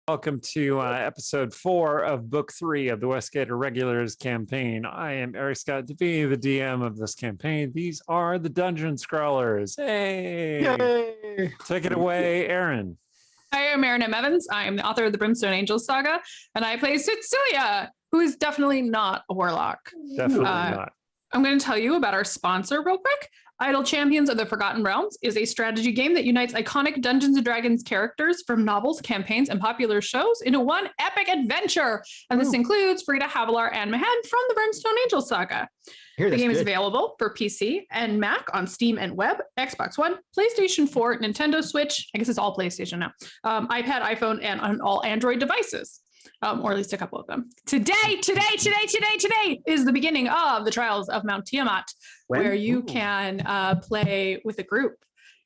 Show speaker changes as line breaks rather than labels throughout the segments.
Welcome to episode 4 of book 3 of the Westgate Irregulars campaign. I am Eric Scott DeVee, the DM of this campaign. These are the Dungeon Scrawlers. Hey!
Yay!
Take it away, Aaron.
I am Aaron M. Evans. I am the author of the Brimstone Angels saga, and I play Tsetseliya, who is definitely not a warlock.
Definitely not.
I'm going to tell you about our sponsor real quick. Idle Champions of the Forgotten Realms is a strategy game that unites iconic Dungeons & Dragons characters from novels, campaigns, and popular shows into one epic adventure. And this includes Frida, Havilar, and Mahan from the Brimstone Angels saga. The game is available for PC and Mac on Steam and web, Xbox One, PlayStation 4, Nintendo Switch, I guess it's all PlayStation now, iPad, iPhone, and on all Android devices. Or at least a couple of them. Today is the beginning of the Trials of Mount Tiamat, where you can play with a group.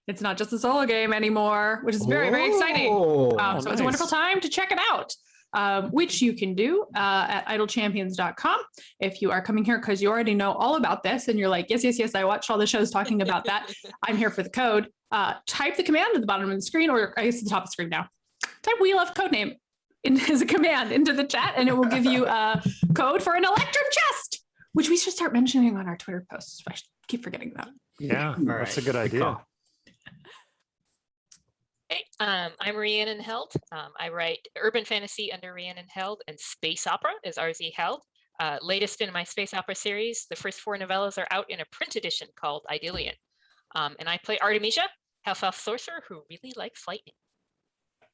It's not just a solo game anymore, which is very, very exciting. So it's a wonderful time to check it out, which you can do at idlechampions.com. If you are coming here because you already know all about this and you're like, yes, I watched all the shows talking about that. I'm here for the code. Type the command at the bottom of the screen, or I guess at the top of the screen now. Type We Love Codename as a command into the chat, and it will give you a code for an electrum chest, which we should start mentioning on our Twitter posts. I keep forgetting that.
Yeah, that's a good idea.
Hey, I'm Rhiannon Held. I write urban fantasy under Rhiannon Held, and space opera is RZ Held. Latest in my space opera series, the first 4 novellas are out in a print edition called Idyllian. And I play Artemisia, half-elf sorcerer who really likes lightning.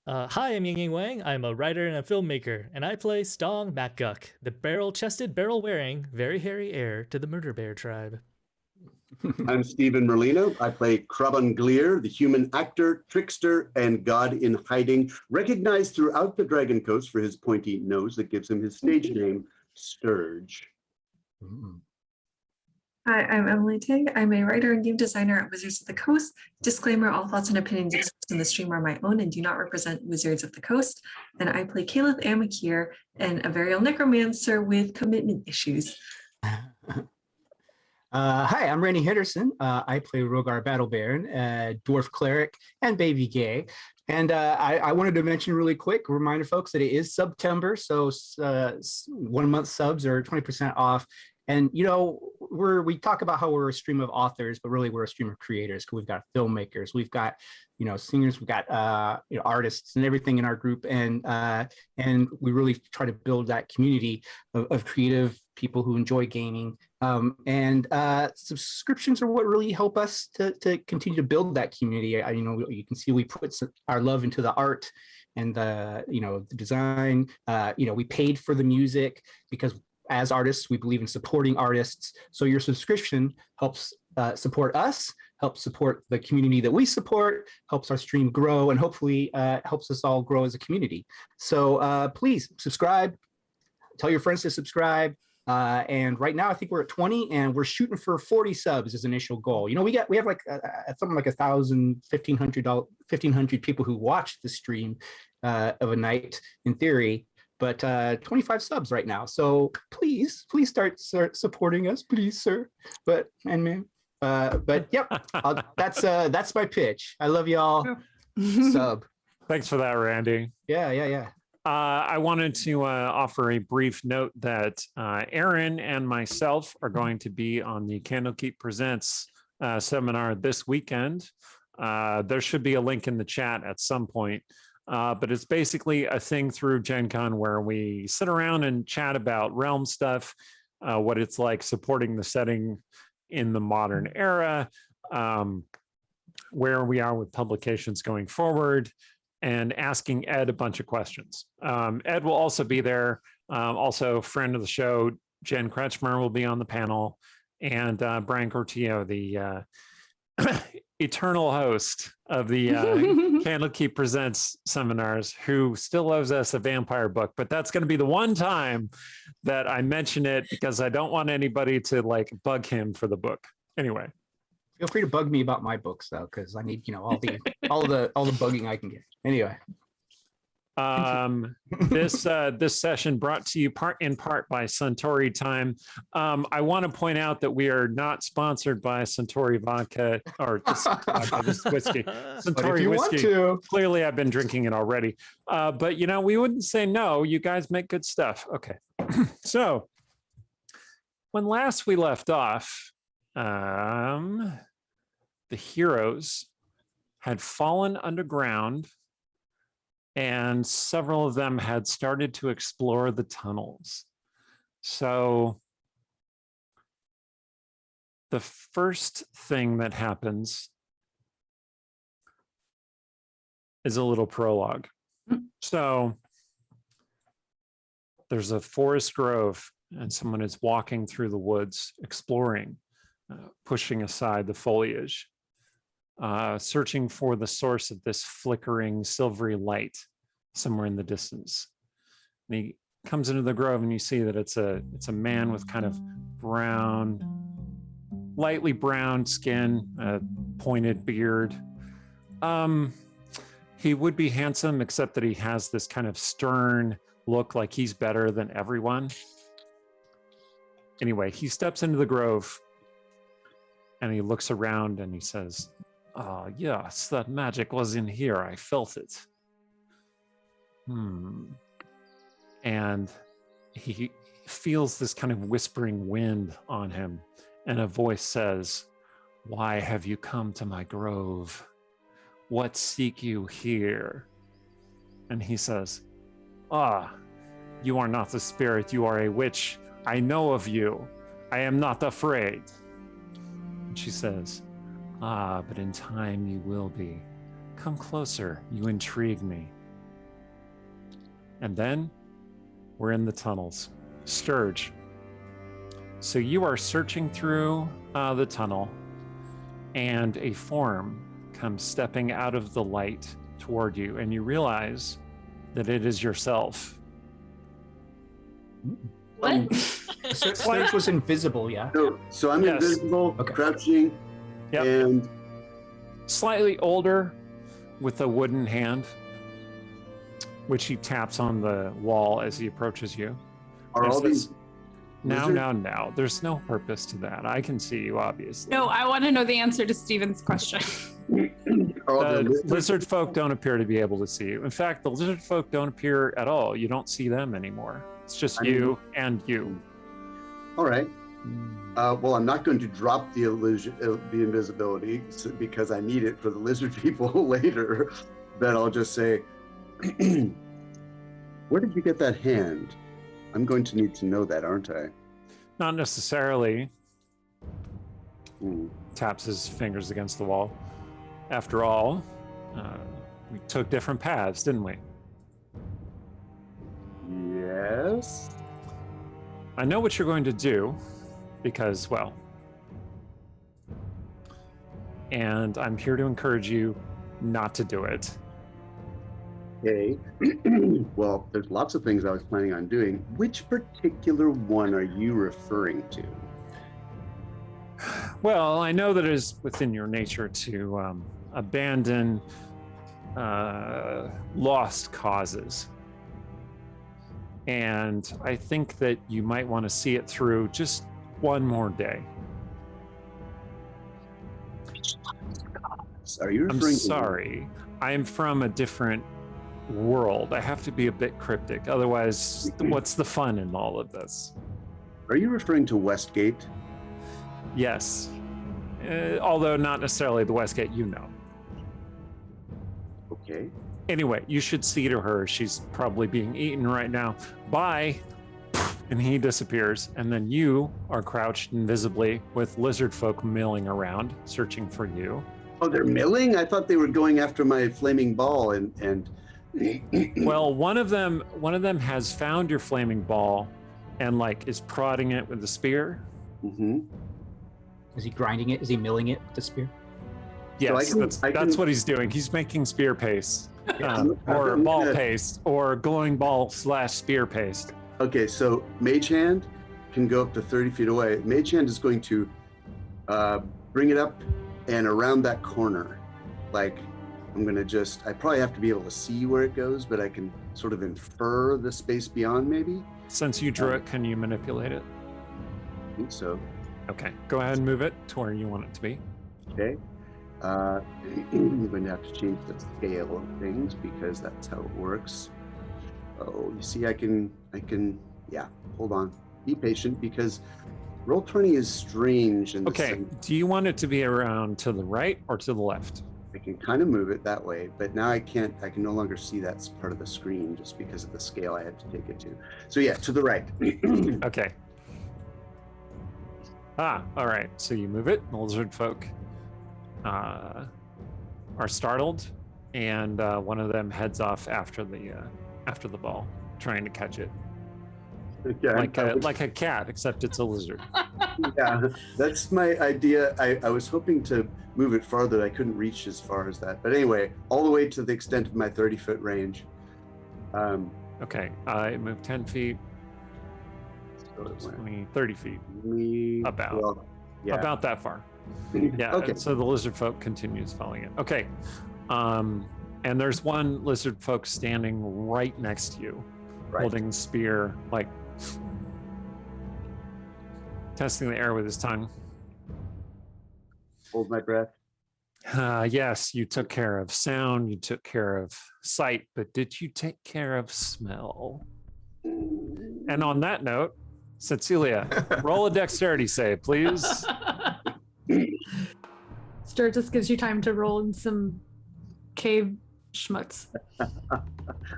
Hi, I'm Ying Wang. I'm a writer and a filmmaker, and I play Stong Macguck, the barrel-chested, barrel-wearing, very hairy heir to the Murder Bear tribe.
I'm Stephen Merlino. I play Krabban Gleer, the human actor, trickster, and god in hiding, recognized throughout the Dragon Coast for his pointy nose that gives him his stage name, Sturge.
Hi, I'm Emily Ting. I'm a writer and game designer at Wizards of the Coast. Disclaimer, all thoughts and opinions expressed in the stream are my own and do not represent Wizards of the Coast. And I play Caleb Amakir, and a Varial Necromancer with commitment issues.
Hi, I'm Randy Henderson. I play Rogar Battle Baron, Dwarf Cleric, and Baby Gay. And I wanted to mention really quick, reminder folks that it is September, so 1 month subs are 20% off. And, you know, we talk about how we're a stream of authors, but really we're a stream of creators. We've got filmmakers, we've got, singers, we've got, artists and everything in our group. And we really try to build that community of creative people who enjoy gaming. And subscriptions are what really help us to continue to build that community. You can see we put our love into the art and the design. We paid for the music because as artists, we believe in supporting artists. So your subscription helps support us, helps support the community that we support, helps our stream grow, and hopefully helps us all grow as a community. So please subscribe, tell your friends to subscribe. And right now I think we're at 20 and we're shooting for 40 subs as initial goal. We have like something like 1,000, 1,500 people who watch the stream of a night in theory. But 25 subs right now. So please start supporting us, please, sir. But yep, that's my pitch. I love y'all. Sub.
Thanks for that, Randy.
Yeah.
I wanted to offer a brief note that Aaron and myself are going to be on the Candlekeep Presents seminar this weekend. There should be a link in the chat at some point. But it's basically a thing through Gen Con where we sit around and chat about realm stuff, what it's like supporting the setting in the modern era, where we are with publications going forward, and asking Ed a bunch of questions. Ed will also be there. Also, friend of the show, Jen Kretschmer will be on the panel, and Brian Cortillo, the eternal host of the Candlekeep Presents seminars, who still owes us a vampire book, but that's going to be the one time that I mention it because I don't want anybody to bug him for the book. Anyway,
feel free to bug me about my books though, because I need all the bugging I can get. Anyway,
This session brought to you in part by Suntory Time. I want to point out that we are not sponsored by Suntory Vodka or this whiskey.
But if
Suntory
you want
whiskey.
to,
Clearly, I've been drinking it already. But we wouldn't say no. You guys make good stuff. Okay. So when last we left off, the heroes had fallen underground, and several of them had started to explore the tunnels. So the first thing that happens is a little prologue. So there's a forest grove, and someone is walking through the woods, exploring, pushing aside the foliage, searching for the source of this flickering silvery light somewhere in the distance. And he comes into the grove, and you see that it's a man with kind of lightly brown skin, a pointed beard. He would be handsome, except that he has this kind of stern look, like he's better than everyone. Anyway, he steps into the grove, and he looks around, and he says, yes, that magic was in here. I felt it. And he feels this kind of whispering wind on him, and a voice says, "Why have you come to my grove? What seek you here?" And he says, "You are not the spirit. You are a witch. I know of you. I am not afraid." And she says, "But in time you will be. Come closer. You intrigue me." And then we're in the tunnels. Sturge. So you are searching through the tunnel, and a form comes stepping out of the light toward you, and you realize that it is yourself.
What?
Sturge was invisible, yeah?
So I'm
Yes.
invisible,
Okay.
crouching,
Yep.
and
Slightly older, with a wooden hand, which he taps on the wall as he approaches you.
are
And
all
says,
these
No. There's no purpose to that. I can see you, obviously.
No, I want to know the answer to Steven's question.
are all the
The lizard folk don't appear to be able to see you. In fact, the lizard folk don't appear at all. You don't see them anymore. It's just you and you.
All right. Well, I'm not going to drop the illusion, the invisibility, because I need it for the lizard people later. But I'll just say, where did you get that hand? I'm going to need to know that, aren't I?
Not necessarily.
Hmm.
Taps his fingers against the wall. After all, we took different paths, didn't we?
Yes.
I know what you're going to do because, well, and I'm here to encourage you not to do it.
Okay. Well, there's lots of things I was planning on doing. Which particular one are you referring to?
Well, I know that it is within your nature to abandon lost causes. And I think that you might want to see it through just one more day.
Are you
I'm
referring
sorry. I'm from a different world. I have to be a bit cryptic. Otherwise, what's the fun in all of this?
Are you referring to Westgate?
Yes. Although not necessarily the Westgate you know.
Okay.
Anyway, you should see to her. She's probably being eaten right now. Bye. And he disappears. And then you are crouched invisibly with lizard folk milling around, searching for you.
Oh, they're milling? I thought they were going after my flaming ball and
Well, one of them has found your flaming ball and like is prodding it with a spear.
Mm-hmm.
Is he grinding it? Is he milling it with the spear?
Yes,
I
that's
can-
what he's doing. He's making spear paste, or
I'm
ball
gonna-
paste, or glowing ball / spear paste.
Okay, so Mage Hand can go up to 30 feet away. Mage Hand is going to bring it up and around that corner, like I'm gonna I probably have to be able to see where it goes, but I can sort of infer the space beyond maybe.
Since you drew it, can you manipulate it?
I think so.
Okay, go ahead and move it to where you want it to be.
Okay. I'm going to have to change the scale of things because that's how it works. Oh, you see, I can, yeah, hold on. Be patient because Roll20 is strange. In the
Okay,
sense
do you want it to be around to the right or to the left?
I can kind of move it that way, but now I can no longer see that part of the screen just because of the scale I had to take it to. So yeah, to the right.
Okay. All right. So you move it. The lizard folk are startled, and one of them heads off after the ball, trying to catch it,
Yeah,
like a cat, except it's a lizard.
yeah, that's my idea. I was hoping to move it farther. I couldn't reach as far as that, but anyway, all the way to the extent of my 30-foot range.
Okay. It moved 10 feet.
So it went
20, 30 feet. About.
well, yeah.
About that far. Yeah.
Okay.
So the lizard folk continues following it. Okay. And there's one lizard folk standing right next to you,
Right.
holding a spear, like testing the air with his tongue.
Hold my breath.
Yes, you took care of sound, you took care of sight, but did you take care of smell? And on that note, Tsetseliya, roll a dexterity save, please.
Sturt just gives you time to roll in some cave schmutz.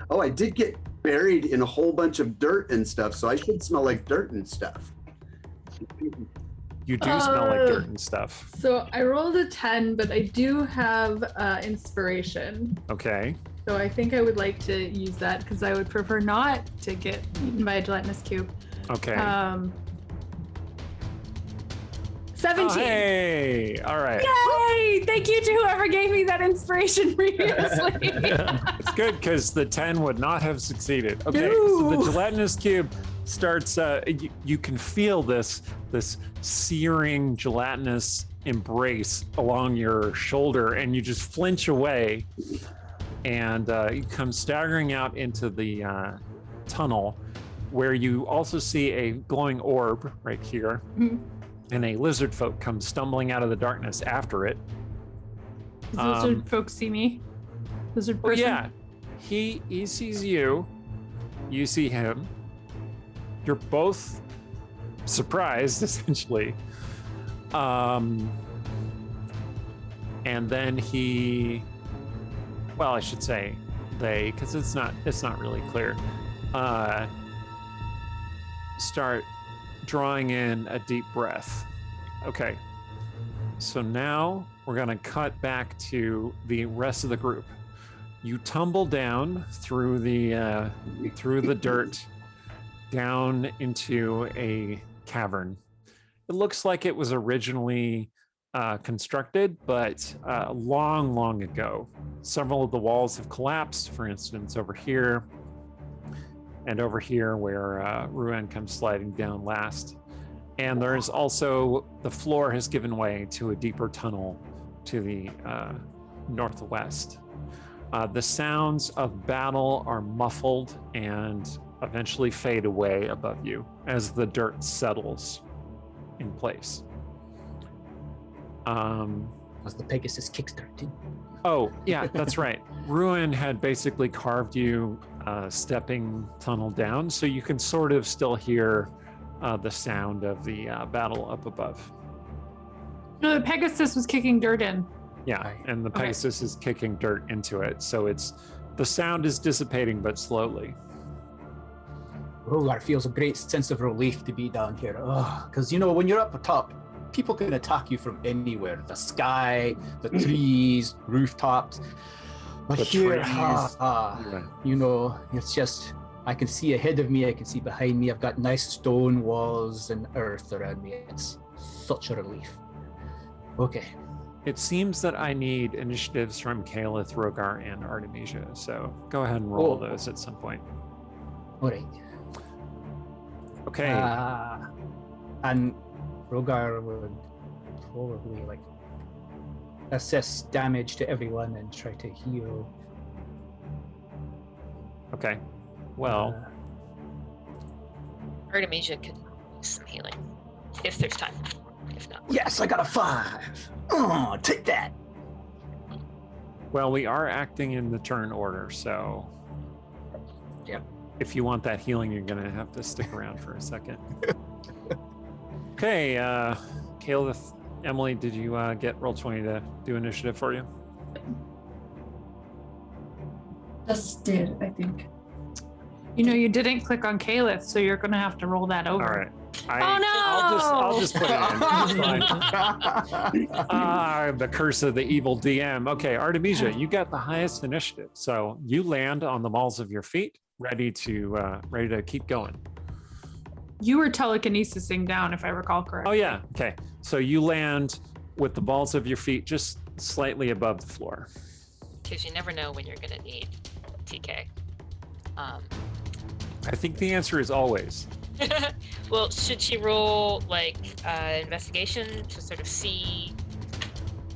Oh, I did get buried in a whole bunch of dirt and stuff, so I should smell like dirt and stuff.
You do smell like dirt and stuff.
So I rolled a 10, but I do have inspiration.
Okay.
So I think I would like to use that because I would prefer not to get eaten by a gelatinous cube.
Okay.
17.
Oh, hey, all right.
Yay! Thank you to whoever gave me that inspiration previously.
It's good because the 10 would not have succeeded. Okay,
No.
so the gelatinous cube starts, you can feel this searing gelatinous embrace along your shoulder, and you just flinch away, and you come staggering out into the tunnel, where you also see a glowing orb right here.
Mhm.
And a lizard folk comes stumbling out of the darkness after it.
Does lizard folks see me? Lizard
Well,
person?
yeah, he sees you. You see him. You're both surprised, essentially. And then I should say they, because it's not really clear. Start drawing in a deep breath. Okay. So now we're going to cut back to the rest of the group. You tumble down through the dirt down into a cavern. It looks like it was originally constructed, but long ago. Several of the walls have collapsed. For instance, over here, and over here where Ruan comes sliding down last. And there's also, the floor has given way to a deeper tunnel to the northwest. The sounds of battle are muffled and eventually fade away above you as the dirt settles in place.
Was the Pegasus Kickstarted?
Oh, yeah, that's right. Ruin had basically carved you a stepping tunnel down, so you can sort of still hear the sound of the battle up above.
No, the Pegasus was kicking dirt in.
Yeah,
Right.
and the
Okay.
Pegasus is kicking dirt into it, so the sound is dissipating, but slowly.
Rogar feels a great sense of relief to be down here. Because, when you're up atop, people can attack you from anywhere. The sky, the trees, rooftops. But
The
here,
trees.
it's just, I can see ahead of me, I can see behind me. I've got nice stone walls and earth around me. It's such a relief. Okay.
It seems that I need initiatives from Calith, Rogar, and Artemisia, so go ahead and roll
Oh.
those at some point.
All right.
Okay.
And Rogar would probably assess damage to everyone and try to heal.
Okay. Well,
Artemisia could use some healing if there's time. If not,
yes, I got a 5. Oh, take that.
well, we are acting in the turn order, so
Yep.
if you want that healing, you're gonna have to stick around for a second. Okay, Caleb, Emily, did you get Roll20 to do initiative for you?
Just did, I think.
You know, you didn't click on Caliph, so you're going to have to roll that over.
All right.
Oh, no!
I'll just put it in. It's fine. The curse of the evil DM. Okay, Artemisia, you got the highest initiative, so you land on the balls of your feet, ready to keep going.
You were telekinesising down, if I recall correctly.
Oh yeah. Okay. So you land with the balls of your feet just slightly above the floor.
because you never know when you're going to need TK.
I think the answer is always.
Well, should she roll like investigation to sort of see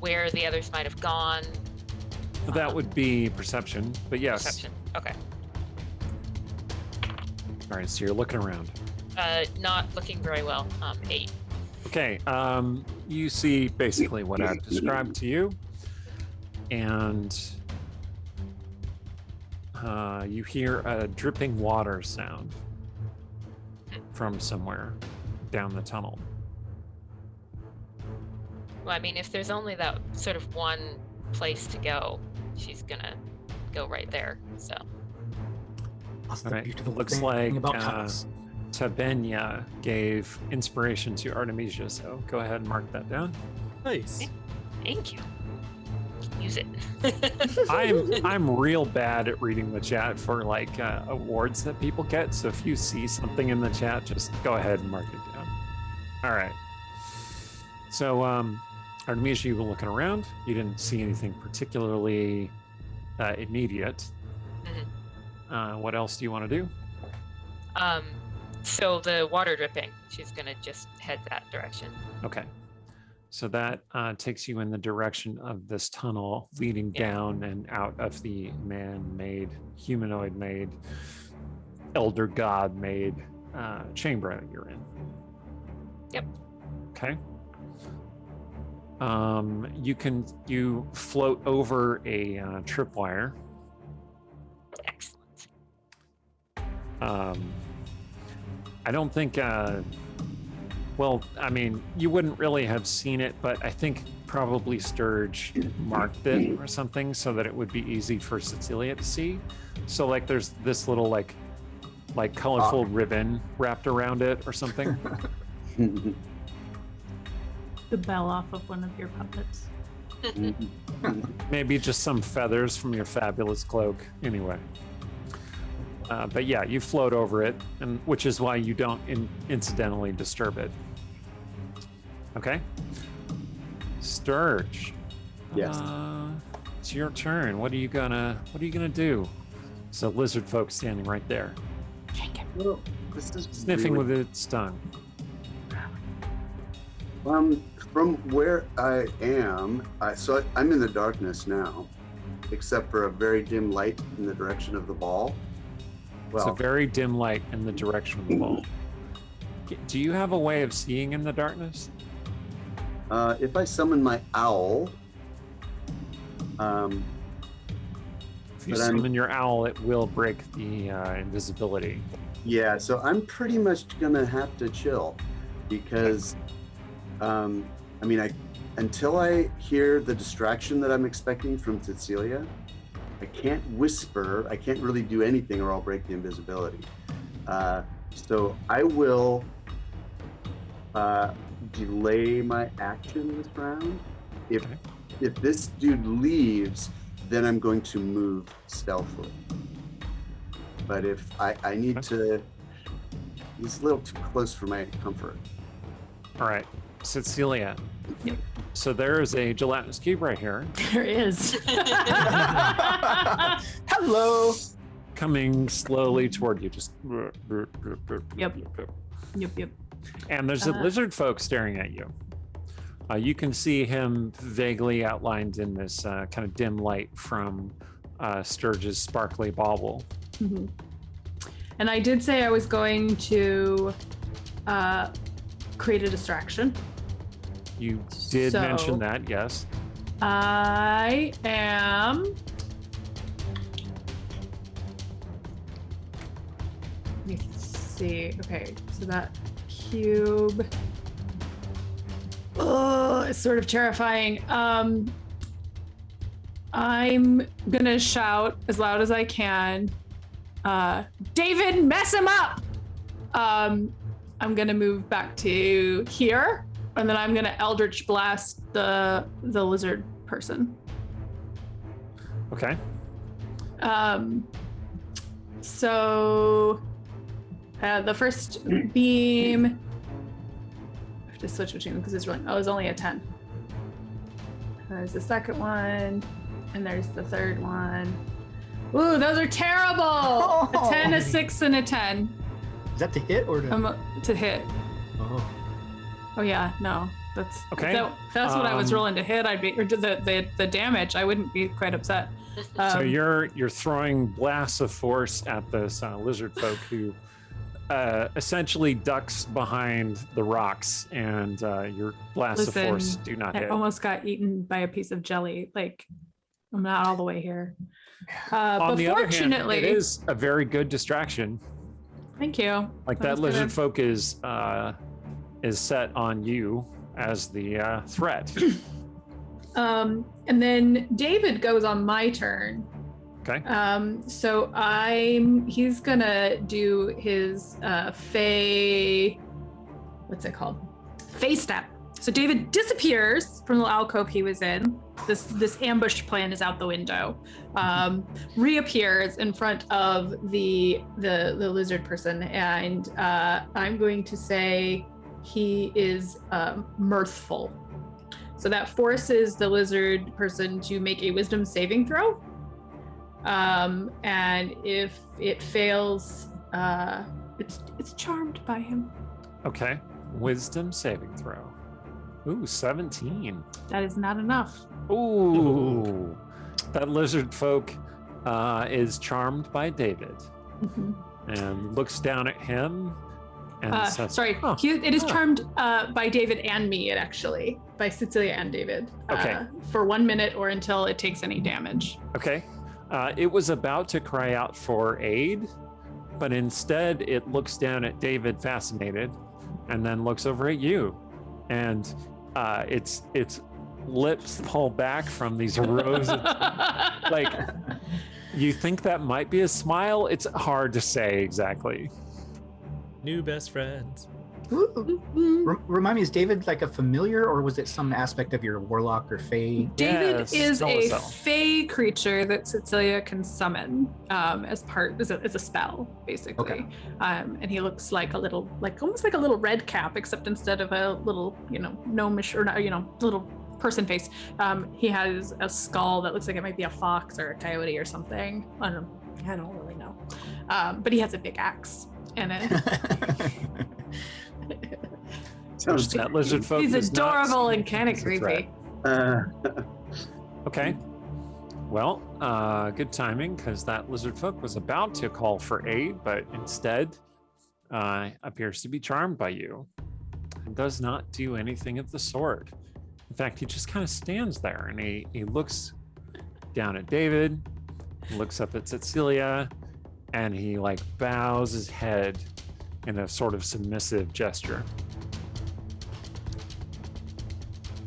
where the others might have gone?
That would be perception, but yes.
Perception. Okay.
All right, so you're looking around.
Not looking very well. 8.
Okay, you see basically what I've described to you, and you hear a dripping water sound from somewhere down the tunnel.
Well, I mean, if there's only that sort of one place to go, she's gonna go right there. So.
That's
All
the
right,
beautiful
looks
thing
like
about tunnels.
Tabenya gave inspiration to Artemisia, so go ahead and mark that down.
Nice.
Thank you. Use it.
I'm real bad at reading the chat for like awards that people get. So if you see something in the chat, just go ahead and mark it down. All right. So Artemisia, you were looking around. You didn't see anything particularly immediate. What else do you want to do?
So the water dripping, she's gonna just head that direction.
Okay. So that takes you in the direction of this tunnel leading down and out of the man-made, humanoid-made, elder god-made chamber that you're in.
Yep.
Okay. You float over a tripwire.
Excellent.
I don't think. Well, I mean, you wouldn't really have seen it, but I think probably Sturge marked it or something so that it would be easy for Tsetseliya to see. So like there's this little like colorful ribbon wrapped around it or something.
The bell off of one of your puppets.
Maybe just some feathers from your fabulous cloak. Anyway. But yeah, you float over it, and which is why you don't incidentally disturb it. Okay. Sturge.
Yes.
It's your turn. What are you gonna do? So lizard folk standing right there,
Well, this is
sniffing
really-
with its tongue.
From where I am, so I'm in the darkness now, except for a very dim light in the direction of the ball.
It's a
Well,
very dim light in the direction of the ball. Do you have a way of seeing in the darkness?
if I summon my owl,
If you
But I'm-
summon your owl, it will break the invisibility.
yeah, so I'm pretty much gonna have to chill because, I mean, until I hear the distraction that I'm expecting from Tsetseliya, I can't whisper. I can't really do anything, or I'll break the invisibility. So I will delay my action this round. If this dude leaves, then I'm going to move stealthily. But if I need to, he's a little too close for my comfort.
All right, Tsetseliya. So there is a gelatinous cube right here,
There is.
Hello.
coming slowly toward you. Just.
Yep. Yep.
And there's a lizard folk staring at you. You can see him vaguely outlined in this kind of dim light from Sturge's sparkly bauble.
Mhm. And I did say I was going to create a distraction.
You did mention
So-
that, yes.
I am. Let me see. Okay, so that cube. Oh, it's sort of terrifying. I'm gonna shout as loud as I can. David, mess him up! I'm gonna move back to here, and then I'm gonna Eldritch Blast the lizard person.
Okay.
So the first beam. I have to switch between them because it's really. Oh, it's only a 10. There's the second one, and there's the third one. Ooh, those are terrible! A 10, a 6, and a 10.
Is that to hit or to?
To hit.
Oh.
Oh yeah, no, that's
Okay.
That's what I was
Um,
rolling to hit. I'd be or the damage. I wouldn't be quite upset.
So
Um,
you're throwing blasts of force at this lizard folk who essentially ducks behind the rocks, and your blasts of force
Listen,
do not
I
hit.
almost got eaten by a piece of jelly. Like, I'm not all the way here.
On
But
the other hand,
fortunately,
it is a very good distraction.
thank you.
Like
I
that
was
lizard
gonna-
folk is set on you as the threat.
And then David goes on my turn.
Okay.
So he's gonna do his Fey, what's it called? Fey step. So David disappears from the alcove he was in. This ambush plan is out the window. Reappears in front of the lizard person, and I'm going to say he is mirthful. So that forces the lizard person to make a wisdom saving throw. And if it fails, it's charmed by him.
Okay. Wisdom saving throw. Ooh, 17.
That is not enough.
Ooh. That lizard folk is charmed by David
Mhm.
and looks down at him and says,
Sorry,
"Oh,
it is
oh."
charmed by David and me, actually, by Tsetseliya and David.
Okay.
For 1 minute or until it takes any damage.
Okay. It was about to cry out for aid, but instead it looks down at David, fascinated, and then looks over at you, and its lips pull back from these rows of, like, you think that might be a smile. It's hard to say exactly.
New best friends.
Remind me, is David like a familiar, or was it some aspect of your warlock or fey?
David
Yes,
is
tell
a
us all.
fey creature that Tsetseliya can summon as a spell, basically.
Okay.
And he looks like a little, almost like a little red cap, except instead of a little, gnomish or not, little person face, he has a skull that looks like it might be a fox or a coyote or something. I don't really know. But he has a big axe, and
Sounds
That lizard folk
he's
does not
adorable
seem
and kind of
as a threat.
creepy.
Okay. Well, good timing, because that lizard folk was about to call for aid, but instead appears to be charmed by you and does not do anything of the sort. In fact, he just kind of stands there and he looks down at David, looks up at Tsetseliya, and he like bows his head in a sort of submissive gesture.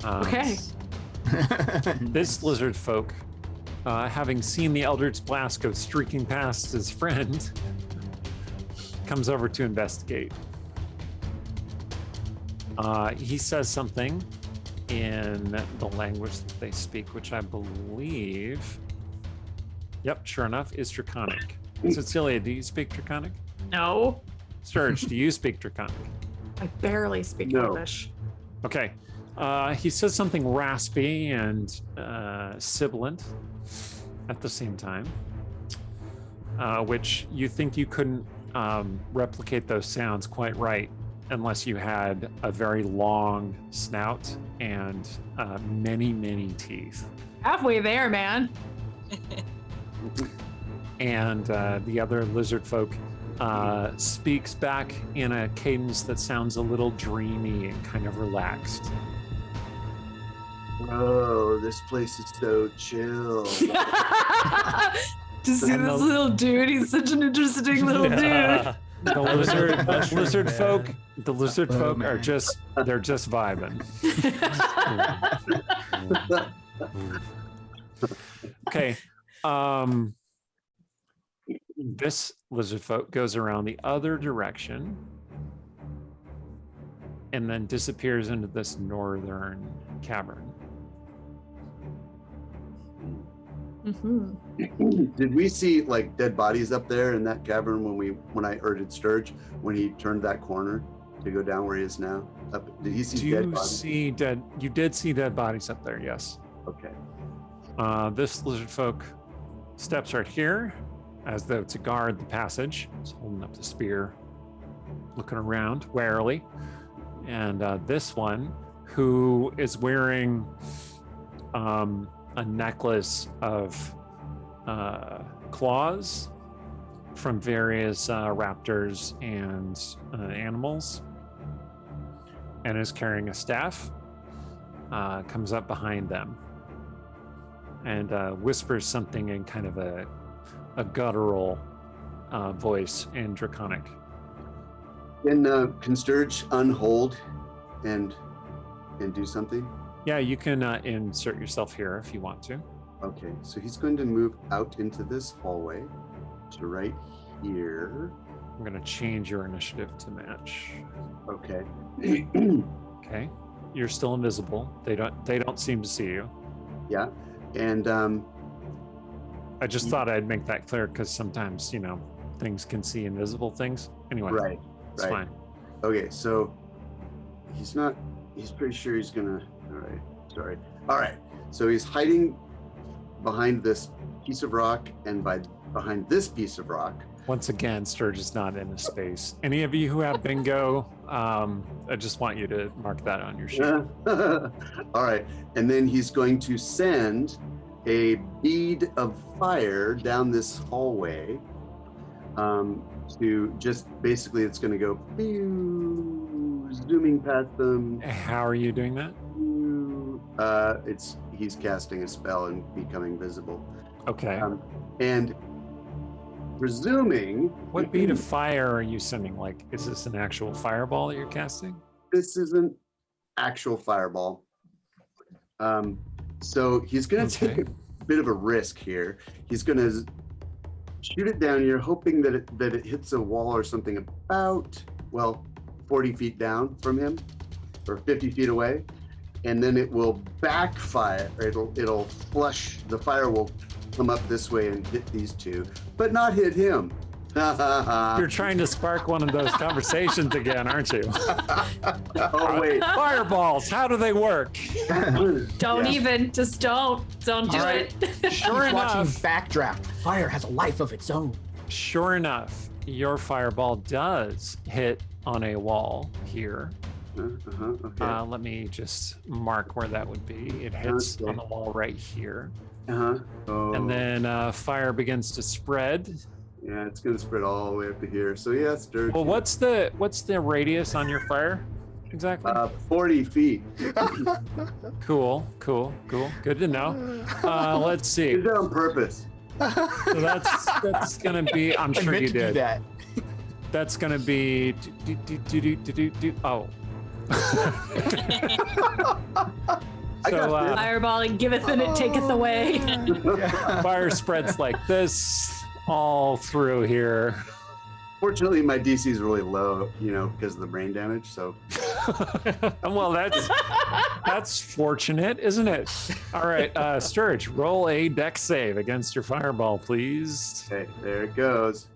Okay.
This lizard folk, having seen the Eldritch Blast go streaking past his friend, comes over to investigate. He says something in the language that they speak, which I believe, yep, sure enough, is Draconic. Tsetseliya, do you speak Draconic?
No,
Sturge, do you speak Draconic?
I barely speak
No.
English.
Okay. He says something raspy and sibilant at the same time, which you think you couldn't replicate those sounds quite right unless you had a very long snout and many, many teeth.
Halfway there, man.
And the other lizard folk speaks back in a cadence that sounds a little dreamy and kind of relaxed.
Oh, this place is so chill.
To see
And
this
the-
little dude, he's such an interesting little dude.
The lizard,
Mushroom
lizard
man.
folk, the lizard
Oh,
folk are
man.
they're just vibing. Okay. This lizard folk goes around the other direction and then disappears into this northern cavern.
Mhm.
Did we see like dead bodies up there in that cavern when I urged Sturge when he turned that corner to go down where he is now? Did he see
Do
dead
you
bodies?
see dead? You did see dead bodies up there, yes.
Okay.
This lizard folk steps right here as though to guard the passage. He's holding up the spear, looking around warily. And this one, who is wearing a necklace of claws from various raptors and animals, and is carrying a staff, comes up behind them and whispers something in kind of a guttural voice in Draconic.
Can Sturge unhold and do something?
Yeah, you can insert yourself here if you want to.
Okay, so he's going to move out into this hallway to right here.
I'm going to change your initiative to match.
Okay.
Okay, you're still invisible. They don't seem to see you.
Yeah, and
I just thought I'd make that clear because sometimes things can see invisible things. Anyway,
right,
it's
right.
fine.
Okay, so he's pretty sure he's gonna. All right, sorry. All right, so he's hiding behind this piece of rock and behind this piece of rock.
Once again, Sturge is not in a space. Any of you who have bingo, I just want you to mark that on your sheet.
All right, and then he's going to send a bead of fire down this hallway to just basically it's going to go pew, zooming past them.
How are you doing that?
He's casting a spell and becoming visible.
Okay.
And presuming
What bead of fire are you sending? Like, is this an actual fireball that you're casting?
this is an actual fireball. So he's going to take
Okay.
a bit of a risk here. He's going to shoot it down here, hoping that it hits a wall or something about 40 feet down from him, or 50 feet away, and then it will backfire. It'll flush. The fire will come up this way and hit these two, but not hit him.
You're trying to spark one of those conversations again, aren't you?
Oh wait.
Fireballs, how do they work?
Don't
Yeah.
even. Just don't. Don't do
All right.
it.
Sure
He's watching
enough,
Backdraft. Fire has a life of its own.
sure enough, your fireball does hit on a wall here.
Okay.
Let me just mark where that would be. It hits
Okay.
on the wall right here.
Oh.
And then fire begins to spread.
Yeah, it's gonna spread all the way up to here. So yeah, Sturge.
Well, what's the radius on your fire exactly?
40 feet.
Cool. Good to know. Let's see.
Did that on purpose.
So that's gonna be. I'm
I
sure
meant
you
to do
did.
that.
That's gonna be. Oh.
I got
So
this.
Fireball and giveth and it taketh away.
fire spreads like this all through here.
Fortunately, my DC is really low, because of the brain damage. So
Well, that's fortunate, isn't it? All right, Sturge, roll a dex save against your fireball, please.
okay, there it goes.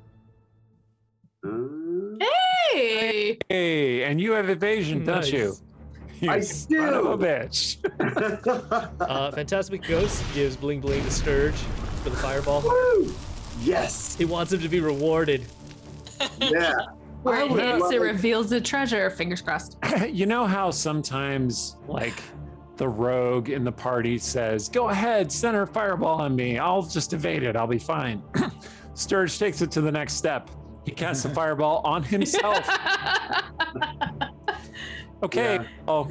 Hey.
Hey, and you have evasion, don't you?
Nice.
You
I
son of a
do.
bitch.
Fantastic Ghost gives Bling Bling to Sturge for the fireball.
Woo! Yes.
He wants him to be rewarded.
Yeah.
Where it
would
hits,
love
it
it.
reveals the treasure. Fingers crossed.
You know how sometimes like the rogue in the party says, go ahead, center a fireball on me. I'll just evade it. I'll be fine. Sturge takes it to the next step. He casts a fireball on himself. Okay.
Yeah.
Oh,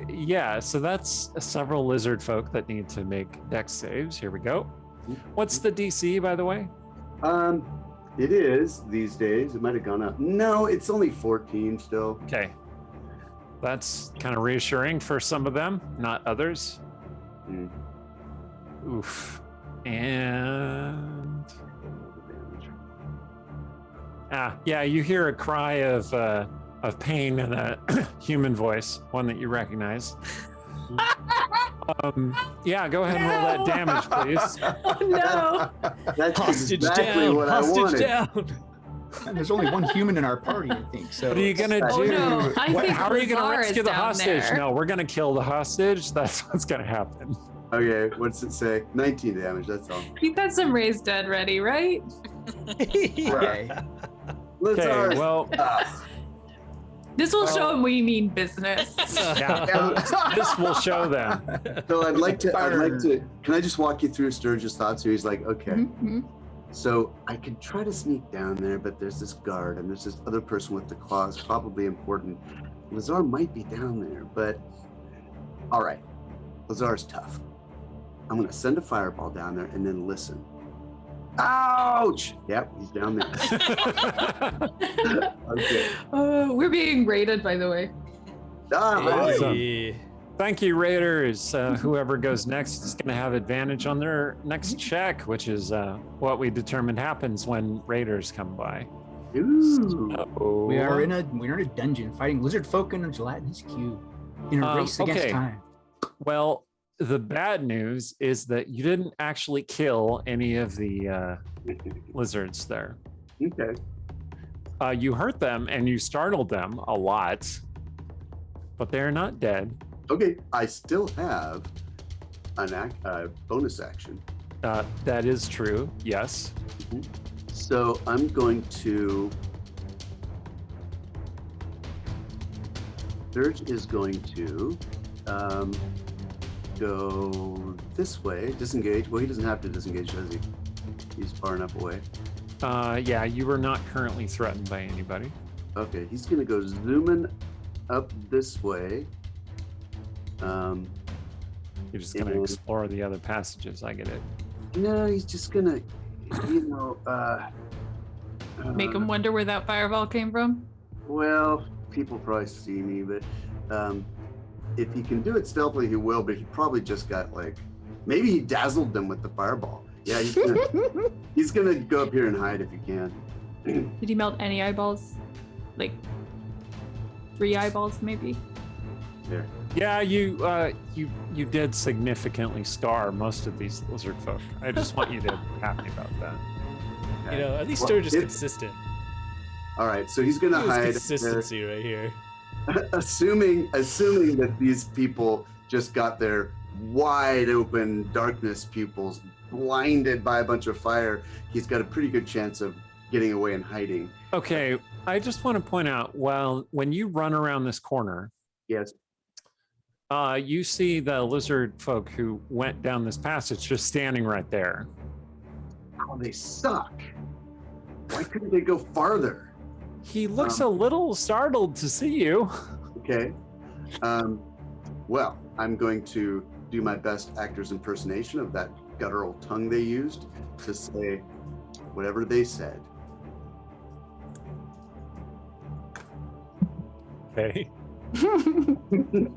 yeah. So that's several lizard folk that need to make dex saves. Here we go. What's the DC, by the way?
It is these days. It might have gone up. No, it's only 14 still.
Okay. That's kind of reassuring for some of them, not others.
Mm.
Oof. And yeah, you hear a cry of pain in a human voice, one that you recognize. Yeah, go ahead and roll that damage, please.
Oh no.
That's
Hostage
exactly
down.
what I
Hostage
wanted.
down.
And there's only one human in our party, I think. So
What are you gonna
Oh,
do?
no. I think
How are you gonna
Lazar is
rescue the
down
hostage?
there.
No, we're gonna kill the hostage. That's what's gonna happen.
Okay, what's it say? 19 damage, that's all.
You've got some raised dead ready, right?
Okay.
Lazar,
Okay, well,
This will show him we mean business.
yeah, this will show them.
so I'd like to,
Burn.
can I just walk you through Sturge's thoughts here? He's like, okay,
Mhm.
so I could try to sneak down there, but there's this guard and there's this other person with the claws, probably important. Lazar might be down there, but all right, Lazar's tough. I'm gonna send a fireball down there and then listen. Ouch! Yep, he's down there. Okay.
We're being raided, by the way.
Awesome.
Hey.
Thank you, Raiders. Whoever goes next is going to have advantage on their next check, which is what we determined happens when Raiders come by.
Ooh.
So-
we're in a dungeon fighting lizard folk in a gelatinous cube in a race against
okay.
time.
Well, the bad news is that you didn't actually kill any of the lizards there.
Okay.
You hurt them and you startled them a lot, but they're not dead.
Okay, I still have an bonus action.
That is true, yes.
So I'm going to. Surge is going to go this way, disengage. Well, he doesn't have to disengage, does he? He's far enough away.
Yeah, you were not currently threatened by anybody.
Okay, he's going to go zooming up this way.
You're just going to
And-
explore the other passages. I get it.
No, he's just going to,
Make him wonder where that fireball came from.
Well, people probably see me, but if he can do it stealthily, he will. But he probably just got like, maybe he dazzled them with the fireball. Yeah, he's gonna go up here and hide if he can.
Did he melt any eyeballs? Like 3 eyeballs, maybe?
There.
Yeah, you did significantly scar most of these lizard folk. I just want you to be happy about that.
You know, at least
Well,
Sturge is
it-
consistent.
All right, so he's gonna
There's
hide. there,
consistency right here.
assuming that these people just got their wide open darkness pupils blinded by a bunch of fire. He's got a pretty good chance of getting away and hiding.
Okay, I just want to point out, when you run around this corner,
Yes.
you see the lizard folk who went down this passage just standing right there.
Oh, they suck. Why couldn't they go farther?
He looks a little startled to see you.
Okay. Well, I'm going to do my best actor's impersonation of that guttural tongue they used to say whatever they said.
Okay. The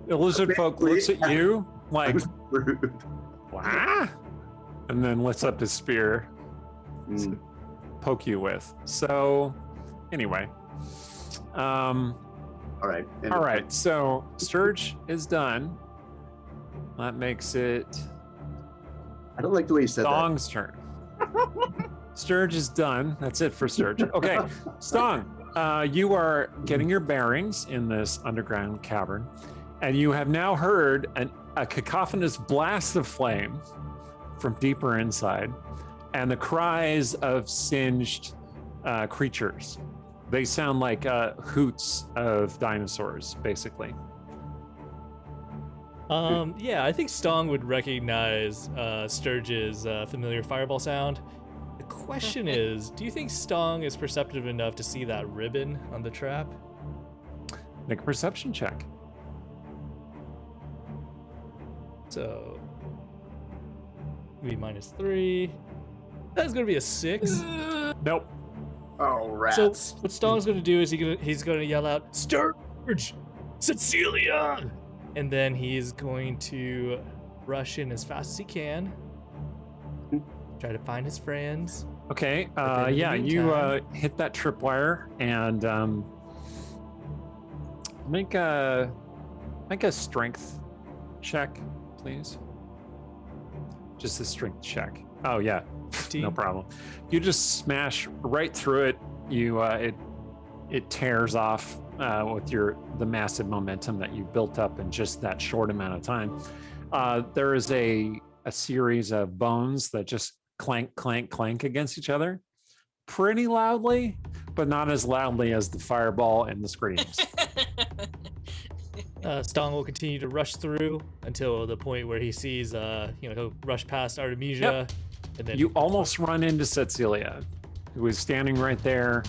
lizard folk looks at you like,
Rude.
"Wah?" and then lifts up his spear,
Mm.
poke you with. So, anyway.
All right. And
All right, so Sturge is done. That makes it
I don't like the way you said that.
Stong's turn. Sturge is done. That's it for Sturge. Okay, Stong, you are getting your bearings in this underground cavern, and you have now heard a cacophonous blast of flame from deeper inside, and the cries of singed creatures. They sound like hoots of dinosaurs, basically.
Yeah, I think Stong would recognize Sturge's familiar fireball sound. The question is, do you think Stong is perceptive enough to see that ribbon on the trap?
Make a perception check.
So, be -3. That's gonna be a 6.
Nope.
Oh, rats.
So what Stong's gonna do is he's gonna yell out, "Sturge! Tsetseliya!" And then he's going to rush in as fast as he can. Try to find his friends.
Okay.
But then in the
Yeah, you
meantime-
hit that tripwire and make a strength check, please. Just a strength check. Oh yeah, no
15.
problem. You just smash right through it. You it tears off with the massive momentum that you built up in just that short amount of time. There is a series of bones that just clank, clank, clank against each other pretty loudly, but not as loudly as the fireball and the screams.
Stong will continue to rush through until the point where he sees, he'll rush past Artemisia, and then
You almost run into Tsetseliya, who is standing right there.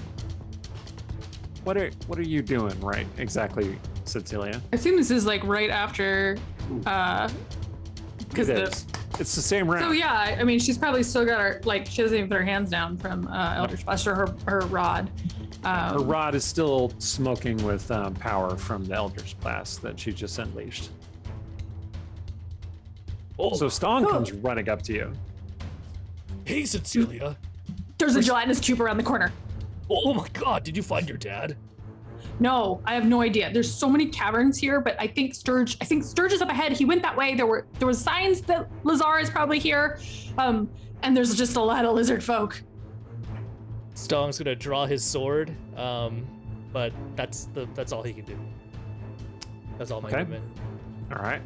What are you doing right exactly, Tsetseliya?
I assume this is like right after, because
It is. It's the same round.
So yeah, I mean, she's probably still got her, like, she doesn't even put her hands down from Eldritch Blast or her rod.
Her rod is still smoking with power from the Eldritch Blast that she just unleashed.
Oh,
So Stong comes running up to you.
hey, Tsetseliya.
There's a gelatinous cube around the corner.
Oh my god, did you find your dad?
No, I have no idea. There's so many caverns here, but I think Sturge is up ahead. He went that way. There was signs that Lazar is probably here. And there's just a lot of lizard folk.
Stong's gonna draw his sword, but that's all he can do. That's all my
Okay.
movement.
All right,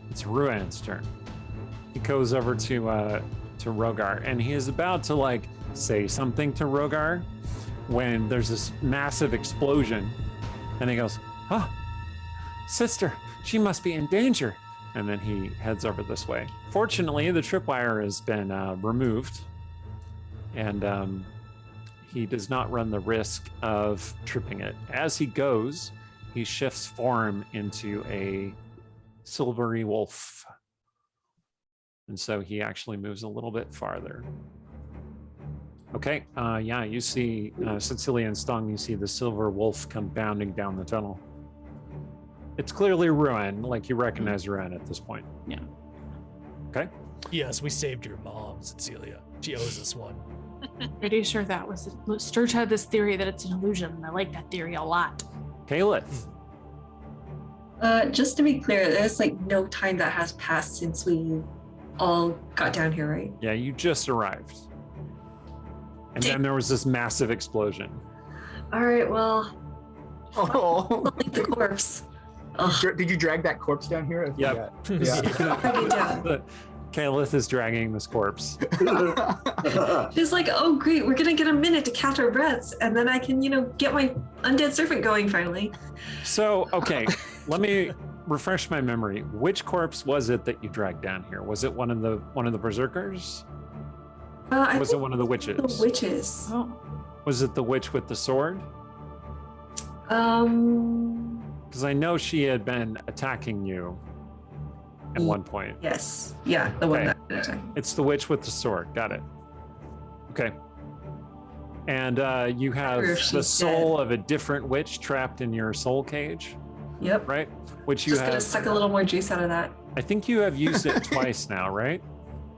it's Ruan's turn. He goes over to Rogar, and he is about to say something to Rogar when there's this massive explosion, and he goes, "Oh, sister, she must be in danger." And then he heads over this way. Fortunately, the tripwire has been removed, and he does not run the risk of tripping it. As he goes, he shifts form into a silvery wolf. And so he actually moves a little bit farther. Okay, yeah, you see Tsetseliya and Stong, you see the silver wolf come bounding down the tunnel. It's clearly Ruan, you recognize Ruan at this point.
Yeah.
Okay.
Yes, we saved your mom, Tsetseliya. She owes us one.
Pretty sure that was it. Sturge had this theory that it's an illusion, and I like that theory a lot.
Kalith.
Just to be clear, there's no time that has passed since we all got down here, right?
Yeah, you just arrived. And then there was this massive explosion.
All right, well,
Oh,
like the corpse. Ugh.
did you drag that corpse down here? I
Yep.
forgot. Yeah.
Drag it down.
Kalith is dragging this corpse.
She's like, oh great, we're gonna get a minute to catch our breaths, and then I can, get my undead serpent going finally.
So, okay, let me refresh my memory. Which corpse was it that you dragged down here? Was it one of the berserkers?
I
Was it
think
one of the witches?
the witches.
Oh.
Was it the witch with the sword? Because I know she had been attacking you at one point.
Yes, yeah, the one
Okay.
that.
It's the witch with the sword. Got it. Okay. And you have
Or if
the
she's
soul of a different witch trapped in your soul cage,
Yep.
right? Which you
Just gonna
have.
suck a little more juice out of that.
I think you have used it twice now, right?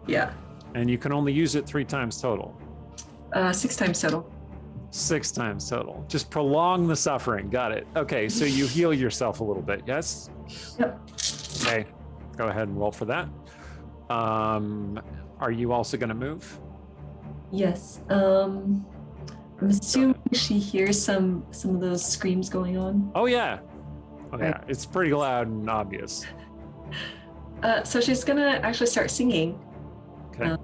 Yeah.
And you can only use it 3 times total.
6 times total.
6 times total. Just prolong the suffering. Got it. Okay, so you heal yourself a little bit, yes?
Yep.
Okay, go ahead and roll for that. Are you also going to move?
Yes. I'm assuming she hears some of those screams going on.
Oh, yeah. Oh, yeah. It's pretty loud and obvious.
So she's gonna actually start singing.
Okay.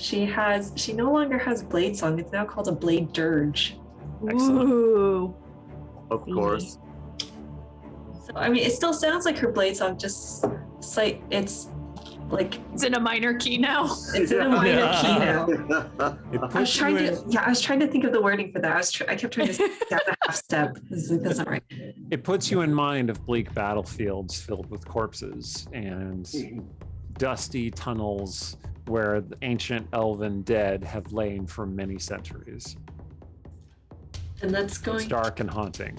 She no longer has Blade Song. It's now called a Blade Dirge.
Excellent.
Ooh.
Of course.
So I mean, it still sounds like her Blade Song, just it's like
It's in a minor key now.
it's in a minor key now.
It
I was
puts you
trying
in,
I was trying to think of the wording for that. I kept trying to down a half step. That's not right.
it puts you in mind of bleak battlefields filled with corpses and dusty tunnels where the ancient elven dead have lain for many centuries.
And that's
It's
going.
dark and haunting.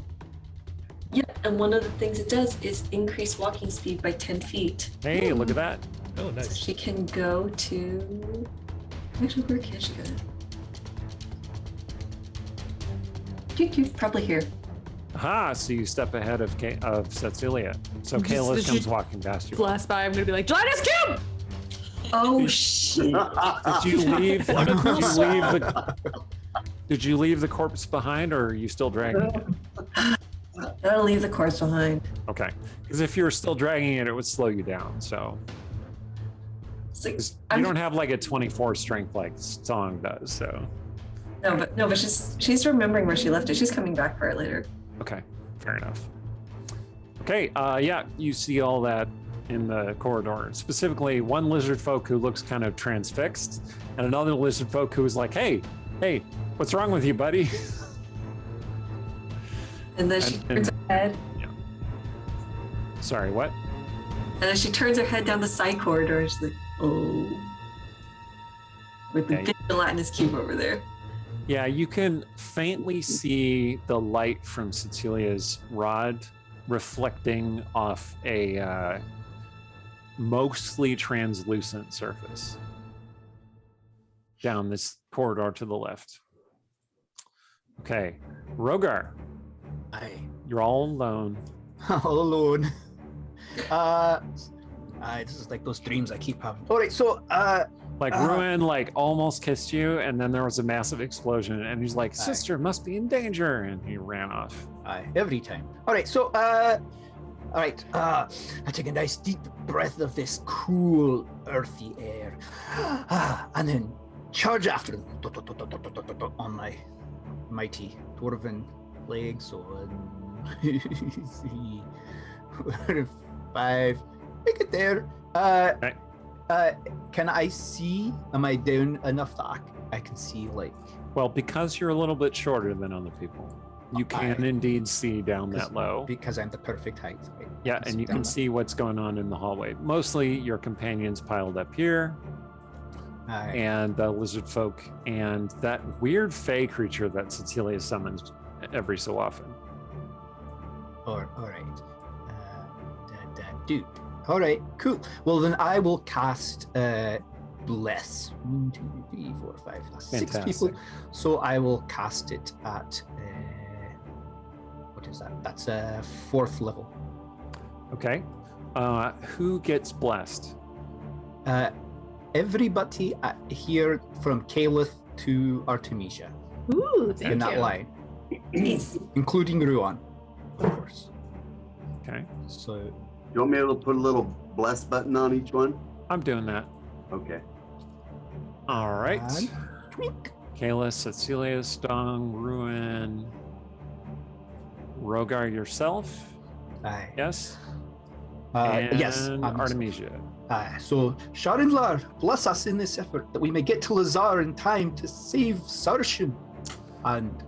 Yeah, and one of the things it does is increase walking speed by 10 feet.
Hey, look at that.
Oh,
So
nice.
she can go to. Actually, where can she go? Probably here.
Aha, so you step ahead of Tsetseliya. So
Just-
Kalis
did
comes
you-
walking past you.
Blast by, I'm gonna be like, Gelatinous Cube!
Oh shit!
Did you leave?
What a cool
Did you leave the corpse behind, or are you still dragging it?
I'll leave the corpse behind.
Okay, because if you were still dragging it, it would slow you down. So
It's like,
'cause
I'm-
you don't have like a 24 strength like Song does. So
no, but she's remembering where she left it. She's coming back for it later.
okay, fair enough. Okay, yeah, you see all that in the corridor. Specifically, one lizard folk who looks kind of transfixed, and another lizard folk who is like, "Hey, what's wrong with you, buddy?"
And then she
And-
turns her head,
Sorry, what?
and then she turns her head down the side corridor, and she's like, "Oh," with the
Okay.
big gelatinous cube over there.
Yeah, you can faintly see the light from Tsetseliya's rod reflecting off a mostly translucent surface down this corridor to the left. Okay, Rogar,
Aye.
you're all alone.
All alone. This is like those dreams I keep having. All right, so
Like Ruin, like almost kissed you, and then there was a massive explosion, and he's like,
Aye.
"Sister must be in danger," and he ran off.
every time. All right, so I take a nice deep breath of this cool, earthy air, and then charge after them on my mighty dwarven legs. So 5, make it there.
Right.
Can I see? Am I down enough that I can see like?
Well, because you're a little bit shorter than other people, you can
Aye.
indeed see down that low.
Because I'm the perfect height. Right?
Yeah, and you
down
can
there.
see what's going on in the hallway. Mostly your companions piled up here,
Aye.
and the lizard folk, and that weird fey creature that Tsetseliya summons every so often.
All right. Dude. All right, cool. Well, then I will cast Bless. 1, 2, 3, 4, 5, that's 6 people.
Fantastic.
So I will cast it at what is that? That's 4th level.
Okay. Who gets blessed?
Everybody here from Caliph to Artemisia
Ooh,
in
thank
that
you.
line,
Nice.
including Ruan, of course.
Okay,
So
You want me to put a little bless button on each one?
I'm doing that.
Okay.
All right.
and twink.
Kalis, Tsetseliya, Stong, Ruin, Rogar yourself.
Aye.
Yes.
Yes.
And Artemisia.
So, Sharinlar, bless us in this effort that we may get to Lazar in time to save Sarshan. And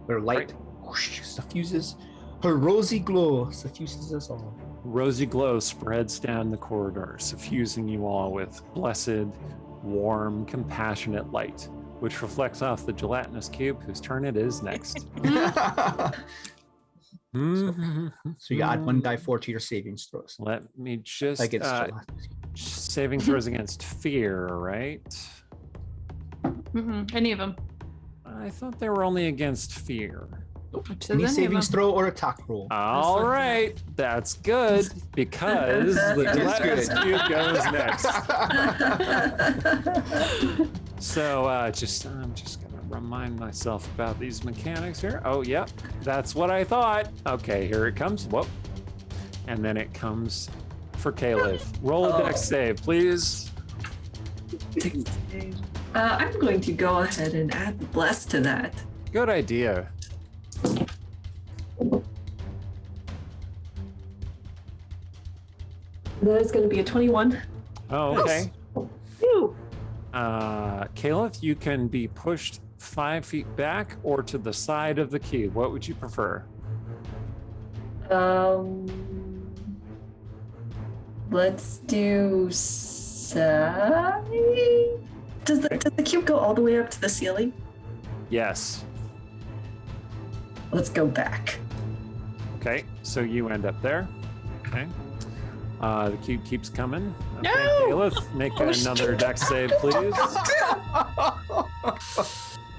her light whoosh, suffuses, her rosy glow suffuses us all.
Rosy glow spreads down the corridor, suffusing you all with blessed, warm, compassionate light, which reflects off the gelatinous cube whose turn it is next.
So you add 1 die 4 to your savings throws.
Let me just
Against
saving throws against fear, right?
Any of them.
I thought they were only against fear.
Which says
Any
any of
savings
them.
throw or attack roll.
All right, that's good because the
It is
gelatinous
good.
cube goes next. So I'm just gonna remind myself about these mechanics here. Oh, yep, that's what I thought. Okay, here it comes. Whoop, and then it comes for Caliph. Roll a dex save, please.
I'm going to go ahead and add bless to that.
Good idea.
That is going to be a 21.
Oh, okay.
Phew.
Caliph, you can be pushed 5 feet back or to the side of the cube. What would you prefer?
Let's do side. Does the cube go all the way up to the ceiling?
Yes.
Let's go back.
Okay, so you end up there. Okay. The cube keeps coming. Okay,
No!
Caliph, make another dex save, please.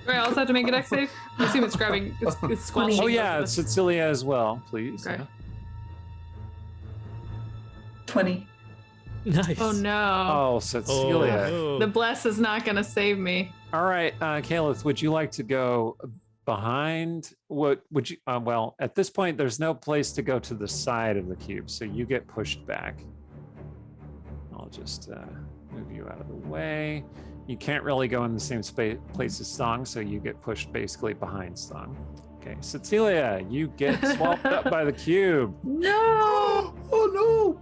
Right, I also have to make a dex save. I assume it's grabbing. It's squashing.
Oh
both
yeah,
of us.
Tsetseliya as well, please.
Okay.
Yeah.
20.
Nice.
Oh no.
Oh, Tsetseliya.
no.
The bless is not going to save me.
All right, Caliph, would you like to go behind? What would you? Well, at this point, there's no place to go to the side of the cube, so you get pushed back. I'll just move you out of the way. You can't really go in the same place as Stong, so you get pushed basically behind Stong. Okay, Tsetseliya, you get swallowed up by the cube.
No.
Oh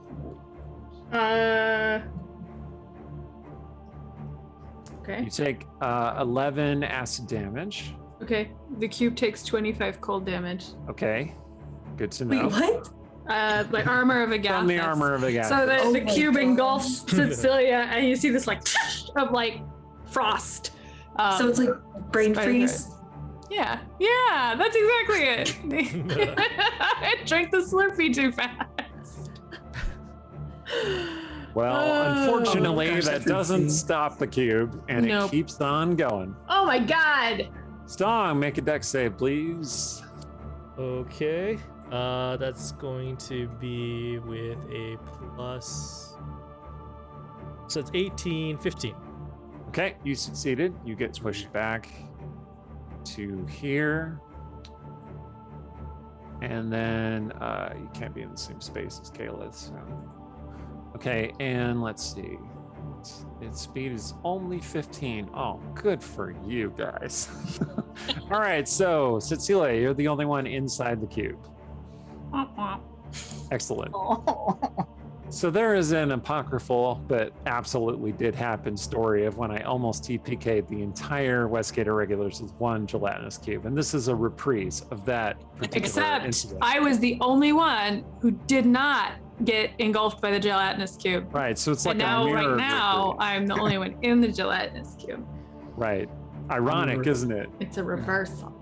Okay.
You take 11 acid damage.
Okay. The cube takes 25 cold damage.
Okay, good to
Wait,
know.
what?
Like armor of a gas.
From the armor of a gas.
So
Oh
the
my
cube
God.
engulfs Tsetseliya, and you see this like of like frost.
So it's like brain
spider
freeze.
Yeah, that's exactly it. I drank the Slurpee too fast.
Well,
Oh,
unfortunately,
gosh,
that
that's
doesn't
insane.
stop the cube, and
Nope.
it keeps on going.
Oh my god.
Stong, make a dex save, please.
Okay. That's going to be with a plus. So it's 18, 15.
Okay, you succeeded. You get pushed back to here. And then you can't be in the same space as Caliph. So. Okay, and let's see. Its speed is only 15. Oh, good for you guys. All right, so Tsetseliya, you're the only one inside the cube. Excellent. So there is an apocryphal but absolutely did happen story of when I almost TPK'd the entire Westgate Irregulars with one gelatinous cube. And this is a reprise of that particular
Except
incident.
I was the only one who did not get engulfed by the gelatinous cube.
Right, so it's like
And
a
now,
mirror
right now,
reprise.
I'm the only one in the gelatinous cube.
Right. Ironic, isn't it?
It's a reversal.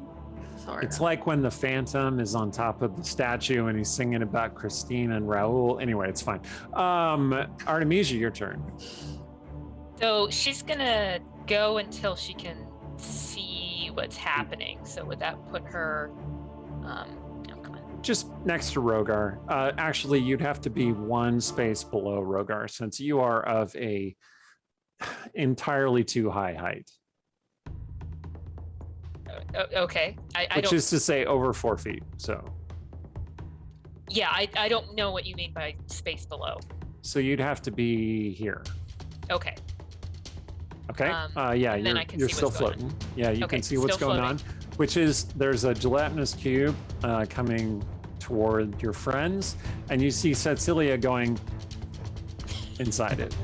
Sort
It's
of.
like when the Phantom is on top of the statue and he's singing about Christine and Raoul. Anyway, it's fine. Artemisia, your turn.
So she's gonna go until she can see what's happening. So would that put her? Oh, come on.
Just next to Rogar. Actually, you'd have to be one space below Rogar since you are of a entirely too high height,
Okay. I
which
don't.
is to say over 4 feet. So,
Yeah, I don't know what you mean by space below.
so you'd have to be here.
Okay.
Okay.
And
Yeah,
then I can
you're
see
still
what's going on.
floating. Yeah, you
Okay,
can see what's
still
going on. Which is there's a gelatinous cube coming toward your friends, and you see Tsetseliya going inside it.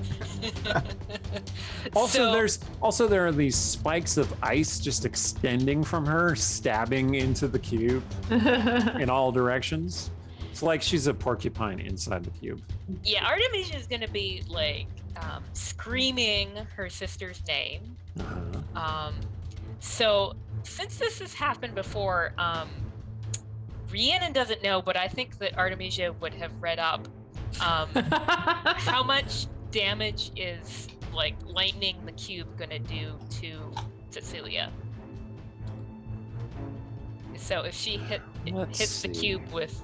Also, there are these spikes of ice just extending from her, stabbing into the cube in all directions. It's like she's a porcupine inside the cube.
Yeah, Artemisia is gonna be like screaming her sister's name.
Uh-huh.
So since this has happened before, Rhiannon doesn't know, but I think that Artemisia would have read up how much damage is like lightning the cube gonna do to Tsetseliya. So if she
Let's
hits the
see.
cube with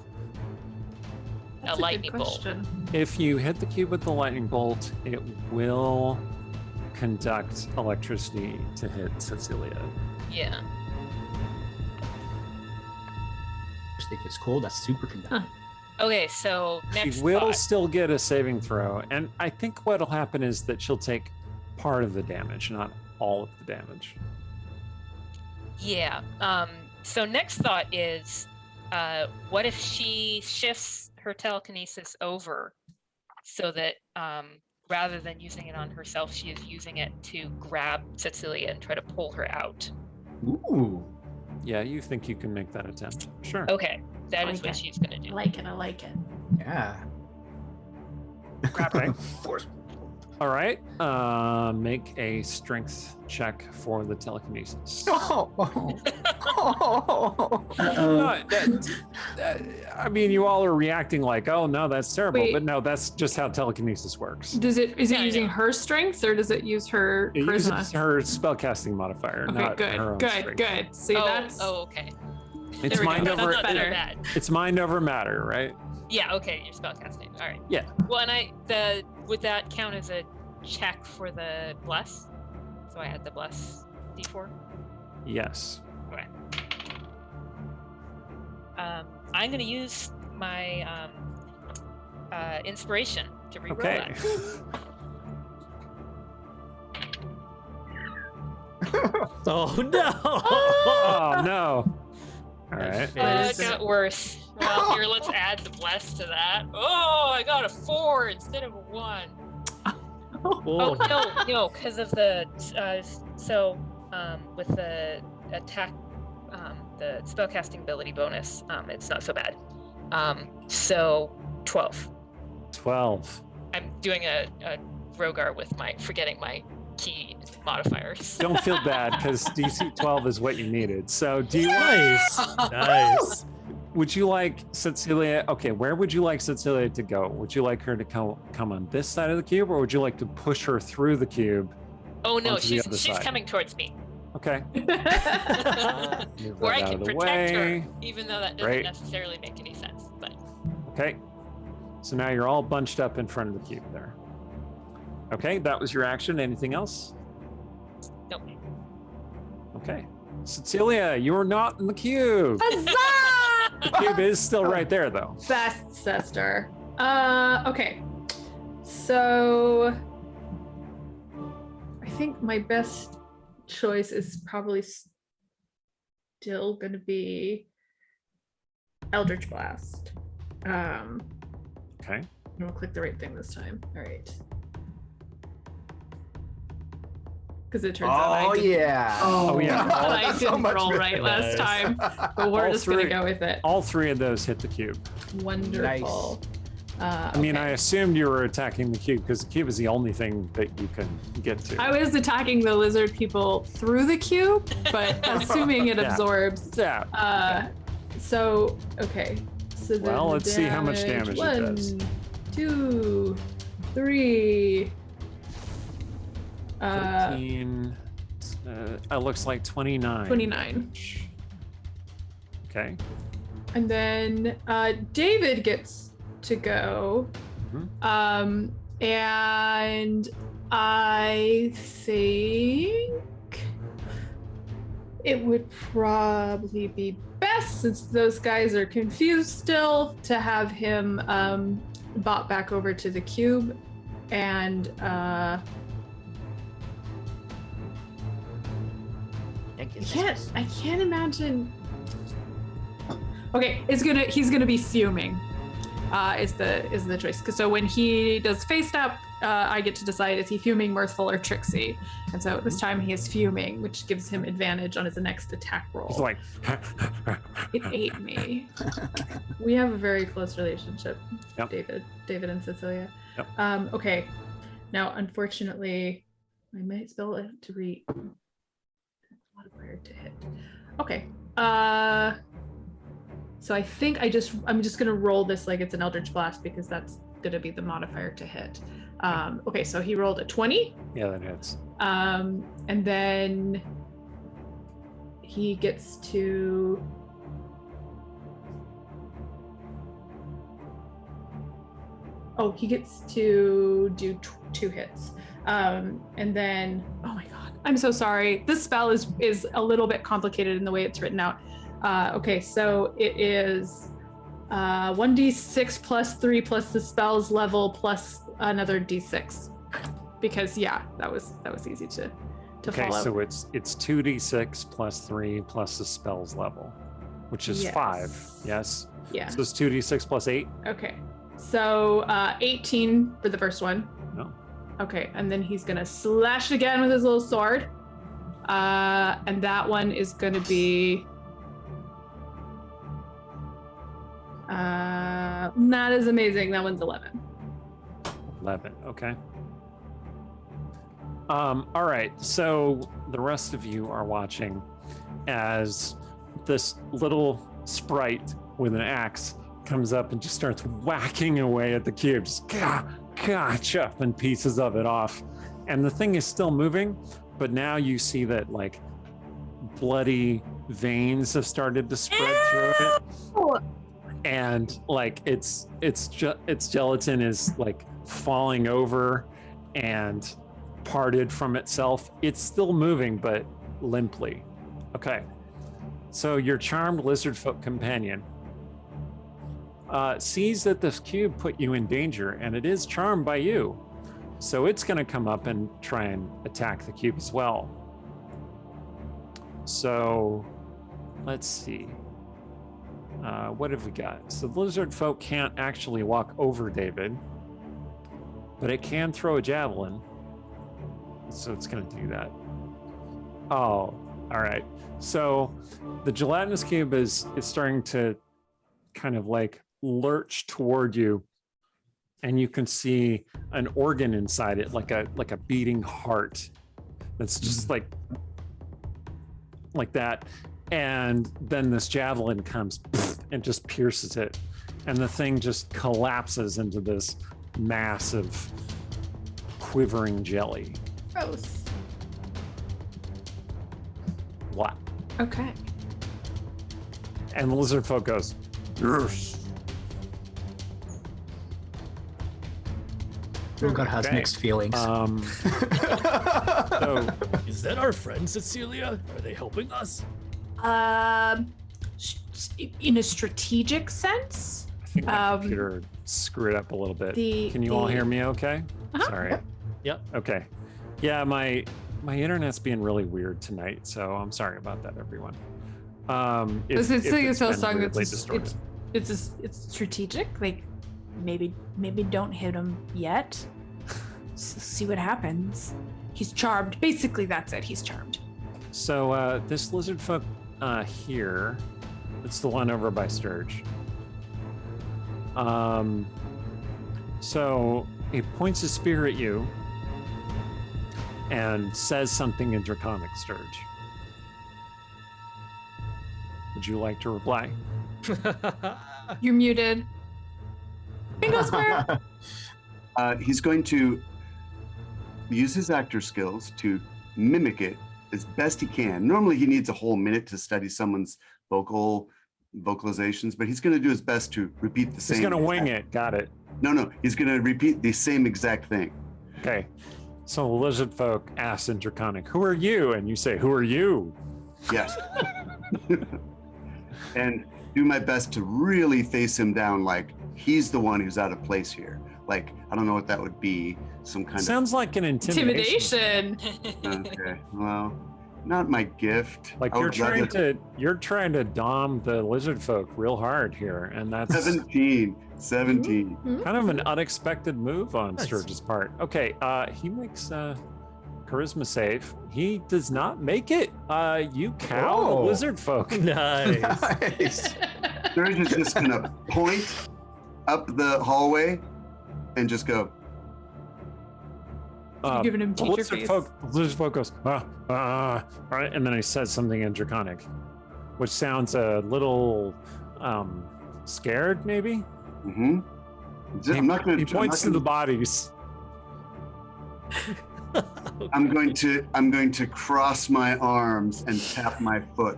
That's
a
good
lightning bolt.
question.
If you hit the cube with the lightning bolt, it will conduct electricity to hit Tsetseliya.
Yeah.
If it's cold, that's super conductive.
Okay, so next
She will
thought.
still get a saving throw, and I think what'll happen is that she'll take part of the damage, not all of the damage.
Yeah. So next thought is, what if she shifts her telekinesis over so that rather than using it on herself, she is using it to grab Tsetseliya and try to pull her out.
Ooh.
Yeah, you think you can make that attempt? Sure.
Okay, that is
Like
what
it.
she's gonna
I
do.
like it. I like it.
Yeah.
Grab her.
Force.
All right. Make a strength check for the telekinesis.
Oh.
No, I mean, you all are reacting like, "Oh no, that's terrible,"
Wait.
but no, that's just how telekinesis works.
Is it
Yeah, I
using
know.
her strength or does it use her
It
charisma?
uses her spellcasting modifier,
Okay,
not
good,
her own
good,
strength.
good. See, that's
okay.
It's
There we go.
mind
That's
over.
not so
better.
bad.
It's mind over matter, right?
Yeah, okay, you're spellcasting. All right.
Yeah.
Well, and would that count as a check for the bless? So I add the bless d4.
Yes.
Okay. I'm going to use my inspiration to reroll
Okay.
that.
Oh no!
Oh no. All right.
It got worse. Well, here, let's add the bless to that. Oh, I got a 4 instead of a 1. Oh, no, because of the with the attack, the spellcasting ability bonus, it's not so bad. So 12.
12.
I'm doing a Rogar with forgetting my key modifiers.
Don't feel bad because DC 12 is what you needed. So do you
Nice. Nice.
would you like Tsetseliya? Okay, where would you like Tsetseliya to go? Would you like her to come on this side of the cube, or would you like to push her through the cube?
Oh no,
onto the
she's
other
she's
side?
coming towards me.
Okay. Move
Where
that
I
out
can
of the
protect
way.
her, even though that doesn't
Great.
necessarily make any sense. But
Okay. So now you're all bunched up in front of the cube there. Okay, that was your action. Anything else?
nope.
Okay. Tsetseliya, you're not in the cube.
Huzzah!
The cube is still right there, though.
Best sister. Okay. So I think my best choice is probably still going to be Eldritch Blast.
Okay.
I'm gonna click the right thing this time. All right. Because it turns out I
Oh
didn't,
yeah.
Oh, yeah.
I
So
didn't
much
roll
better.
right last
Nice.
time, but we're
All
just gonna
three.
go with it.
All three of those hit the cube.
Wonderful.
I mean, I assumed you were attacking the cube because the cube is the only thing that you can get to.
I was attacking the lizard people through the cube, but assuming it
Yeah.
absorbs.
Yeah.
So okay. So then
Well,
the
let's see how much damage it does.
1, 2, 3.
13. It looks like 29.
29.
Okay.
And then David gets to go.
Mhm.
And I think it would probably be best, since those guys are confused still, to have him bought back over to the cube. And I can't imagine. Okay, he's gonna be fuming. Is the choice? 'Cause so when he does face step, I get to decide, is he fuming, mirthful, or tricksy? And so this time he is fuming, which gives him advantage on his next attack roll.
He's like,
It ate me. We have a very close relationship,
Yep.
David and Tsetseliya.
Yep.
Okay. Now, unfortunately, I might spell it to read. Modifier to hit. Okay. So I think I'm just gonna roll this like it's an Eldritch Blast, because that's gonna be the modifier to hit. Okay, so he rolled a 20.
yeah, that hits.
And then he gets to do 2 hits. And then, oh my god, I'm so sorry. This spell is a little bit complicated in the way it's written out. Okay, so it is 1d6 plus 3 plus the spell's level plus another d6. because yeah, that was easy to
Okay,
follow.
so it's 2d6 plus 3 plus the spells level, which is 5. Yes.
Yeah.
So it's 2d6 plus 8.
Okay. So 18 for the first one.
No.
Okay, and then he's gonna slash it again with his little sword. And that one is gonna be not as amazing. That one's 11.
11. Okay. All right. So the rest of you are watching as this little sprite with an axe comes up and just starts whacking away at the cube. Just chopping pieces of it off. And the thing is still moving, but now you see that like bloody veins have started to spread through it. And like its gelatin is like falling over and parted from itself. It's still moving, but limply. Okay. So your charmed lizard folk companion sees that this cube put you in danger, and it is charmed by you. So it's going to come up and try and attack the cube as well. So let's see. What have we got? So the lizard folk can't actually walk over David, but it can throw a javelin. So it's going to do that. Oh, all right. So the gelatinous cube is starting to kind of like lurch toward you, and you can see an organ inside it, like a beating heart. That's just like that. And then this javelin comes and just pierces it, and the thing just collapses into this massive quivering jelly.
Gross.
What?
Okay.
And the lizard folk goes, "Yes."
Rogar has
Okay.
mixed feelings.
So
Is that our friend Tsetseliya? Are they helping us?
In a strategic sense,
I think my computer screwed up a little bit. Can you all hear me okay?
Uh-huh.
Sorry.
Yep.
Okay. Yeah, my internet's being really weird tonight, so I'm sorry about that, everyone.
It's so
been
strong.
weirdly distorted.
It's strategic. Like
maybe don't hit him yet. See what happens. He's charmed. Basically, that's it. He's charmed.
So this lizard folk here, it's the one over by Sturge. So he points his spear at you and says something in Draconic, Sturge. Would you like to reply?
you're muted. Bingo square.
He's going to use his actor skills to mimic it as best he can. Normally he needs a whole minute to study someone's vocalizations, but he's going to do his best to repeat the same.
He's going to wing it. Got it.
No, he's going to repeat the same exact thing.
Okay. So the lizard folk asks in Draconic, "Who are you?" And you say, "Who are you?"
Yes. And do my best to really face him down like he's the one who's out of place here. Like, I don't know what that would be. Some kind
Sounds like an intimidation.
Intimidation.
Okay, well, not my gift.
Like
I
you're
would rather-
trying to dom the lizard folk real hard here, and that's
17.
kind of an unexpected move on
Nice.
Sturge's part. Okay, he makes a charisma save. He does not make it. You cow the
Oh.
lizard folk.
Nice.
Nice.
Sturge is just gonna point up the hallway and just go,
You're giving him
the
teacher
lizard
face.
lizard folk goes, right, and then he says something in Draconic, which sounds a little scared, maybe.
mm-hmm. I'm not gonna.
He points to the bodies.
I'm going to cross my arms and tap my foot.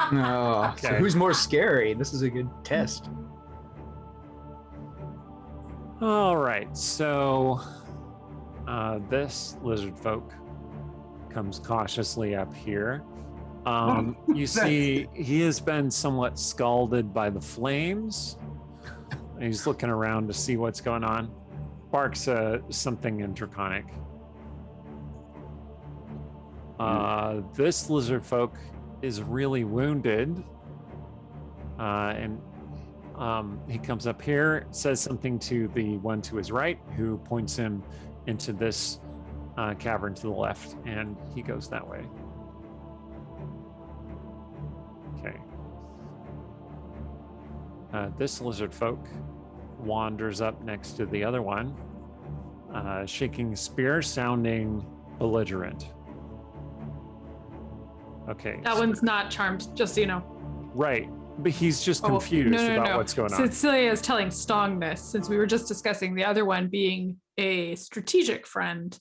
Oh, so
Okay.
who's more scary? This is a good test.
All right, so this lizard folk comes cautiously up here. You see, he has been somewhat scalded by the flames. He's looking around to see what's going on. barks something in Draconic. This lizard folk is really wounded. And he comes up here, says something to the one to his right, who points him into this cavern to the left, and he goes that way. Okay. This lizard folk wanders up next to the other one, shaking a spear, sounding belligerent. Okay.
That one's not charmed, just so you know.
Right. But he's just confused about what's going on.
Tsetseliya is telling Stong this, since we were just discussing the other one being a strategic friend.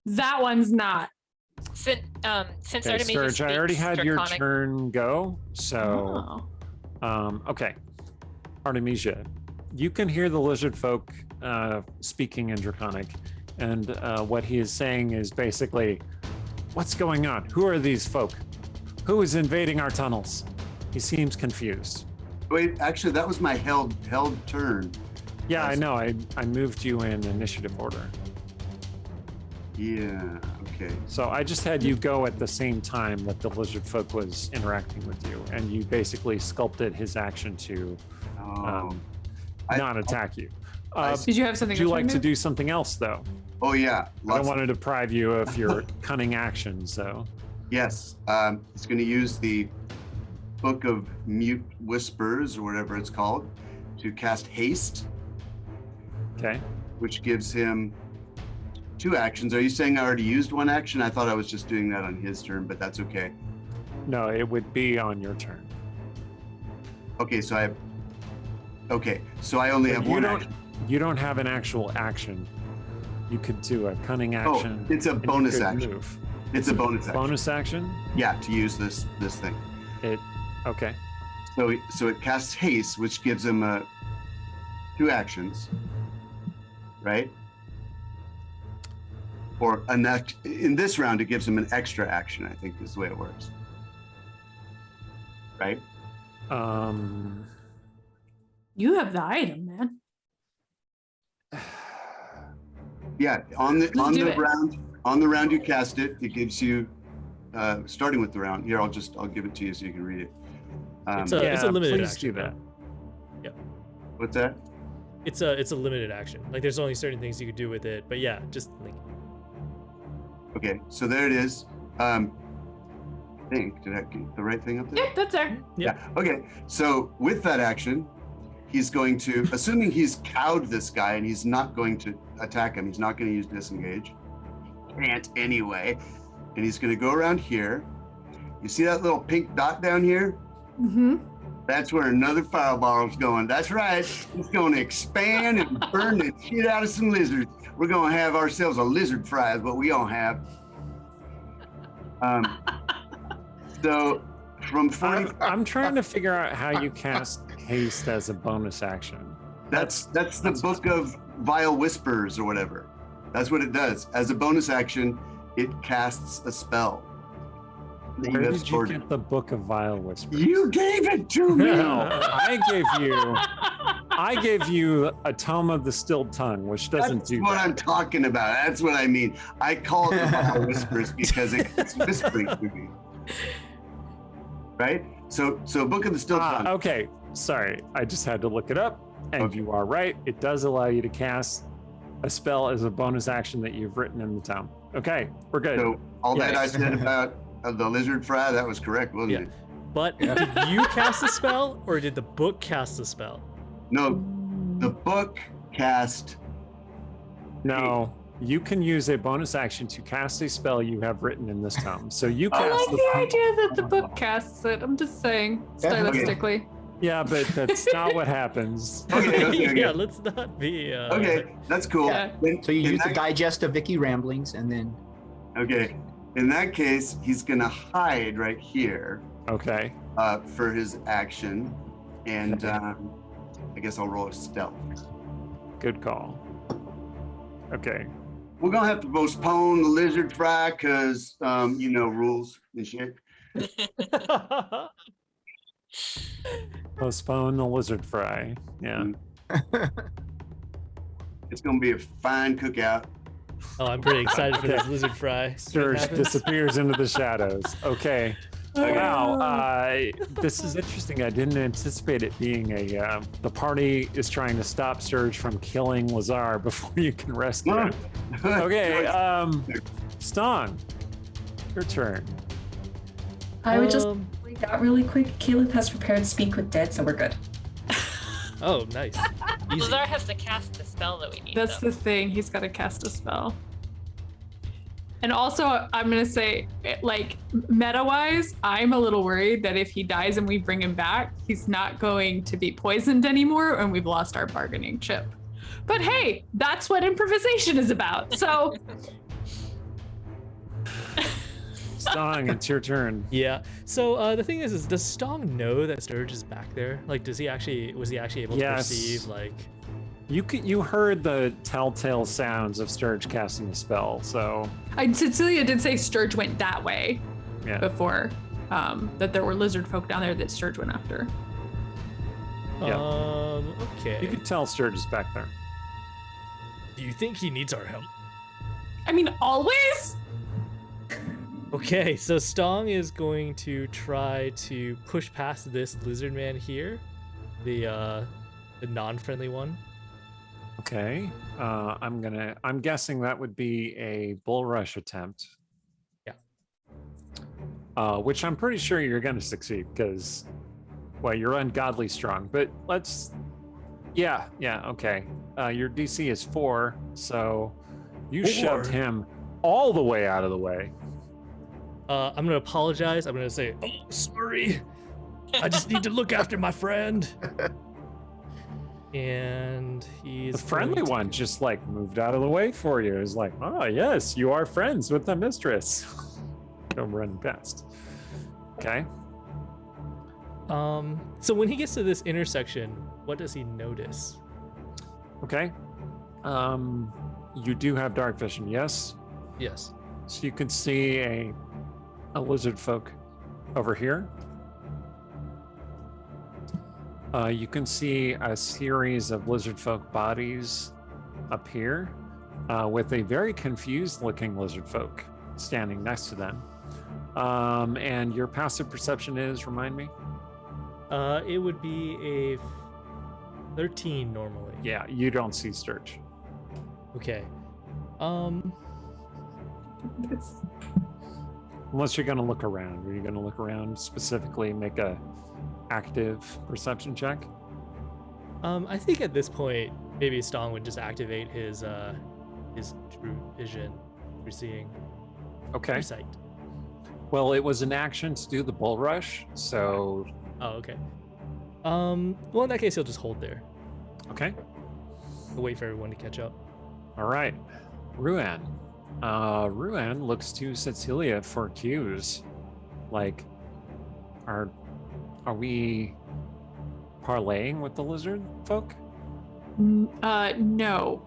That one's not.
Since
Okay,
Artemisia
Serge, I already
speaks
had your
Draconic-
turn go. So, okay. Artemisia, you can hear the lizard folk speaking in Draconic. And what he is saying is basically, what's going on? Who are these folk? Who is invading our tunnels? He seems confused.
Wait, actually, that was my held turn.
Yeah, I know. I moved you in initiative order.
Yeah, okay.
So I just had you go at the same time that the lizard folk was interacting with you, and you basically sculpted his action to not attack you.
Did you have something?
Would you like to
do?
do something else, though?
Oh, yeah.
I don't want to deprive you of your cunning actions, so.
Yes, he's going to use the Book of Mute Whispers, or whatever it's called, to cast Haste.
Okay.
Which gives him 2 actions. Are you saying I already used 1 action? I thought I was just doing that on his turn, but that's okay.
No, it would be on your turn.
Okay, so I only have 1 action.
You don't have an actual action. You could do a cunning
Oh,
action.
it's a
and you
bonus
could
action.
move.
It's a bonus action.
Bonus action?
Yeah, to use this thing.
Okay.
So it casts Haste, which gives him 2 actions, right? Or in this round, it gives him an extra action, I think is the way it works. Right?
You have the item, man.
Yeah, on the
do it.
round you cast it, it gives you starting with the round. Here, I'll give it to you so you can read it.
It's a limited
please
action.
do that.
Yeah.
What's that?
It's a limited action. Like there's only certain things you could do with it. But yeah, just like.
Okay, so there it is. I think, did I get the right thing up there?
Yep, that's there.
Yep.
Yeah. Okay. So with that action, he's going to, assuming he's cowed this guy and he's not going to attack him, he's not going to use disengage. Can't anyway. And he's going to go around here. You see that little pink dot down here?
Mm-hmm.
That's where another fireball is going. That's right. It's going to expand and burn the shit out of some lizards. We're going to have ourselves a lizard fry is what we all have. So from 40,
I'm trying to figure out how you cast haste as a bonus action.
that's the Book of Vile Whispers or whatever. That's what it does. As a bonus action, it casts a spell. that
Where
have
did you
stored.
get the Book of Vile Whispers?
You gave it to me.
No, I gave you a Tome of the Stilled Tongue, which doesn't
That's
do
what
that.
I'm talking about. That's what I mean. I call it the Vile Whispers because it's whispering to me. Right? So Book of the Stilled Tongue.
Okay, sorry. I just had to look it up, and
Okay.
you are right. It does allow you to cast a spell as a bonus action that you've written in the tome. Okay, we're good.
So all that I
Yes.
said about the lizard fry, that was correct, wasn't
Yeah.
it?
But did you cast the spell or did the book cast the spell?
No, the book cast.
No, you can use a bonus action to cast a spell you have written in this tome. So you
I
cast
like the idea that the book casts it. I'm just saying, stylistically.
Yeah, but that's not what happens.
Okay.
Yeah, let's not be.
Okay, that's cool.
Yeah.
Then-
So you
in
use the
that-
digest of Vicky ramblings, and then
Okay, in that case, he's gonna hide right here
Okay.
for his action, and I guess I'll roll a stealth.
Good call. Okay.
We're gonna have to postpone the lizard fry because rules and shit.
Postpone the lizard fry. Yeah.
It's going to be a fine cookout.
Oh, I'm pretty excited for this lizard fry.
Sturge disappears into the shadows. Okay. Wow. This is interesting. I didn't anticipate it being the party is trying to stop Sturge from killing Lazar before you can rescue him. Okay. Stong, your turn.
I would just point out really quick. Caleb has prepared Speak with Dead, so we're good.
Oh, nice. Easy.
Lazar has to cast the spell that we need.
That's
though.
the thing. He's got to cast a spell. And also, I'm going to say, like, meta-wise, I'm a little worried that if he dies and we bring him back, he's not going to be poisoned anymore and we've lost our bargaining chip. But hey, that's what improvisation is about. So...
Stong, it's your turn.
Yeah. So the thing is does Stong know that Sturge is back there? Like, was he actually able to
Yes.
perceive, like...
You heard the telltale sounds of Sturge casting a spell, so
Tsetseliya did say Sturge went that way
yeah.
before, that there were lizard folk down there that Sturge went after.
Yeah.
Okay.
You could tell Sturge is back there.
Do you think he needs our help?
I mean, always?
Okay, so Stong is going to try to push past this lizard man here, the non-friendly one.
Okay. I'm guessing that would be a bull rush attempt.
Yeah.
Which I'm pretty sure you're gonna succeed because, well, you're ungodly strong. But yeah, okay. Your DC is 4, so you
4?
shoved him all the way out of the way.
I'm gonna apologize. I'm gonna say, oh, sorry. I just need to look after my friend. And he's
The friendly one just like moved out of the way for you. It's like, oh yes, you are friends with the mistress. Don't run past. Okay.
So when he gets to this intersection, what does he notice?
Okay. You do have dark vision, yes?
Yes.
So you can see a lizard folk over here. You can see a series of lizard folk bodies up here with a very confused looking lizard folk standing next to them. And your passive perception is, remind me?
It would be a 13 normally.
Yeah, you don't see Sturge.
Okay.
Unless you're going to look around. Are you going to look around specifically, make a active perception check?
I think at this point, maybe Stong would just activate his true vision for seeing.
Okay.
Sight.
Well, it was an action to do the bull rush, so...
Oh, okay. Well, in that case, he'll just hold there.
Okay.
We'll wait for everyone to catch up.
All right. Ruan. Ruan looks to Tsetseliya for cues. Like, are we parlaying with the lizard folk?
No.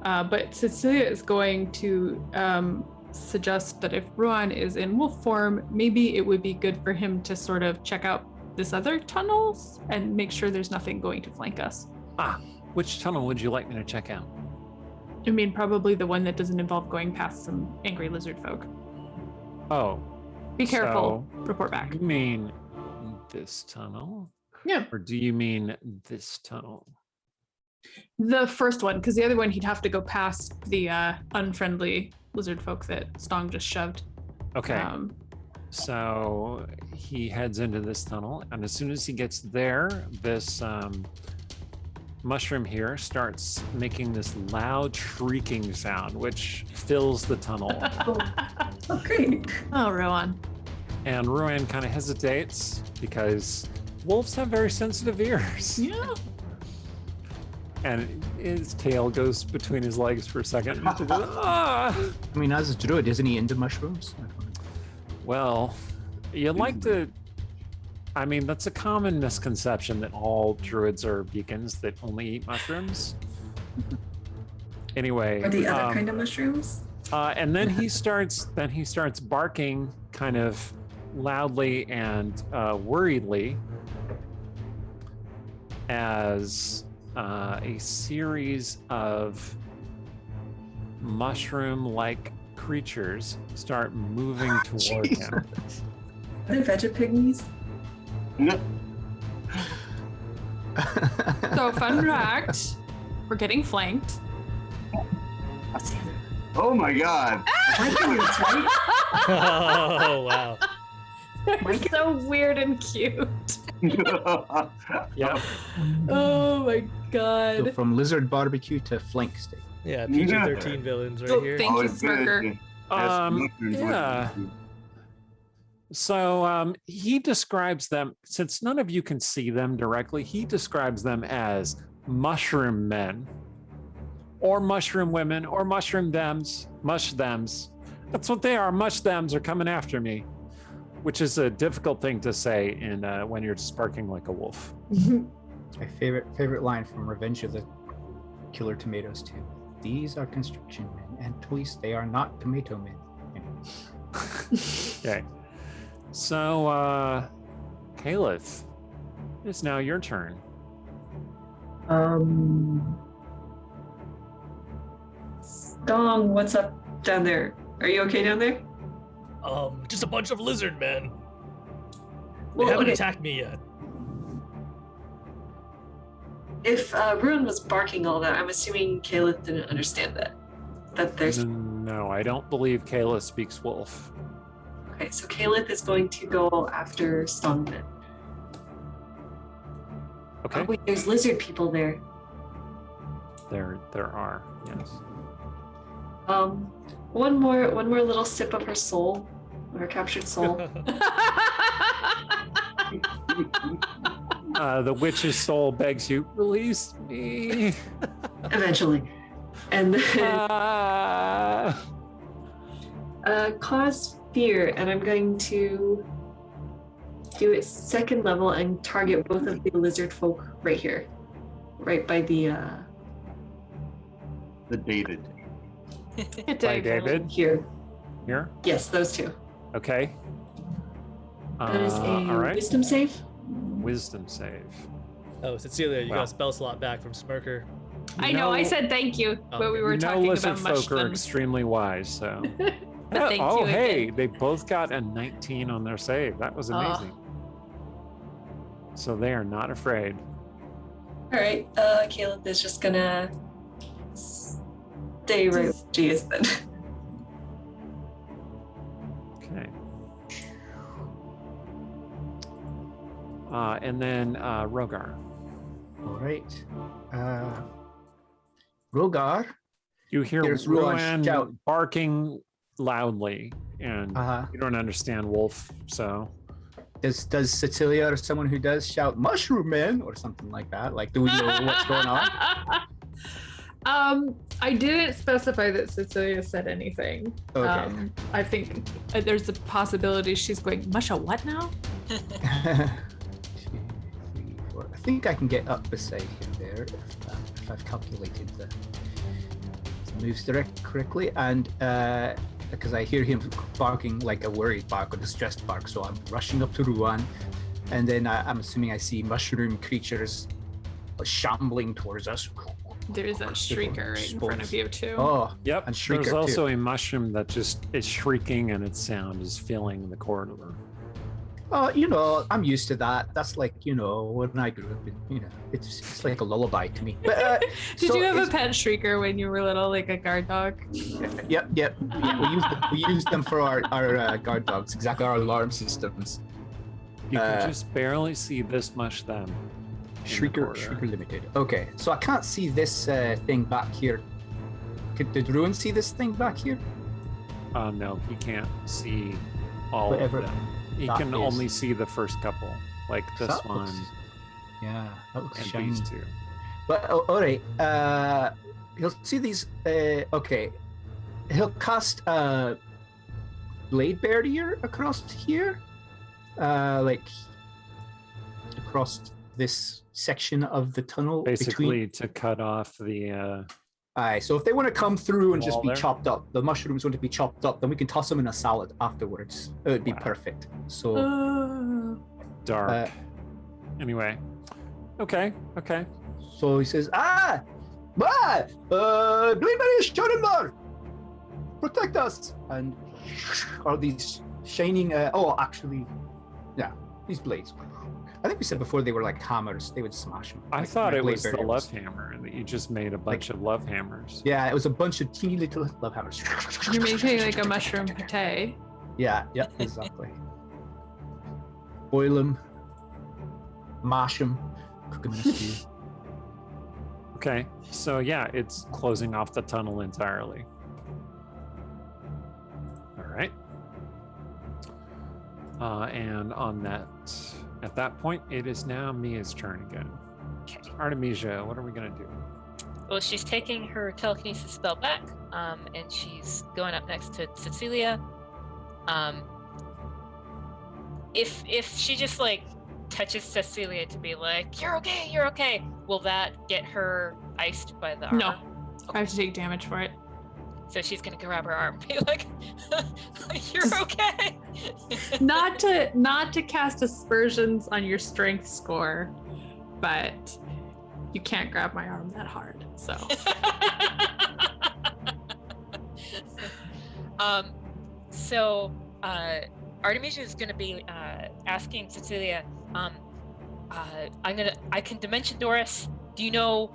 But Tsetseliya is going to suggest that if Ruan is in wolf form, maybe it would be good for him to sort of check out this other tunnels and make sure there's nothing going to flank us.
Which tunnel would you like me to check out?
I mean, probably the one that doesn't involve going past some angry lizard folk.
Oh.
Be careful. Report back.
You mean this tunnel?
Yeah.
Or do you mean this tunnel?
The first one, because the other one he'd have to go past the unfriendly lizard folk that Stong just shoved.
Okay. So he heads into this tunnel, and as soon as he gets there, this mushroom here starts making this loud shrieking sound, which fills the tunnel.
Oh, great.
Oh, Rowan.
And Ruan kind of hesitates because wolves have very sensitive ears.
Yeah.
And his tail goes between his legs for a second. Ah!
I mean, as a druid, isn't he into mushrooms?
Well, you'd like to... I mean, that's a common misconception that all druids are beacons that only eat mushrooms. Anyway.
Or the other kind of mushrooms?
And then he starts barking kind of loudly and worriedly as a series of mushroom-like creatures start moving toward him.
Are they veggie-pygmies?
No.
So, fun fact, we're getting flanked.
Oh my God.
Vikings, right?
Oh wow.
They're so weird and cute.
Yep.
Oh my
So
god.
from lizard barbecue to flank steak.
Yeah, PG-13 villains right
Oh,
here.
thank you,
it's good.
Smirker.
Yeah. So he describes them, since none of you can see them directly, he describes them as mushroom men, or mushroom women, or mushroom thems, mush thems. That's what they are. Mush thems are coming after me, which is a difficult thing to say in when you're sparking like a wolf.
My favorite line from Revenge of the Killer Tomatoes too. These are construction men, and twice they are not tomato men.
Okay. So, Caliph, it's now your turn.
Stong, what's up down there? Are you okay down there?
Just a bunch of lizard men. They
Well,
haven't
okay.
attacked me yet.
If Ruin was barking all that, I'm assuming Caliph didn't understand that. That there's
No, I don't believe Kayla speaks wolf.
okay. So Caliph is going to go after Stong then.
Okay.
Oh wait, there's lizard people there.
There are, yes.
One more little sip of her soul, her captured soul.
The witch's soul begs you, release me.
Eventually, and then
Ah.
cause fear, and I'm going to do it second level and target both of the lizard folk right here, right by the
David.
By David
here.
here.
Yes, those two.
Okay.
That is a
all right.
wisdom save.
Wisdom save.
Oh, Cecilia, you
Wow.
got a spell slot back from Smirker.
I know, I said thank you, but we were talking
lizard
about
folk are
mushrooms.
extremely wise, so.
But thank
oh,
you
hey,
again.
they both got a 19 on their save. That was
Oh.
amazing. So they are not afraid.
All right, Caleb is just gonna stay right where she is then.
Okay. And then Rogar.
All right. Rogar.
You hear
There's Ruan
Ruan
shout.
barking loudly, and
Uh,
you don't understand wolf, so.
does Cecilia or someone who does shout "mushroom man" or something like that? Like, do we know what's going on?
I didn't specify that Cecilia said anything.
Okay.
I think there's a possibility she's going, Musha, what now?
2, 3, 4. I think I can get up beside him there if I've calculated the moves correctly, and because I hear him barking like a worried bark or distressed bark, so I'm rushing up to Ruan, and then I'm assuming I see mushroom creatures shambling towards us.
There's that shrieker right in front of you, too.
Oh,
Yep.
and Shrieker
There's
too.
also a mushroom that just is shrieking, and its sound is filling the corridor.
oh, I'm used to that. That's like, when I grew up, it's like a lullaby to me. But,
Did
so
you have a
is-
pet shrieker when you were little, like a guard dog?
Yep. Yeah, we used them for our guard dogs, exactly, our alarm systems.
You can just barely see this much them.
Shrieker Limited. Okay, so I can't see this thing back here. Did Ruin see this thing back here?
No, he can't see all
Whatever
of them. He
that
can
is.
only see the first couple, like this
That
one
looks- Yeah, that looks
and
shiny.
these two.
But all right, he'll see these. Okay, he'll cast Blade Barrier across here, like across this section of the tunnel.
Basically, to cut off the.
Aye, so if they want to come through and just
Wall
be
there?
chopped up, the mushrooms want to be chopped up, then we can toss them in a salad afterwards. It would be
Wow.
perfect. So
Oh.
Dark. Anyway, Okay.
So he says, Blade protect us. And are these shining, these blades. I think we said before they were like hammers. They would smash them.
I
like
thought it
blade
was the
barriers.
love hammer that you just made a bunch of love hammers.
Yeah, it was a bunch of teeny little love hammers.
You're making like a mushroom pate.
Yeah, exactly. Boil them, mash them, cook them in a stew.
Okay, so yeah, it's closing off the tunnel entirely. All right. And at that point, it is now Mia's turn again.
Okay.
Artemisia, what are we gonna do?
Well, she's taking her telekinesis spell back, and she's going up next to Tsetseliya. If she just like touches Tsetseliya to be like, you're okay, will that get her iced by the armor?
No. I have to take damage for it.
So she's gonna grab her arm and be like, you're okay.
Not to cast aspersions on your strength score, but you can't grab my arm that hard. So
Artemisia is gonna be asking Tsetseliya, I can dimension Doris. Do you know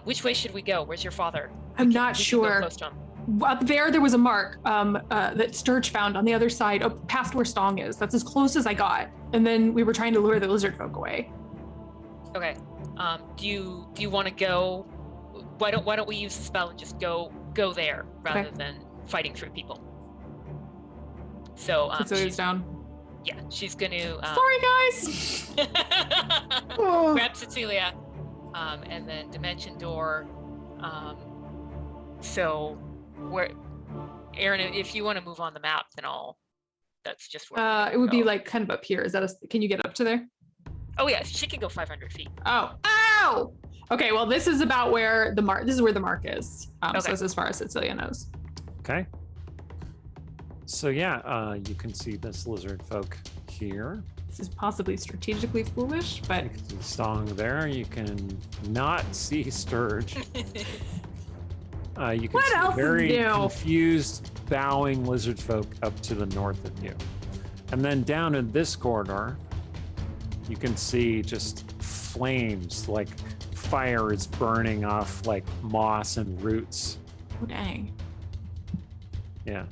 which way should we go? Where's your father?
I'm not
We can go
sure.
close to him.
Up there was a mark that Sturge found on the other side, past where Stong is. That's as close as I got. And then we were trying to lure the lizard folk away.
Okay. Do you want to go? Why don't we use the spell and just go there rather than fighting through people? So
Tsetseliya's down.
yeah, she's gonna
Sorry, guys.
grab Tsetseliya, and then dimension door. So where, Aaron, if you want to move on the map, then that's just where. we're
It would
gonna
be
go.
like kind of up here. Is that can you get up to there?
Oh yeah, she can go 500 feet.
Oh, ow! Okay, well, this is about where the mark. This is where the mark is.
Okay.
So it's as far as Tsetseliya knows.
Okay. So yeah, you can see this lizard folk here.
This is possibly strategically foolish, but
You can see Stong there. You can not see Sturge. You can
What
see
else is
very
new?
confused, bowing lizard folk up to the north of you. And then down in this corridor, you can see just flames, like fire is burning off like moss and roots.
oh dang.
Yeah.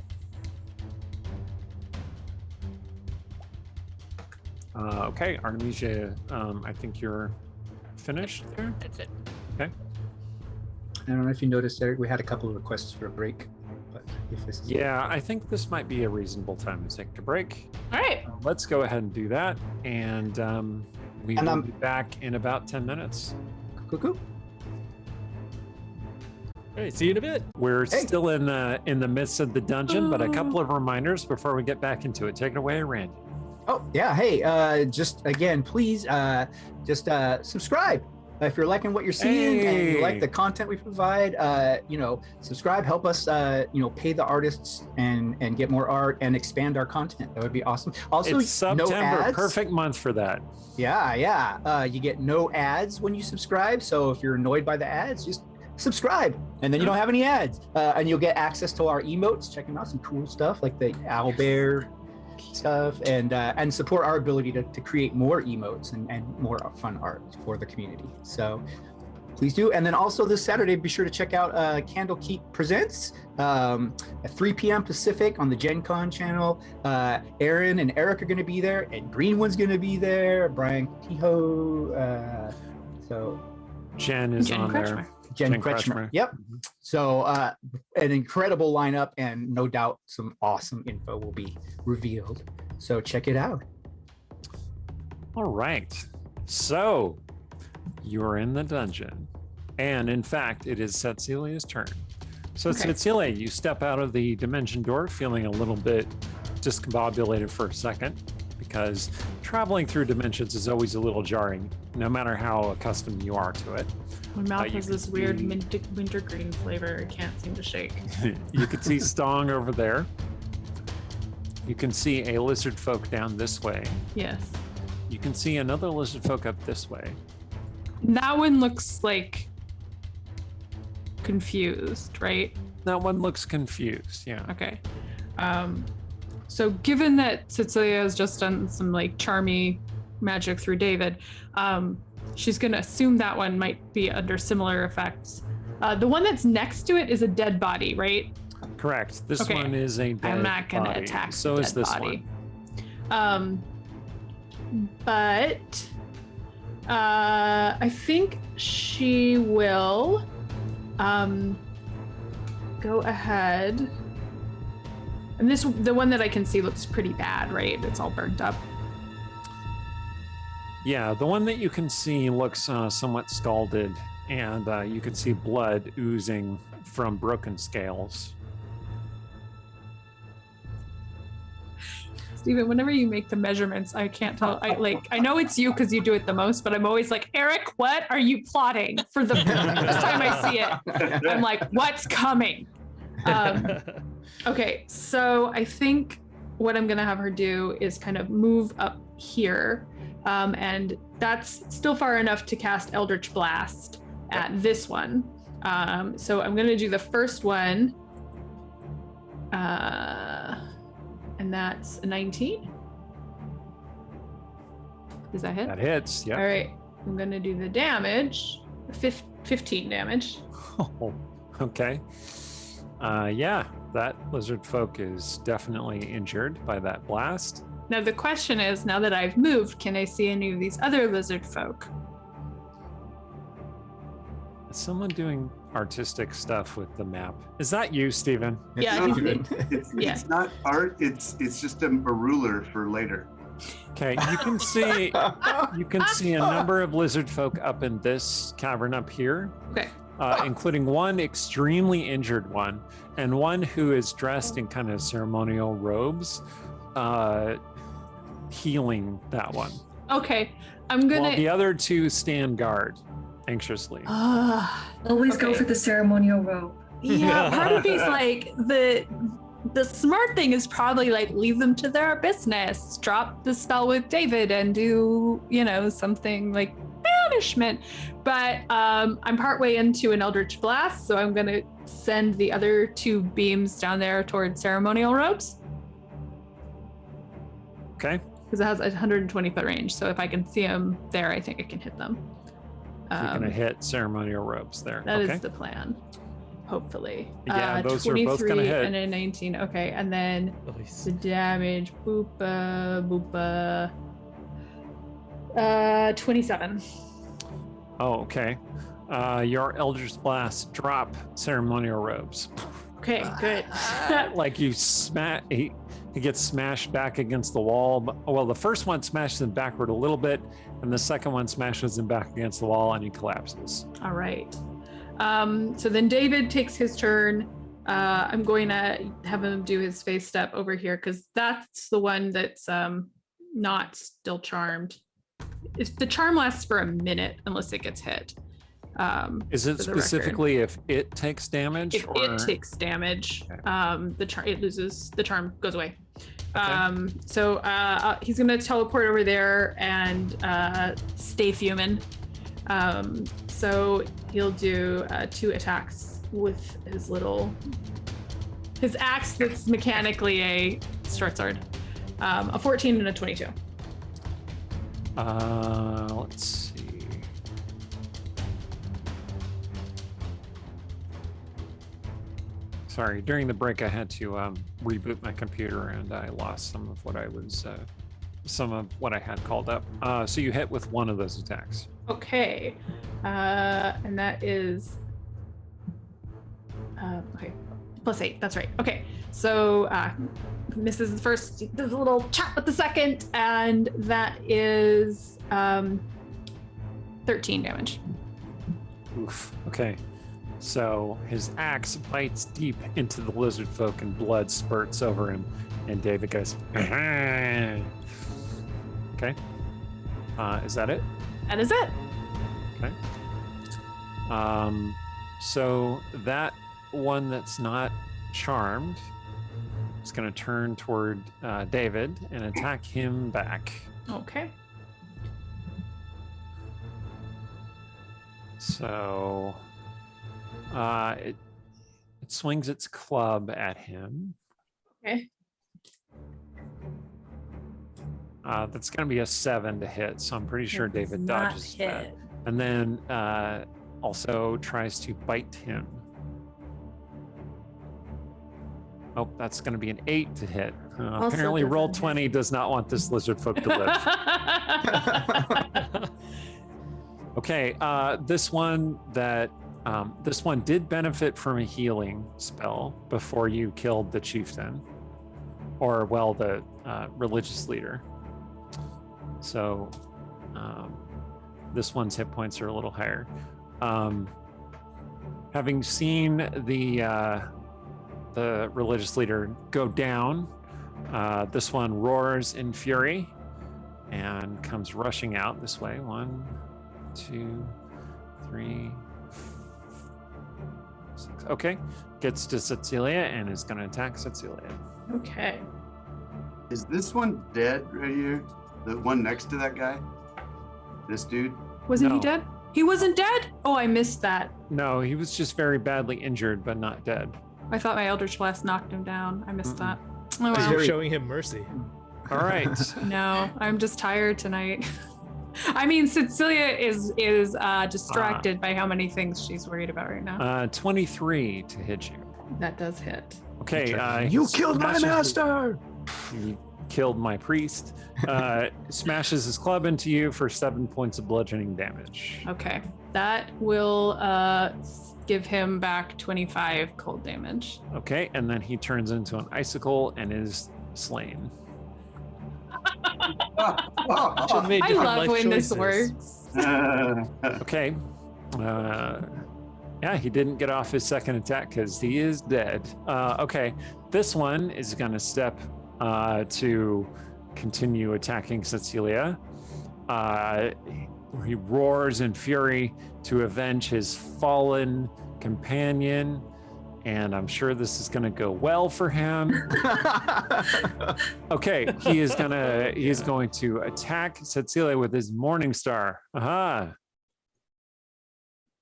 Okay, Artemisia, I think you're finished there.
That's it.
I don't know if you noticed, Eric, we had a couple of requests for a break. But if this is
Yeah, I think this might be a reasonable time to take a break.
All right.
Let's go ahead and do that. And we
And,
will be back in about 10 minutes.
Cuckoo.
All right, see you in a bit.
We're
Hey.
still in the midst of the dungeon, but a couple of reminders before we get back into it. Take it away, Randy.
Oh yeah, hey, just again, please, subscribe if you're liking what you're seeing and you
Hey.
like the content we provide. Subscribe, help us, pay the artists and get more art and expand our content. That would be awesome. Also,
It's
no
September,
ads.
perfect month for that.
Yeah. You get no ads when you subscribe. So if you're annoyed by the ads, just subscribe, and then you don't have any ads, and you'll get access to our emotes. Check them out, some cool stuff like the owl bear stuff, and support our ability to create more emotes and more fun art for the community. So please do. And then also this Saturday, be sure to check out Candlekeep Presents at 3 p.m. Pacific on the Gen Con channel. Aaron and Eric are going to be there, and Greenwood's going to be there, Brian Kehoe. So
Jen is
Jen
on
Kretschmer.
there.
Jen
Jen
Kretschmer.
Kretschmer.
Yep. So an incredible lineup, and no doubt some awesome info will be revealed. So check it out.
All right. So you're in the dungeon. And in fact, it is Tsetseliya's turn. So
Okay.
Tsetseliya, you step out of the dimension door feeling a little bit discombobulated for a second, because traveling through dimensions is always a little jarring, no matter how accustomed you are to it.
My mouth
you
has
can
this weird
see-
wintergreen flavor. I can't seem to shake.
You can see Stong over there. You can see a lizard folk down this way.
Yes.
You can see another lizard folk up this way.
That one looks like confused, right?
That one looks confused. Yeah.
Okay. So given that Tsetseliya has just done some like charmy magic through David, she's gonna assume that one might be under similar effects. The one that's next to it is a dead body, right?
Correct. This
Okay.
one is a dead
I'm not gonna
body.
attack
So
the
is
dead
this
body.
one.
But I think she will go ahead. And the one that I can see looks pretty bad, right? It's all burnt up.
Yeah, the one that you can see looks somewhat scalded, and you can see blood oozing from broken scales.
Steven, whenever you make the measurements, I can't tell. I know it's you because you do it the most, but I'm always like, Eric, what are you plotting for the first time I see it? I'm like, what's coming? Okay, so I think what I'm gonna have her do is kind of move up here, and that's still far enough to cast Eldritch Blast at this one. So I'm gonna do the first one. And that's a 19. Does that hit?
That hits.
All
Yeah.
right. I'm going to do the damage. 15 damage.
Oh, okay. Yeah, that lizard folk is definitely injured by that blast.
Now, the question is, now that I've moved, can I see any of these other lizard folk?
Is someone doing artistic stuff with the map? Is that you, Steven?
Yeah, I think yeah.
It's not art. It's just a ruler for later.
Okay, you can see a number of lizard folk up in this cavern up here,
Okay.
including one extremely injured one, and one who is dressed in kind of ceremonial robes, healing that one.
Okay. I'm going
While
to.
the other two stand guard anxiously.
Always go
Okay.
for the ceremonial robe.
Yeah, part of me's like the smart thing is probably like leave them to their business, drop the spell with David and do, something like banishment. But I'm partway into an Eldritch Blast, so I'm gonna send the other two beams down there towards ceremonial robes.
Okay.
Because it has a 120 foot range. So if I can see them there, I think I can hit them.
You're gonna hit ceremonial robes there.
That
okay.
is the plan. Hopefully.
Yeah, those are both gonna
23
hit.
and a 19. Okay, and then
Nice.
the damage. Boopa, boopa. 27.
Oh, okay. Your Eldritch Blast drop ceremonial robes.
Okay, good.
Like you smash, he gets smashed back against the wall. Well, the first one smashes him backward a little bit, and the second one smashes him back against the wall, and he collapses.
All right. So then David takes his turn. I'm going to have him do his face step over here because that's the one that's not still charmed. The charm lasts for a minute unless it gets hit.
Is it
for the record.
specifically if it takes damage?
If it takes damage,
Okay.
it loses, the charm goes away.
Okay.
So he's gonna teleport over there and stay human. So he'll do 2 attacks with his axe that's mechanically a short sword. A 14 and a 22.
Let's see. Sorry, during the break I had to reboot my computer and I lost some of what I had called up. So you hit with one of those attacks.
Okay. And that is okay. +8. That's right. Okay. So misses the first, does a little chop with the second, and that is 13 damage.
Oof. Okay. So his axe bites deep into the lizard folk and blood spurts over him. And David goes, okay. Is that it?
That is it.
Okay. So that one that's not charmed is going to turn toward David and attack him back.
Okay.
So it swings its club at him.
Okay.
That's going to be a 7 to hit, so I'm pretty sure
It does
David
not
dodges that.
hit.
And then also tries to bite him. Oh, that's going to be an 8 to hit.
Also
Apparently,
doesn't
roll
hit.
20 does not want this lizard folk to live. Okay, this one did benefit from a healing spell before you killed the chieftain, or well, the religious leader. So this one's hit points are a little higher. Having seen the religious leader go down, this one roars in fury and comes rushing out this way. 1, 2, 3, 6. Okay, gets to Tsetseliya and is going to attack Tsetseliya.
Okay.
Is this one dead right here? The one next to that guy? This dude?
Wasn't he
No.
dead? He wasn't dead? Oh, I missed that.
No, he was just very badly injured, but not dead.
I thought my Eldritch Blast knocked him down. I missed that. Oh,
You're
wow.
Very-
showing him mercy.
All right.
No, I'm just tired tonight. I mean, Tsetseliya is distracted by how many things she's worried about right now.
23 to hit you.
That does hit.
Okay.
You
he
killed my
smashes-
master.
You killed my priest. Smashes his club into you for 7 points of bludgeoning damage.
Okay. That will give him back 25 cold damage.
Okay, and then he turns into an icicle and is slain.
Should've made
I
different
love
life
when this
choices.
works.
Okay. Yeah, he didn't get off his second attack because he is dead. Okay, this one is going to step to continue attacking Tsetseliya. He roars in fury to avenge his fallen companion, and I'm sure this is going to go well for him. Okay, he is going to attack Tsetseliya with his Morning Star. Aha.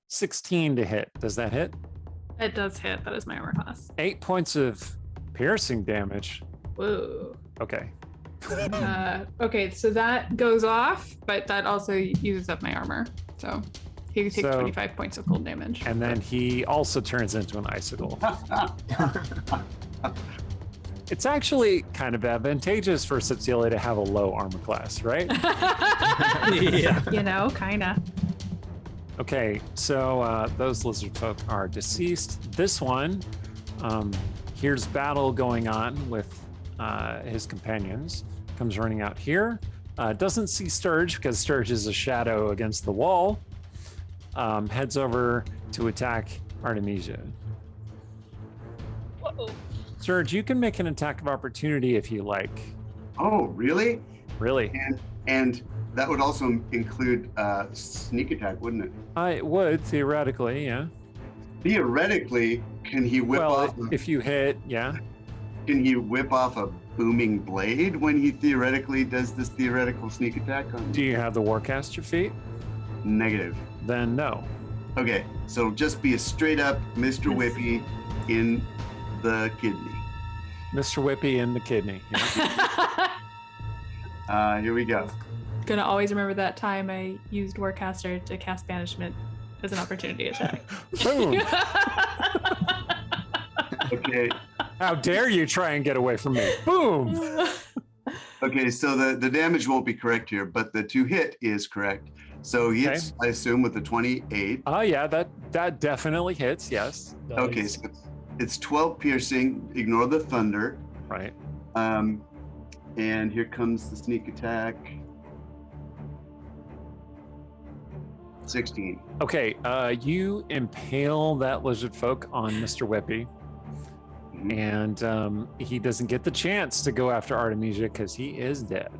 16 to hit. Does that hit?
It does hit. That is my armor class.
8 points of piercing damage.
Whoa.
Okay.
Okay, so that goes off, but that also uses up my armor. So he takes
So-
25 points of cold damage.
And then he also turns into an icicle. It's actually kind of advantageous for Tsetseliya to have a low armor class, right?
Yeah.
You know, kind of.
Okay, so those lizard folk are deceased. This one, here's battle going on with his companions. Comes running out here. Doesn't see Sturge because Sturge is a shadow against the wall. Heads over to attack Artemisia.
Whoa.
Sturge, you can make an attack of opportunity if you like.
Oh, really?
Really?
And that would also include sneak attack, wouldn't it?
I would, theoretically, yeah.
Theoretically, can he whip
Well,
off?
if you hit, yeah.
Can he whip off a booming blade when he theoretically does this theoretical sneak attack on?
Do you have the Warcaster feat?
Negative.
Then no.
Okay, so just be a straight up Mr. Whippy in the kidney.
Mr. Whippy in the kidney. Yeah.
Here we go.
Gonna always remember that time I used Warcaster to cast Banishment as an opportunity attack.
Boom.
Okay.
How dare you try and get away from me? Boom.
Okay, so the damage won't be correct here, but the to hit is correct. So he hits, I assume, with the 28.
Oh yeah, that definitely hits. Yes.
Okay,
Nice.
so it's 12 piercing. Ignore the thunder.
Right.
And here comes the sneak attack. 16.
Okay. You impale that lizard folk on Mr. Whippy,
Mhm.
and he doesn't get the chance to go after Artemisia because he is dead.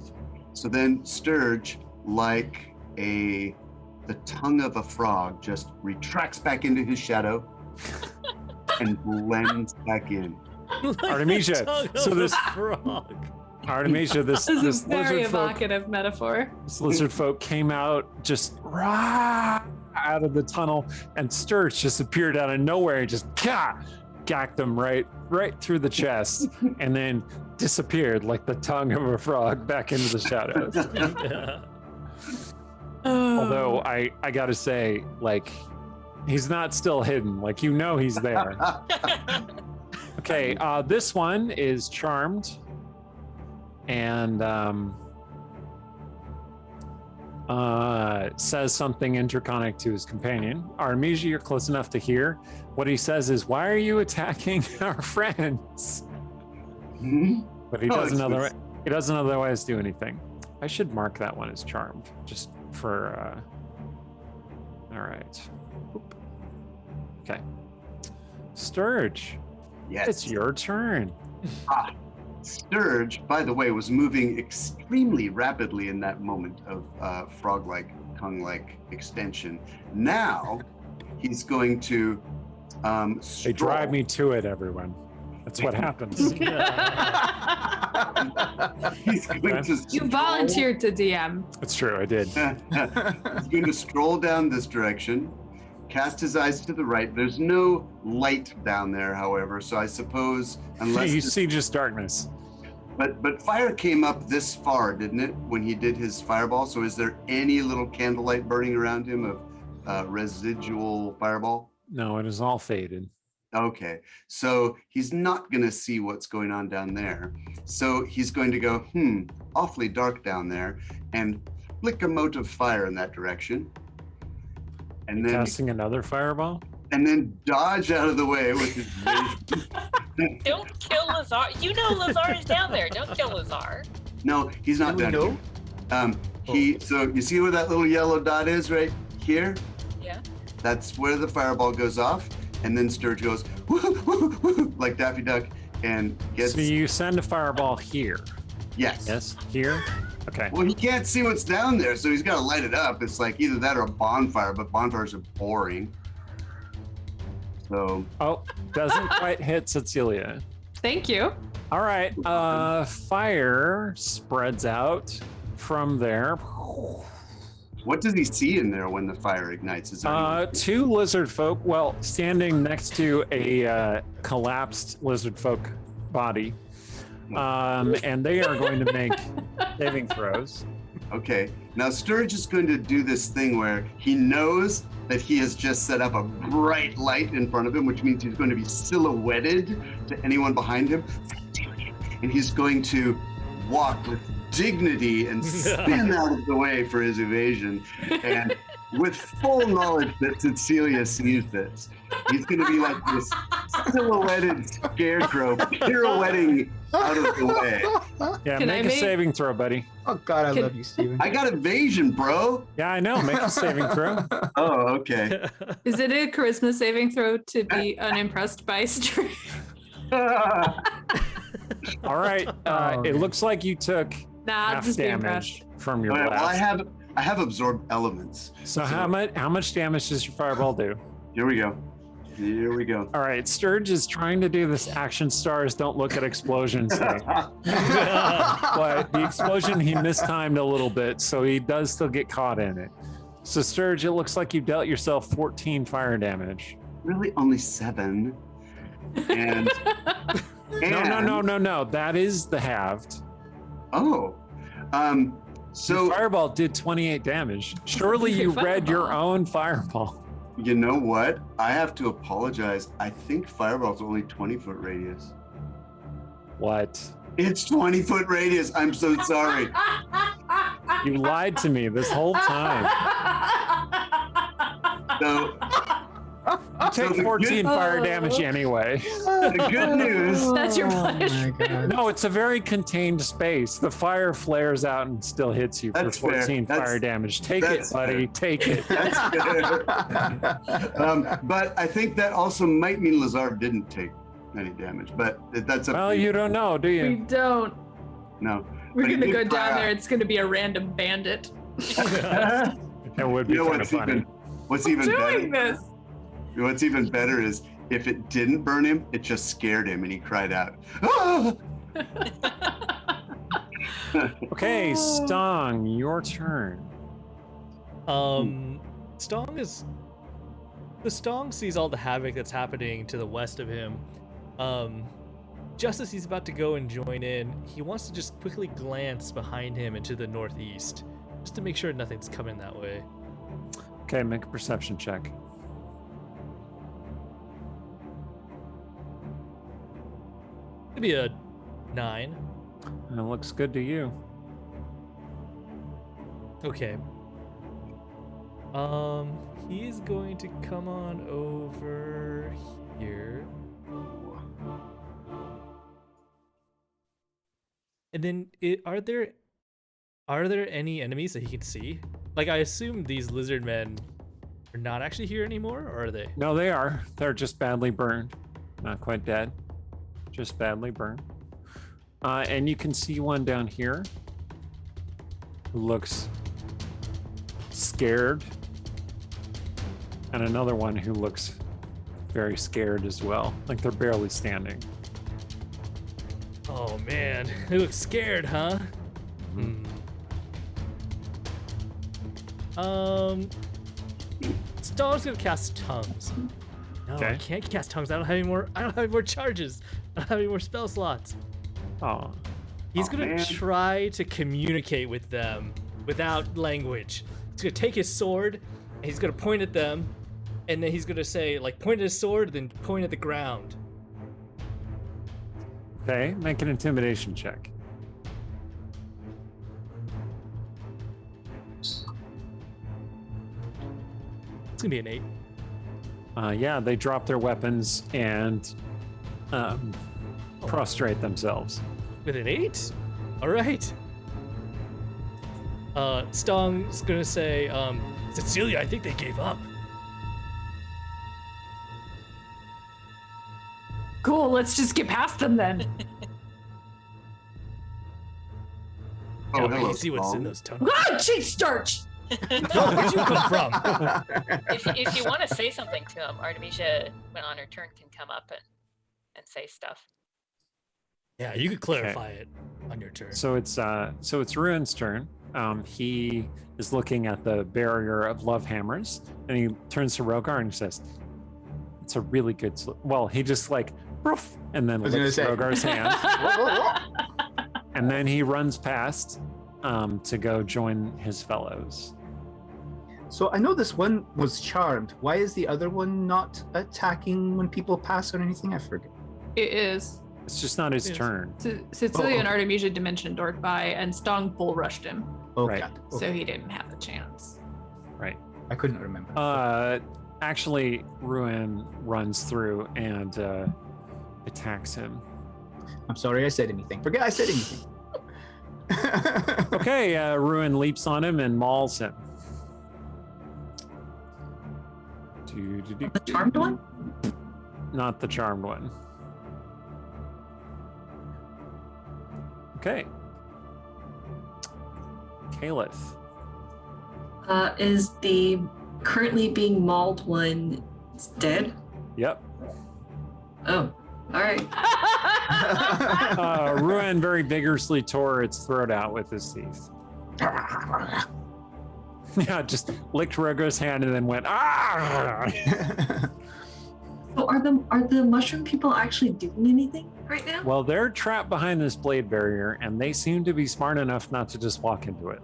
So then Sturge, like the tongue of a frog, just retracts back into his shadow and blends back in.
Artemisia, so this-
frog.
Artemisia, this
This is a very
lizard folk,
evocative metaphor.
this lizard folk came out just rah, out of the tunnel, and Sturge just appeared out of nowhere and just gacked him right through the chest, and then disappeared like the tongue of a frog back into the shadows.
Yeah.
Although I gotta say, like, he's not still hidden. Like, you know he's there. Okay, this one is charmed, and says something interconic to his companion. Artemisia, you're close enough to hear. What he says is, "Why are you attacking our friends?" But he doesn't otherwise do anything. I should mark that one as charmed, just for. All right. Oop. Okay. Sturge.
Yes.
It's your turn.
Sturge, by the way, was moving extremely rapidly in that moment of frog-like, tongue-like extension. Now he's going to
They drive me to it, everyone. That's what happens.
He's going to
You volunteered to DM.
It's true, I did.
He's going to stroll down this direction, cast his eyes to the right. There's no light down there, however, so I suppose unless
You see just darkness.
But fire came up this far, didn't it, when he did his fireball? So is there any little candlelight burning around him of residual fireball?
No, it is all faded.
Okay, so he's not going to see what's going on down there. So he's going to go, awfully dark down there, and flick a mote of fire in that direction. And then
Casting another fireball?
and then dodge out of the way with his
Don't kill Lazar. You know Lazar is down there. Don't kill Lazar.
No, he's not
Do we
down
know?
here. So you see where that little yellow dot is right here?
Yeah.
That's where the fireball goes off, and then Sturge goes woo, woo, woo, like Daffy Duck and gets.
So you send a fireball here.
Yes.
Yes, here? Okay.
Well, he can't see what's down there, so he's got to light it up. It's like either that or a bonfire, but bonfires are boring. So.
Oh, doesn't quite hit Tsetseliya.
Thank you.
All right. Fire spreads out from there.
What does he see in there when the fire ignites? Is there
Two lizard folk, well, standing next to a collapsed lizard folk body. And they are going to make saving throws.
Okay. Now Sturge is going to do this thing where he knows that he has just set up a bright light in front of him, which means he's going to be silhouetted to anyone behind him. And he's going to walk with dignity and spin out of the way for his evasion. And with full knowledge that Tsetseliya sees this, he's going to be like this silhouetted scarecrow pirouetting out of the way.
Yeah,
Can
make
I
a
make-
saving throw, buddy.
Oh God, I
Can-
love you, Steven.
I got evasion, bro.
Yeah, I know. Make a saving throw.
Oh, okay.
Is it a charisma saving throw to be unimpressed by strength?
All right.
Oh,
it
man.
looks like you took
Nah,
half
just be
damage
impressed.
from your
All right, well,
blast.
I have absorbed elements.
So how much damage does your fireball do?
Here we go. Here we go.
All right, Sturge is trying to do this action stars don't look at explosions thing. But the explosion he mistimed a little bit, so he does still get caught in it. So Sturge, it looks like you dealt yourself 14 fire damage.
Really, only 7. And
No. That is the halved.
Oh,
Your
so
fireball did 28 damage. Surely you read your own fireball.
you know what? I have to apologize. I think fireball's only 20-foot radius.
What?
It's 20-foot radius. I'm so sorry.
You lied to me this whole time.
So
You take
the
14
good-
fire damage anyway.
the good news.
That's your
Oh my
punishment.
God.
No, it's a very contained space. The fire flares out and still hits you
That's
for
fair.
14
That's-
fire damage. Take it,
that's
buddy. Take it.
That's good. But I think that also might mean Lazar didn't take any damage. But that's up
Well,
to
you don't know, do
We
you?
don't.
No.
We're
But he
gonna
did
go down
cry
there.
out.
It's gonna be a random bandit.
It would be
You know
kind of funny.
what's even
Doing
better?
this.
What's even better is if it didn't burn him, it just scared him and he cried out. "Ah!"
Okay, Stong, your turn.
The Stong sees all the havoc that's happening to the west of him. Just as he's about to go and join in, he wants to just quickly glance behind him into the northeast, just to make sure nothing's coming that way.
Okay, make a perception check.
Maybe a 9.
It looks good to you.
Okay. He's going to come on over here. And then, are there any enemies that he can see? Like, I assume these lizard men are not actually here anymore, or are they?
No, they are. They're just badly burned. Not quite dead. Just badly burned. And you can see one down here who looks scared. And another one who looks very scared as well. Like they're barely standing.
Oh man, they look scared, huh? Stong's gonna cast tongues. No, I can't cast tongues. I don't have any more charges. I don't have any more spell slots.
Oh.
He's gonna try to communicate with them without language. He's gonna take his sword and he's gonna point at them, and then he's gonna say, like, point at his sword, then point at the ground.
Okay, make an intimidation check.
It's gonna be an 8.
Yeah, they drop their weapons and prostrate themselves.
With an 8? Alright. Stong's gonna say, Tsetseliya, I think they gave up.
Cool, let's just get past them then.
Yeah, but
hello,
you see what's in
Stong.
those tongues.
Ah, cheap starch!
Oh, where'd you come from?
If you want to say something to him, Artemisia, when on her turn, can come up and say stuff.
Yeah, you could clarify it on your turn.
So it's Ruin's turn. He is looking at the barrier of love hammers, and he turns to Rogar and says, "It's a really good." Well, he just like, "Poof," and then licks Rogar's hand, and then he runs past to go join his fellows.
So I know this one was charmed. Why is the other one not attacking when people pass or anything? I forget.
It is.
It's just not his
Yes.
turn.
Tsetseliya and Artemisia dimension dorked by, and Stong bull rushed him,
Oh,
Right.
God.
so
Okay.
he didn't have the chance.
Right.
I couldn't remember.
Actually, Ruin runs through and attacks him.
I'm sorry I said anything. Forget I said anything.
Okay, Ruin leaps on him and mauls him.
The charmed one?
Not the charmed one. Okay. Caliph.
Is the currently being mauled one dead?
Yep.
Oh, all right.
Ruin very vigorously tore its throat out with his teeth. Yeah, just licked Rogar's hand and then went, ah!
So are the mushroom people actually doing anything right now?
Well, they're trapped behind this blade barrier, and they seem to be smart enough not to just walk into it.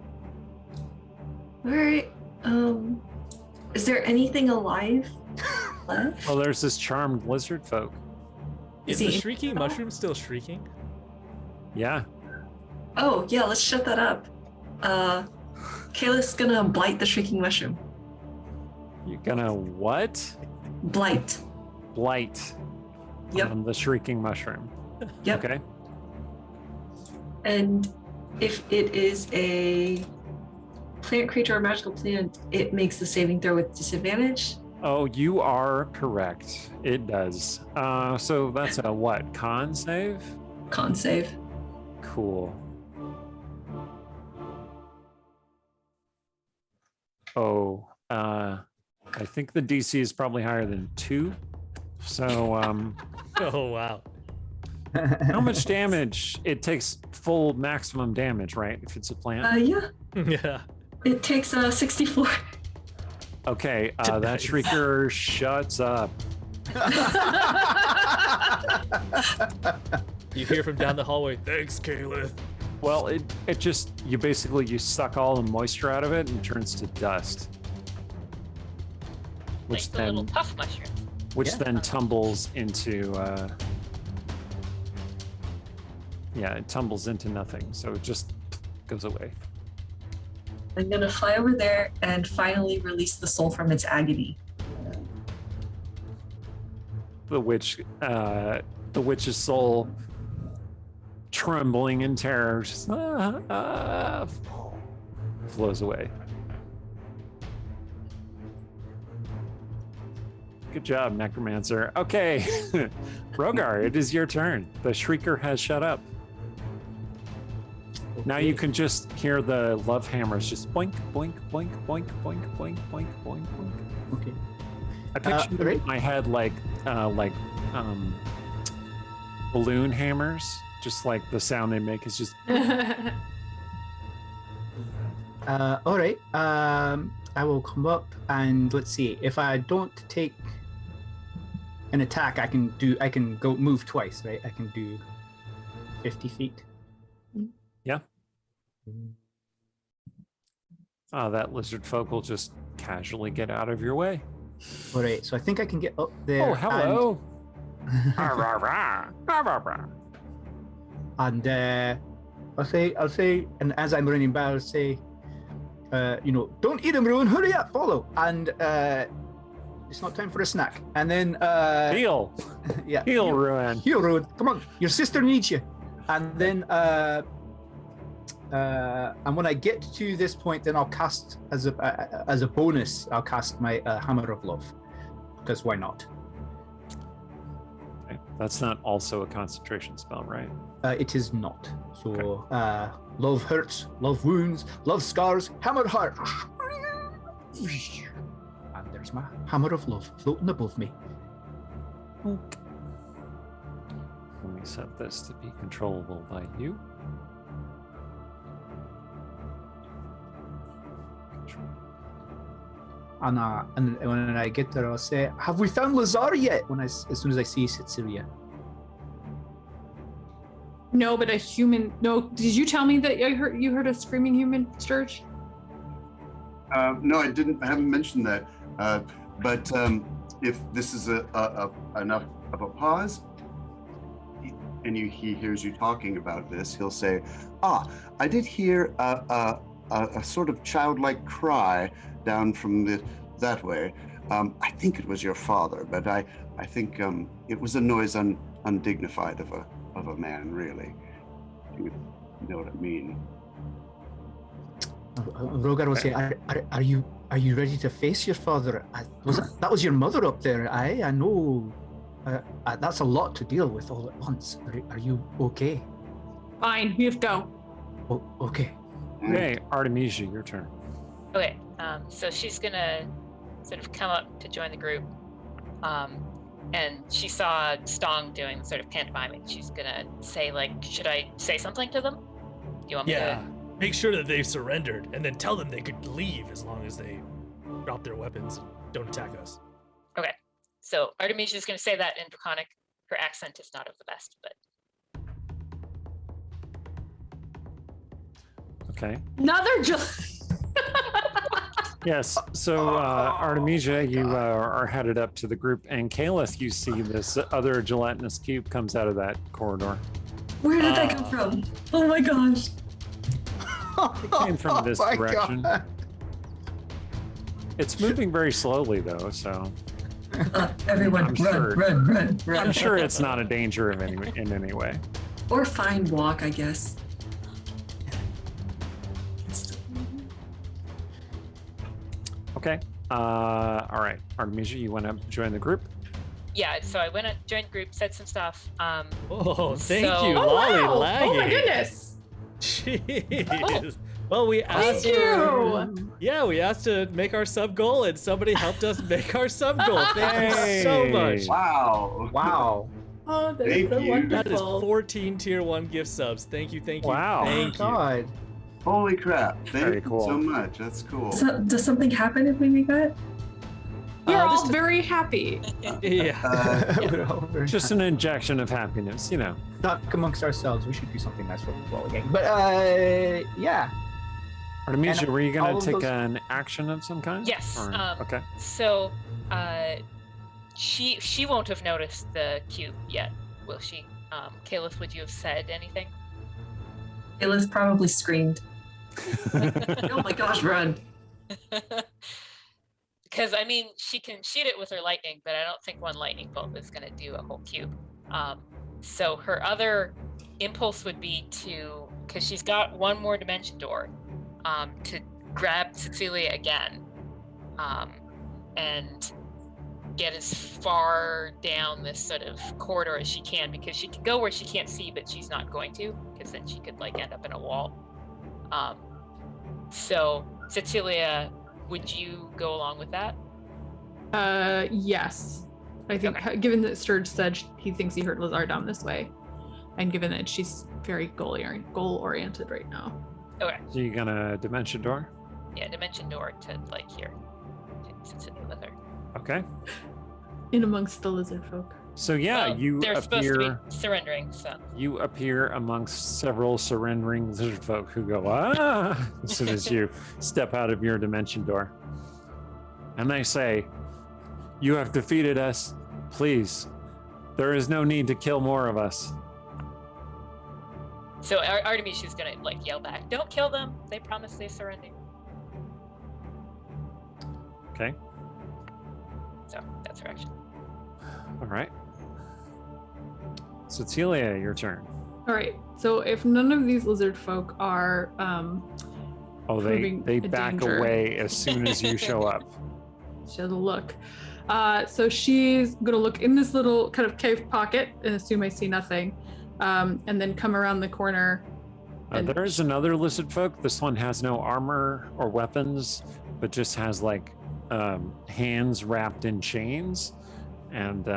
All right. Is there anything alive left?
Well, there's this charmed lizard folk.
Is
Is
the
he-
shrieking mushroom still shrieking?
Yeah.
Oh yeah, let's shut that up. Kayla's gonna blight the shrieking mushroom.
You're gonna what?
Blight.
Blight.
Yep.
The shrieking mushroom.
Yep.
Okay.
And if it is a plant creature or magical plant, it makes the saving throw with disadvantage.
Oh, you are correct. It does. So that's a what? Con save?
Con save.
Cool. Oh, I think the DC is probably higher than 2. So,
Oh, wow.
how much damage? It takes full maximum damage, right? If it's a plant.
Yeah.
Yeah.
It takes 64.
Okay, that shrieker shuts up.
You hear from down the hallway, thanks, Caleb.
Well, it just, you suck all the moisture out of it and it turns to dust.
Like
Which
the little
then,
puff mushrooms.
then tumbles into, it tumbles into nothing. So it just goes away.
I'm gonna fly over there and finally release the soul from its agony.
The witch's soul, trembling in terror, just flows away. Good job, Necromancer. Okay, Rogar, it is your turn. The shrieker has shut up. Now you can just hear the love hammers just boink, boink, boink, boink, boink, boink, boink, boink, boink.
Okay.
I picture
right.
in my head like balloon hammers, just like the sound they make is just.
All right. I will come up and let's see. If I don't take an attack, I can go move twice, right? I can do 50 feet.
Yeah. That lizard folk will just casually get out of your way.
All right. So I think I can get up there.
Oh, hello.
And I'll say, and as I'm running by, I'll say, don't eat him, Ruin. Hurry up, follow. And it's not time for a snack. And then
Heal.
yeah,
Heal, Ruin.
Heal, Ruin. Come on, your sister needs you. And then and when I get to this point, then I'll cast as a bonus. I'll cast my Hammer of Love, because why not?
Okay. That's not also a concentration spell, right?
It is not. So love hurts, love wounds, love scars, hammer heart. And there's my Hammer of Love floating above me.
Okay. Let me set this to be controllable by you.
And when I get there, I'll say, "Have we found Lazar yet?" As soon as I see Tsetseliya.
No, but a human. No, did you tell me that you heard a screaming human, Sturge?
No, I didn't. I haven't mentioned that. But if this is enough of a pause, and he hears you talking about this, he'll say, I did hear a sort of childlike cry down from that way. I think it was your father, but I think it was a noise undignified of a man, really. You know what I mean.
Rogar will say, "Are you ready to face your father? That was your mother up there? I know. That's a lot to deal with all at once. Are you okay?"
Fine, we have to go.
Oh, okay.
Okay, Artemisia, your turn.
Okay, so she's gonna sort of come up to join the group, and she saw Stong doing sort of pantomiming. She's gonna say, like, should I say something to them? You want me
Yeah.
to?
Make sure that they've surrendered, and then tell them they could leave as long as they drop their weapons and don't attack us.
Okay, so Artemisia is gonna say that in Draconic. Her accent is not of the best, but
Okay.
Another
Yes. So Artemisia, you are headed up to the group, and Caleth, you see this other gelatinous cube comes out of that corridor.
Where did that come from? Oh my gosh.
It came from this
my
direction.
God.
It's moving very slowly, though, so
Everyone,
I'm
run,
sure-
run.
I'm sure it's not a danger in any way.
Or fine walk, I guess.
Okay. All right, Artemisia, you want to join the group?
yeah. So I went and joined the group, said some stuff.
Oh, thank
So-
you,
Oh,
Lolly
wow.
Laggy.
Oh my goodness.
Jeez. Well, we asked.
Thank you.
Yeah, we asked to make our sub goal, and somebody helped us make our sub goal. Thank you so
Hey.
much.
Wow.
Wow.
Oh, that's
Thank
so
you.
wonderful.
That is 14 tier 1 gift subs. Thank you.
Wow.
Thank you.
God.
Holy crap. Thank
Very
you
cool.
so much. That's cool.
So, does something happen if we make that?
We're all
just-
very happy.
Yeah.
We're all very
Just an injection of happiness, you know.
talk amongst ourselves. We should do something nice for the football game. But yeah.
Artemisia, were you
all
going
of
to take
those-
an action of some kind?
Yes,
Or- okay.
So, she won't have noticed the cube yet, will she? Caliph, would you have said anything?
Ayla's probably screamed. Oh my gosh, run.
Because I mean, she can shoot it with her lightning, but I don't think one lightning bolt is going to do a whole cube. So her other impulse would be to, because she's got one more dimension door, to grab Tsetseliya again, and get as far down this sort of corridor as she can, because she can go where she can't see, but she's not going to, because then she could like end up in a wall. So Tsetseliya, would you go along with that?
Yes. I think given that Sturge said he thinks he heard Lazar down this way, and given that she's very goal oriented right now.
Okay.
So you gonna dimension door?
Yeah, dimension door to like here. Take Tsetseliya with her.
Okay.
In amongst the lizard folk.
So yeah,
Well,
you
they're supposed to
appear.
be surrendering, so
You appear amongst several surrendering lizard folk who go ah as soon as you step out of your dimension door, and they say, "You have defeated us. Please, there is no need to kill more of us."
so Artemisia's gonna like yell back, "Don't kill them! They promised they surrender."
Okay.
So that's her action.
All right. Tsetseliya, your turn.
All right. So if none of these lizard folk are
Oh,
proving
they
a
back
danger.
away as soon as you show up.
She has a look. So she's gonna look in this little kind of cave pocket and assume I see nothing, and then come around the corner. And
There is another lizard folk. This one has no armor or weapons, but just has like hands wrapped in chains, and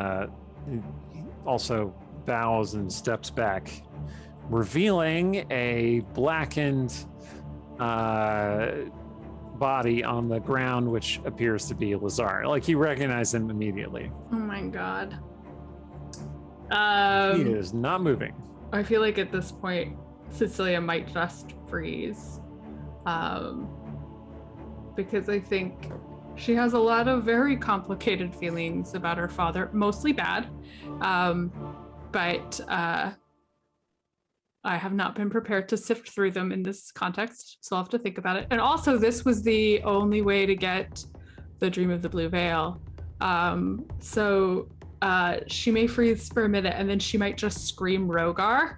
also bows and steps back, revealing a blackened body on the ground, which appears to be Lazar. Like you recognize him immediately.
Oh my god.
He is not moving.
I feel like at this point, Tsetseliya might just freeze, because I think she has a lot of very complicated feelings about her father, mostly bad, but I have not been prepared to sift through them in this context, so I'll have to think about it. And also, this was the only way to get the Dream of the Blue Veil. So she may freeze for a minute, and then she might just scream Rogar,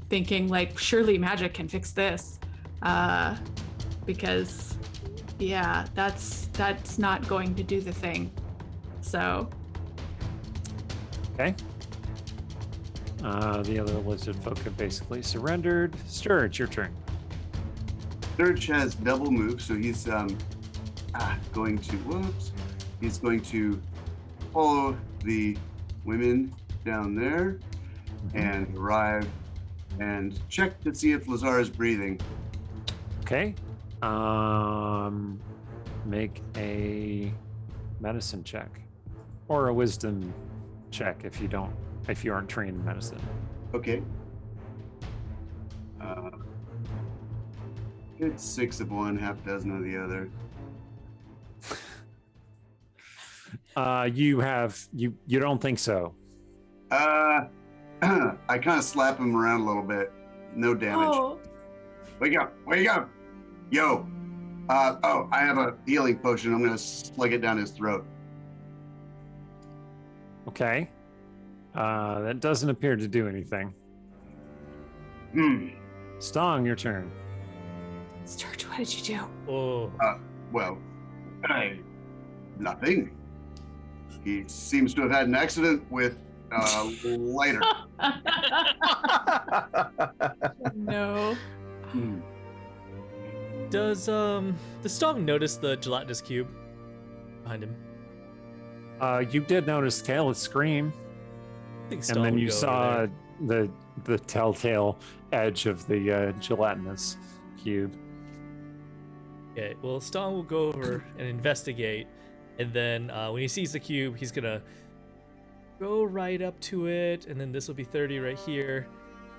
thinking like, surely magic can fix this, because yeah, that's not going to do the thing. So
Okay. The other lizard folk have basically surrendered. Stir, it's your turn.
Sturge has double move, so he's going to he's going to follow the women down there and arrive and check to see if Lazar is breathing.
Okay. Make a medicine check or a wisdom check if you aren't trained in medicine.
Okay. It's 6 of one, half dozen of the other.
You don't think so.
I kind of slap him around a little bit. No damage.
oh,
Wake up! Wake up! Yo! I have a healing potion. I'm gonna slug it down his throat.
Okay. That doesn't appear to do anything. Stong, your turn.
Sturge, what did you do?
Oh.
Well, nothing. He seems to have had an accident with lighter.
No.
Does Stong notice the gelatinous cube behind him?
You did notice Caliph scream,
I think
and
Stong
then
would
you
go
saw
over
the telltale edge of the gelatinous cube.
there. Okay, well, Stong will go over and investigate, And then when he sees the cube, he's gonna go right up to it, and then this will be 30 right here,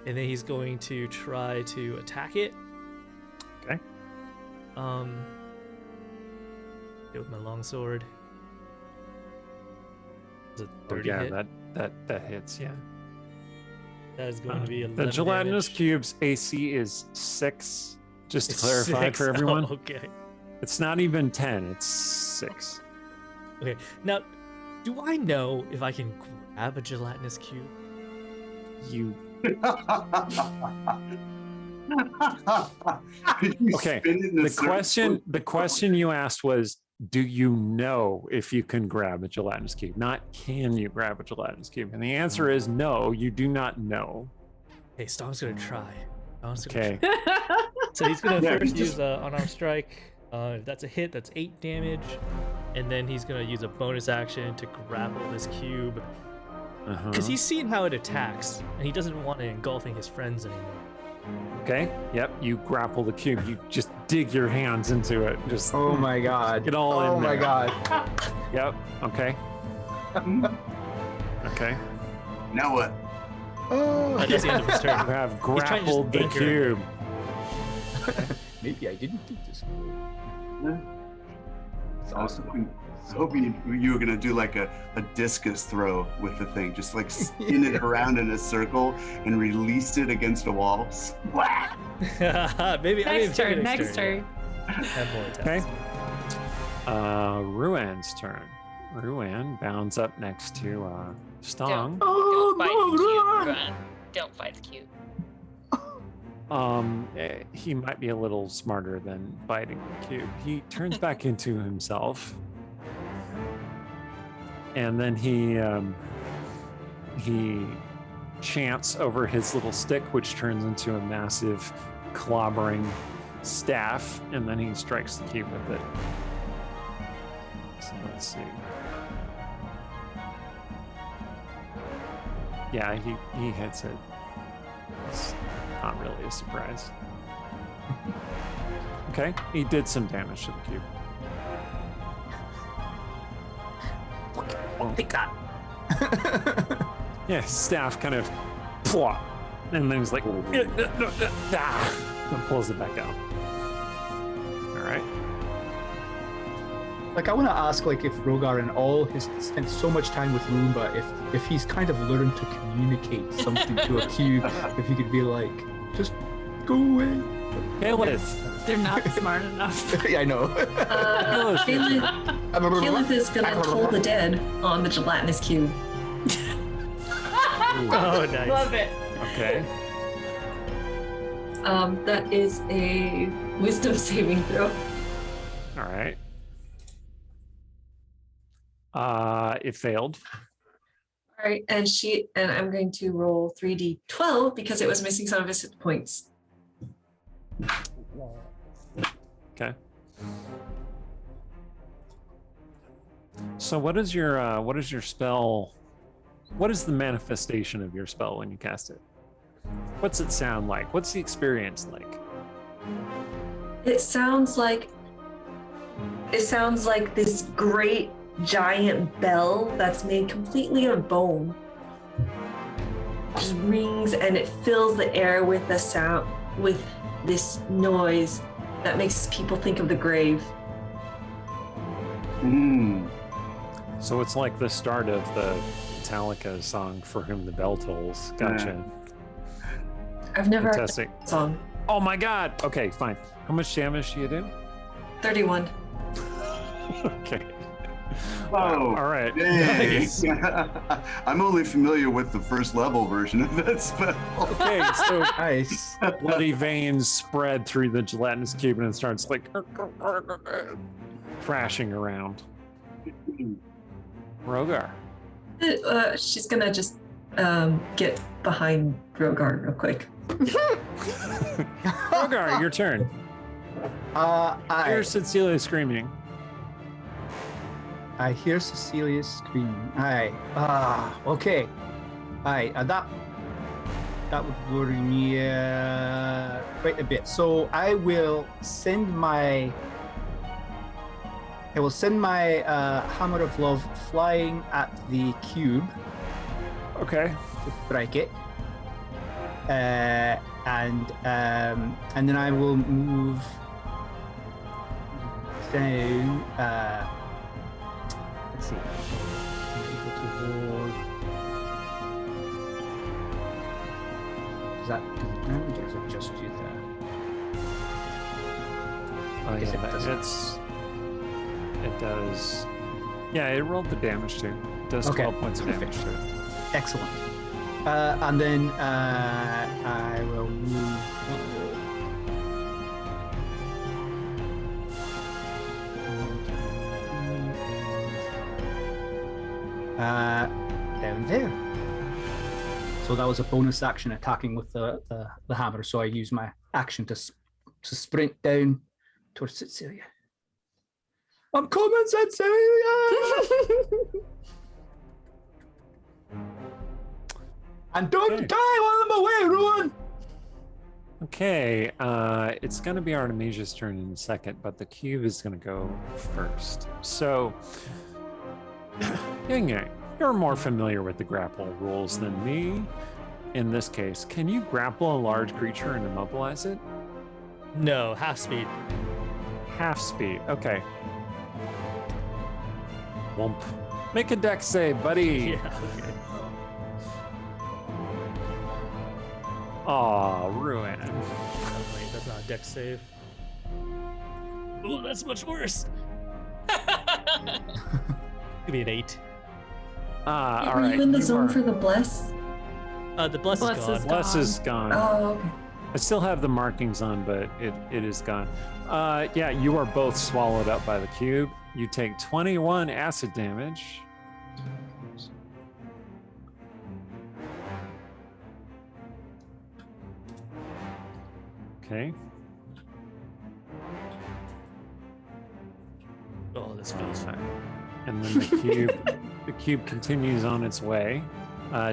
and then he's going to try to attack it.
Okay.
Hit with my longsword. Is it
Oh,
30
yeah,
hit?
that hits. Yeah.
That is going to be 11
The gelatinous
damage.
cube's AC is 6. Just to
It's
clarify
6.
for everyone,
Oh, okay.
it's not even 10. It's 6.
Okay. Now, do I know if I can grab a gelatinous cube?
You
Could you
Okay,
spin it in a
the
circle?
question you asked was, do you know if you can grab a gelatinous cube? Not can you grab a gelatinous cube? And the answer is no, you do not know.
Hey, Storm's gonna try. Storm's gonna
Okay.
try. So he's gonna
Yeah,
first
he's
use unarmed strike. If that's a hit, that's 8 damage. And then he's gonna use a bonus action to grapple this cube.
Uh-huh.
Because he's seen how it attacks, and he doesn't want it engulfing his friends anymore.
Okay. Yep. You grapple the cube. You just dig your hands into it. Just
Oh my god.
Get all
Oh
in
my
there.
god.
Yep. Okay. Okay.
Now what?
Oh,
That's the end of his
You
turn.
have
He's trying to just
grappled the
anchor it.
cube.
maybe I didn't think this.
I was hoping you were gonna do like a discus throw with the thing, just like spin it around in a circle and release it against a wall. Splat!
Maybe
Next turn. Next turn.
Have more attacks.
Okay. Ruan's turn. Ruan bounds up next to Stong.
Don't fight the cube, Run. Don't fight the cube.
He might be a little smarter than biting the cube. He turns back into himself, and then he chants over his little stick, which turns into a massive clobbering staff, and then he strikes the cube with it. So let's see. Yeah, he hits it. It's not really a surprise. Okay, he did some damage to the cube.
Take that.
Yeah, his staff kind of plop, and then he's like, and pulls it back out. All right.
Like, I want to ask, like, if Rogar and all has spent so much time with Roomba, if he's kind of learned to communicate something to a cube, if he could be like, just go away.
Caliph.
They're not smart enough.
Yeah, I know.
Caliph is gonna toll the dead on the gelatinous cube.
Oh, nice.
Love it.
Okay.
That is a wisdom saving throw.
All right. It failed.
All right, and I'm going to roll 3d12 because it was missing some of his hit points.
Okay. So what is your spell? What is the manifestation of your spell when you cast it? What's it sound like? What's the experience like?
It sounds like this great giant bell that's made completely of bone. Just rings and it fills the air with the sound, with this noise that makes people think of the grave.
So it's like the start of the Metallica song "For Whom the Bell Tolls." Gotcha.
I've never heard
Fantastic.
that song.
Oh my God. Okay, fine. How much damage do you do?
31.
Okay.
Oh,
All right.
dang.
Nice.
I'm only familiar with the first level version of that spell.
Okay, so
Nice.
bloody veins spread through the gelatinous cube and it starts like crashing around. Rogar.
She's gonna just get behind Drogar real quick.
Rogar, your turn. Here's Tsetseliya screaming.
I hear Cecilia screaming. Okay. That would worry me quite a bit. So I will send my I will send my hammer of love flying at the cube
Okay.
to strike it, and then I will move down. Let's see. I'm able to hold. Does that do the damage, or does it just do that?
Oh,
guess
yeah,
it doesn't.
it does. Yeah, it rolled the damage too. It does
Okay,
12 points of
perfect.
damage too.
Excellent. And then I will move. Down there. So that was a bonus action attacking with the hammer. So I use my action to sprint down towards Tsetseliya. I'm coming, Tsetseliya! And don't
Okay.
die while I'm away, Rowan!
Okay, it's going to be Artemisia's turn in a second, but the cube is going to go first. So, Yang Yang, you're more familiar with the grapple rules than me. In this case, can you grapple a large creature and immobilize it?
No, half speed.
Half speed, okay. Womp. Make a dex save, buddy.
Yeah, okay.
Aw, ruin.
Oh, wait, that's not a dex save. Oh, that's much worse. Could be an 8.
All
Were
right.
you in the
you
zone
are-
for the bless?
The bless
Bless
is gone.
is
Bless is gone.
Oh, okay.
I still have the markings on, but it is gone. Yeah, you are both swallowed up by the cube. You take 21 acid damage. Okay.
Oh, this feels fine.
And then the cube continues on its way.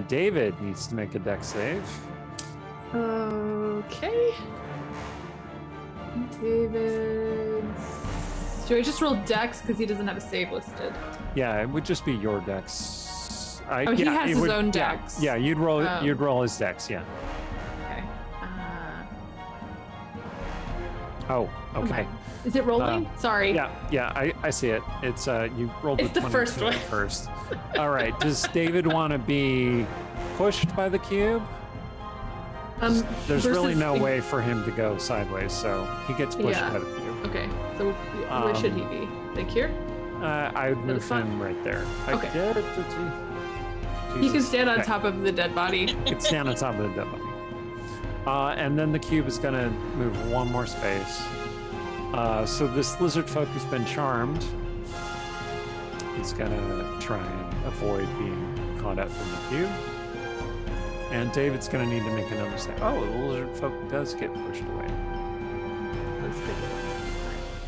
David needs to make a dex save.
Okay. David. Do I just roll Dex because he doesn't have a save listed?
Yeah, it would just be your dex.
Oh, he has
it
his
would-
own
yeah,
dex.
Yeah, you'd roll
Oh.
you'd roll his dex, yeah.
Okay.
Oh, okay.
Is it rolling? Sorry.
Yeah, I see it. It's you rolled
It's the first
22
one.
first. All right. Does David want to be pushed by the cube? There's really
versus
no
the-
way for him to go sideways, so he gets pushed
Yeah.
by the cube.
Okay. So where should he be? Like here?
I would move
front?
him right there.
Okay. He can
Jesus.
stand on
Okay.
top of the dead body.
He can stand on top of the dead body. And then the cube is going to move one more space. So this lizard folk who's been charmed is going to try and avoid being caught up in the cube. And David's going to need to make another save. Oh, the lizard folk does get pushed away.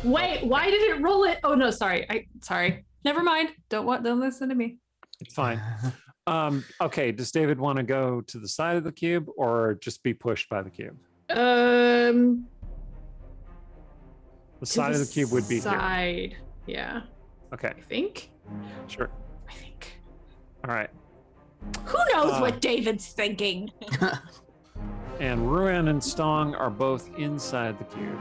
Wait, why did it roll it? Oh no, sorry. Sorry. Never mind. Don't listen to me.
It's fine. Okay, does David want to go to the side of the cube or just be pushed by the cube?
The
The side of the cube would be here.
side. Yeah,
Okay,
I think.
sure.
I think.
All right.
Who knows
Uh,
what David's thinking?
And Ruan and Stong are both inside the cube.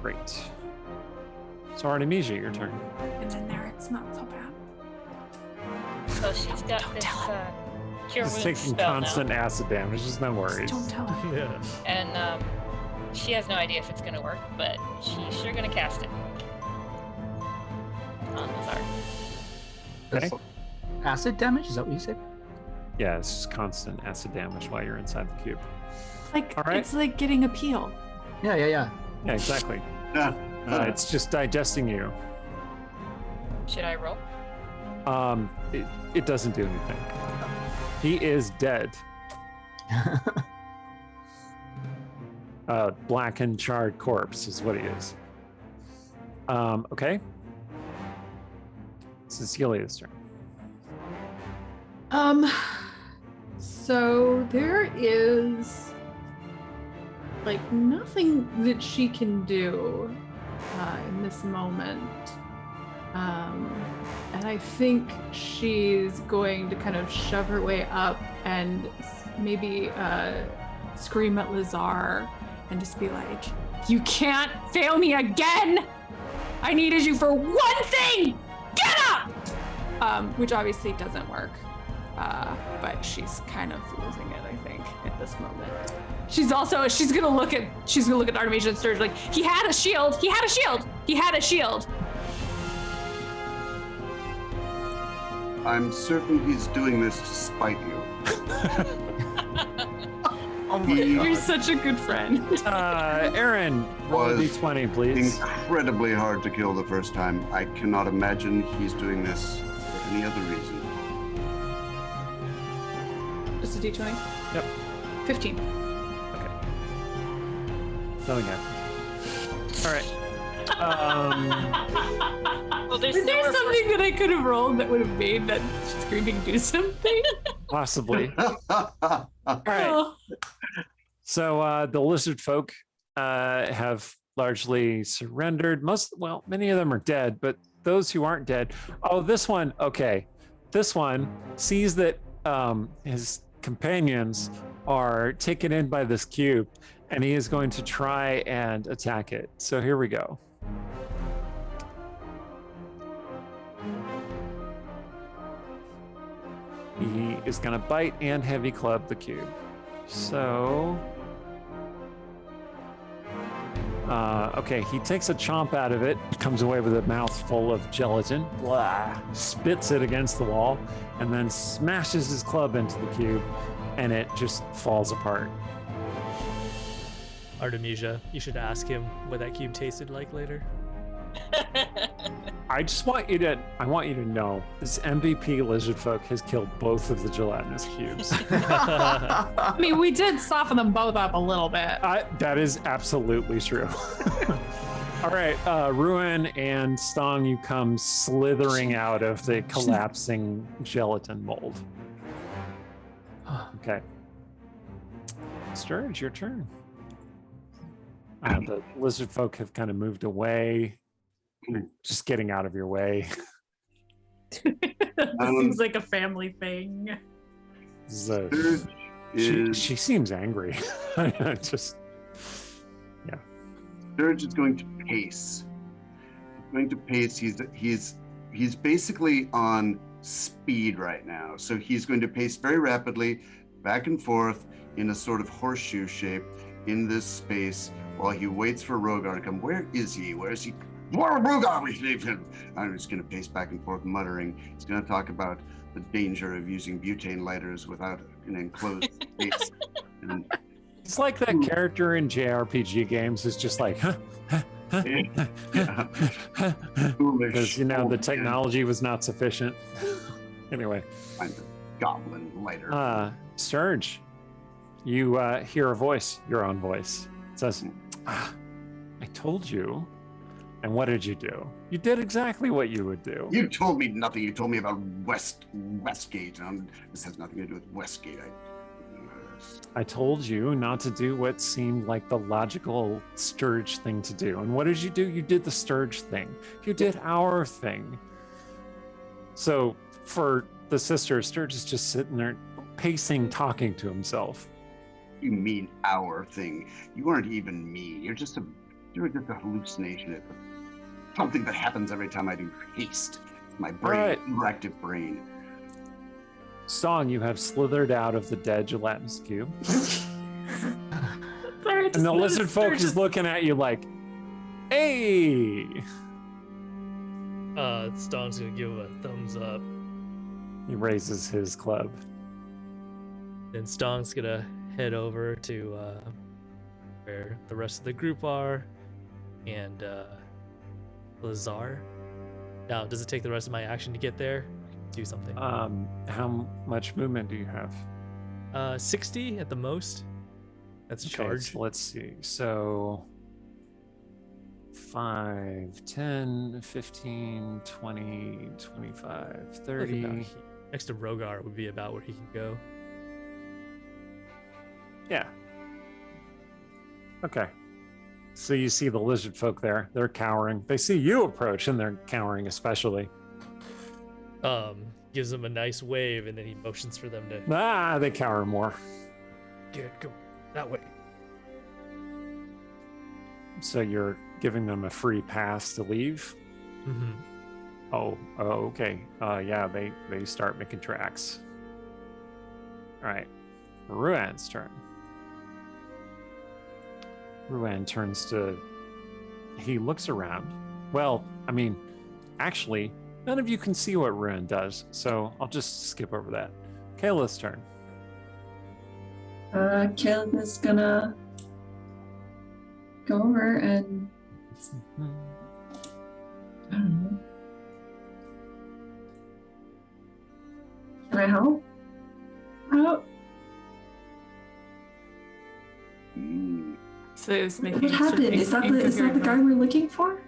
Great. So Artemisia, your turn.
It's in there. It's not so bad.
So she's got
Don't
this
tell
cure
It's
wounds
taking
spell
constant acid damage. There's no worries.
Just don't tell him.
Yeah.
now, and she has no idea if it's gonna work, but she's sure gonna cast it on Lazar.
Okay.
Acid damage? Is that what you said?
Yeah, it's just constant acid damage while you're inside the cube.
Like
All right.
it's like getting a peel.
Yeah.
Yeah, exactly.
Yeah.
It's just digesting you.
Should I roll?
It doesn't do anything. He is dead. Black and charred corpse is what he is. Okay. Cecilia's turn.
So there is like nothing that she can do in this moment. And I think she's going to kind of shove her way up and maybe scream at Lazar and just be like, "You can't fail me again! I needed you for one thing! Get up!" Which obviously doesn't work. But she's kind of losing it, I think, at this moment. She's gonna look at Artemisia and Sturge like, he had a shield!
I'm certain he's doing this to spite you.
Oh my
You're
god.
such a good friend.
Aaron, roll a
Was
d20, please.
incredibly hard to kill the first time. I cannot imagine he's doing this for any other reason.
Just a d20?
Yep.
15.
Nothing happened. All right.
Well, there's
Is there
nowhere for-
something that I could have rolled that would have made that screaming do something?
Possibly. All right.
Oh.
So the lizard folk have largely surrendered. Many of them are dead, but those who aren't dead. Oh, this one. Okay. This one sees that his companions are taken in by this cube, and he is going to try and attack it. So here we go. He is going to bite and heavy club the cube. So, okay, he takes a chomp out of it, comes away with a mouth full of gelatin, blah, spits it against the wall, and then smashes his club into the cube, and it just falls apart.
Artemisia, you should ask him what that cube tasted like later.
I want you to know this MVP lizard folk has killed both of the gelatinous cubes.
I mean, we did soften them both up a little bit.
That is absolutely true. All right, Ruin and Stong, you come slithering out of the collapsing gelatin mold. Okay. Sturge, your turn. The lizard folk have kind of moved away. Just getting out of your way.
Seems like a family thing.
So,
Sturge
she seems angry. Just, yeah.
Sturge is going to pace. He's going to pace. He's basically on speed right now. So he's going to pace very rapidly back and forth in a sort of horseshoe shape in this space while he waits for Rogar to come. Where is he? Where is he? More Rogar, we leave him. I'm just going to pace back and forth, muttering. He's going to talk about the danger of using butane lighters without an enclosed space. And
It's like that character in JRPG games is just like,
Yeah. Foolish
because the
old
technology was not sufficient. Anyway,
man. Find a goblin lighter.
Sturge, you hear a voice, your own voice. It says, I told you. And what did you do? You did exactly what you would do.
You told me nothing. You told me about Westgate. This has nothing to do with Westgate.
I told you not to do what seemed like the logical Sturge thing to do. And what did you do? You did the Sturge thing. You did our thing. So for the sister, Sturge is just sitting there pacing, talking to himself.
You mean our thing? You aren't even me. You're just a hallucination. It's something that happens every time I do haste. My brain,
Right.
overactive brain.
Song, you have slithered out of the dead gelatinous cube.
Sorry,
And the lizard folk is looking at you like, hey!
Stong's gonna give him a thumbs up.
He raises his club.
Then Stong's gonna head over to where the rest of the group are, and Lazar. Now, does it take the rest of my action to get there? Do something.
How much movement do you have?
60 at the most. That's a
Okay,
charge.
so let's see. So 5, 10, 15, 20, 25,
Like
30.
about next to Rogar would be about where he can go.
Yeah. Okay. So you see the lizard folk there. They're cowering. They see you approach and they're cowering especially.
Gives them a nice wave, and then he motions for them to
They cower more.
go that way.
So you're giving them a free pass to leave?
Mm-hmm.
Oh, okay. Yeah, they start making tracks. All right. Ruan's turn. Ruan turns to... He looks around. Well, I mean, actually, none of you can see what Ruan does, so I'll just skip over that. Kayla's turn.
Caleb is gonna go over and I don't know. Can I help? How?
So it's making
What happened? Is that the guy we're looking for?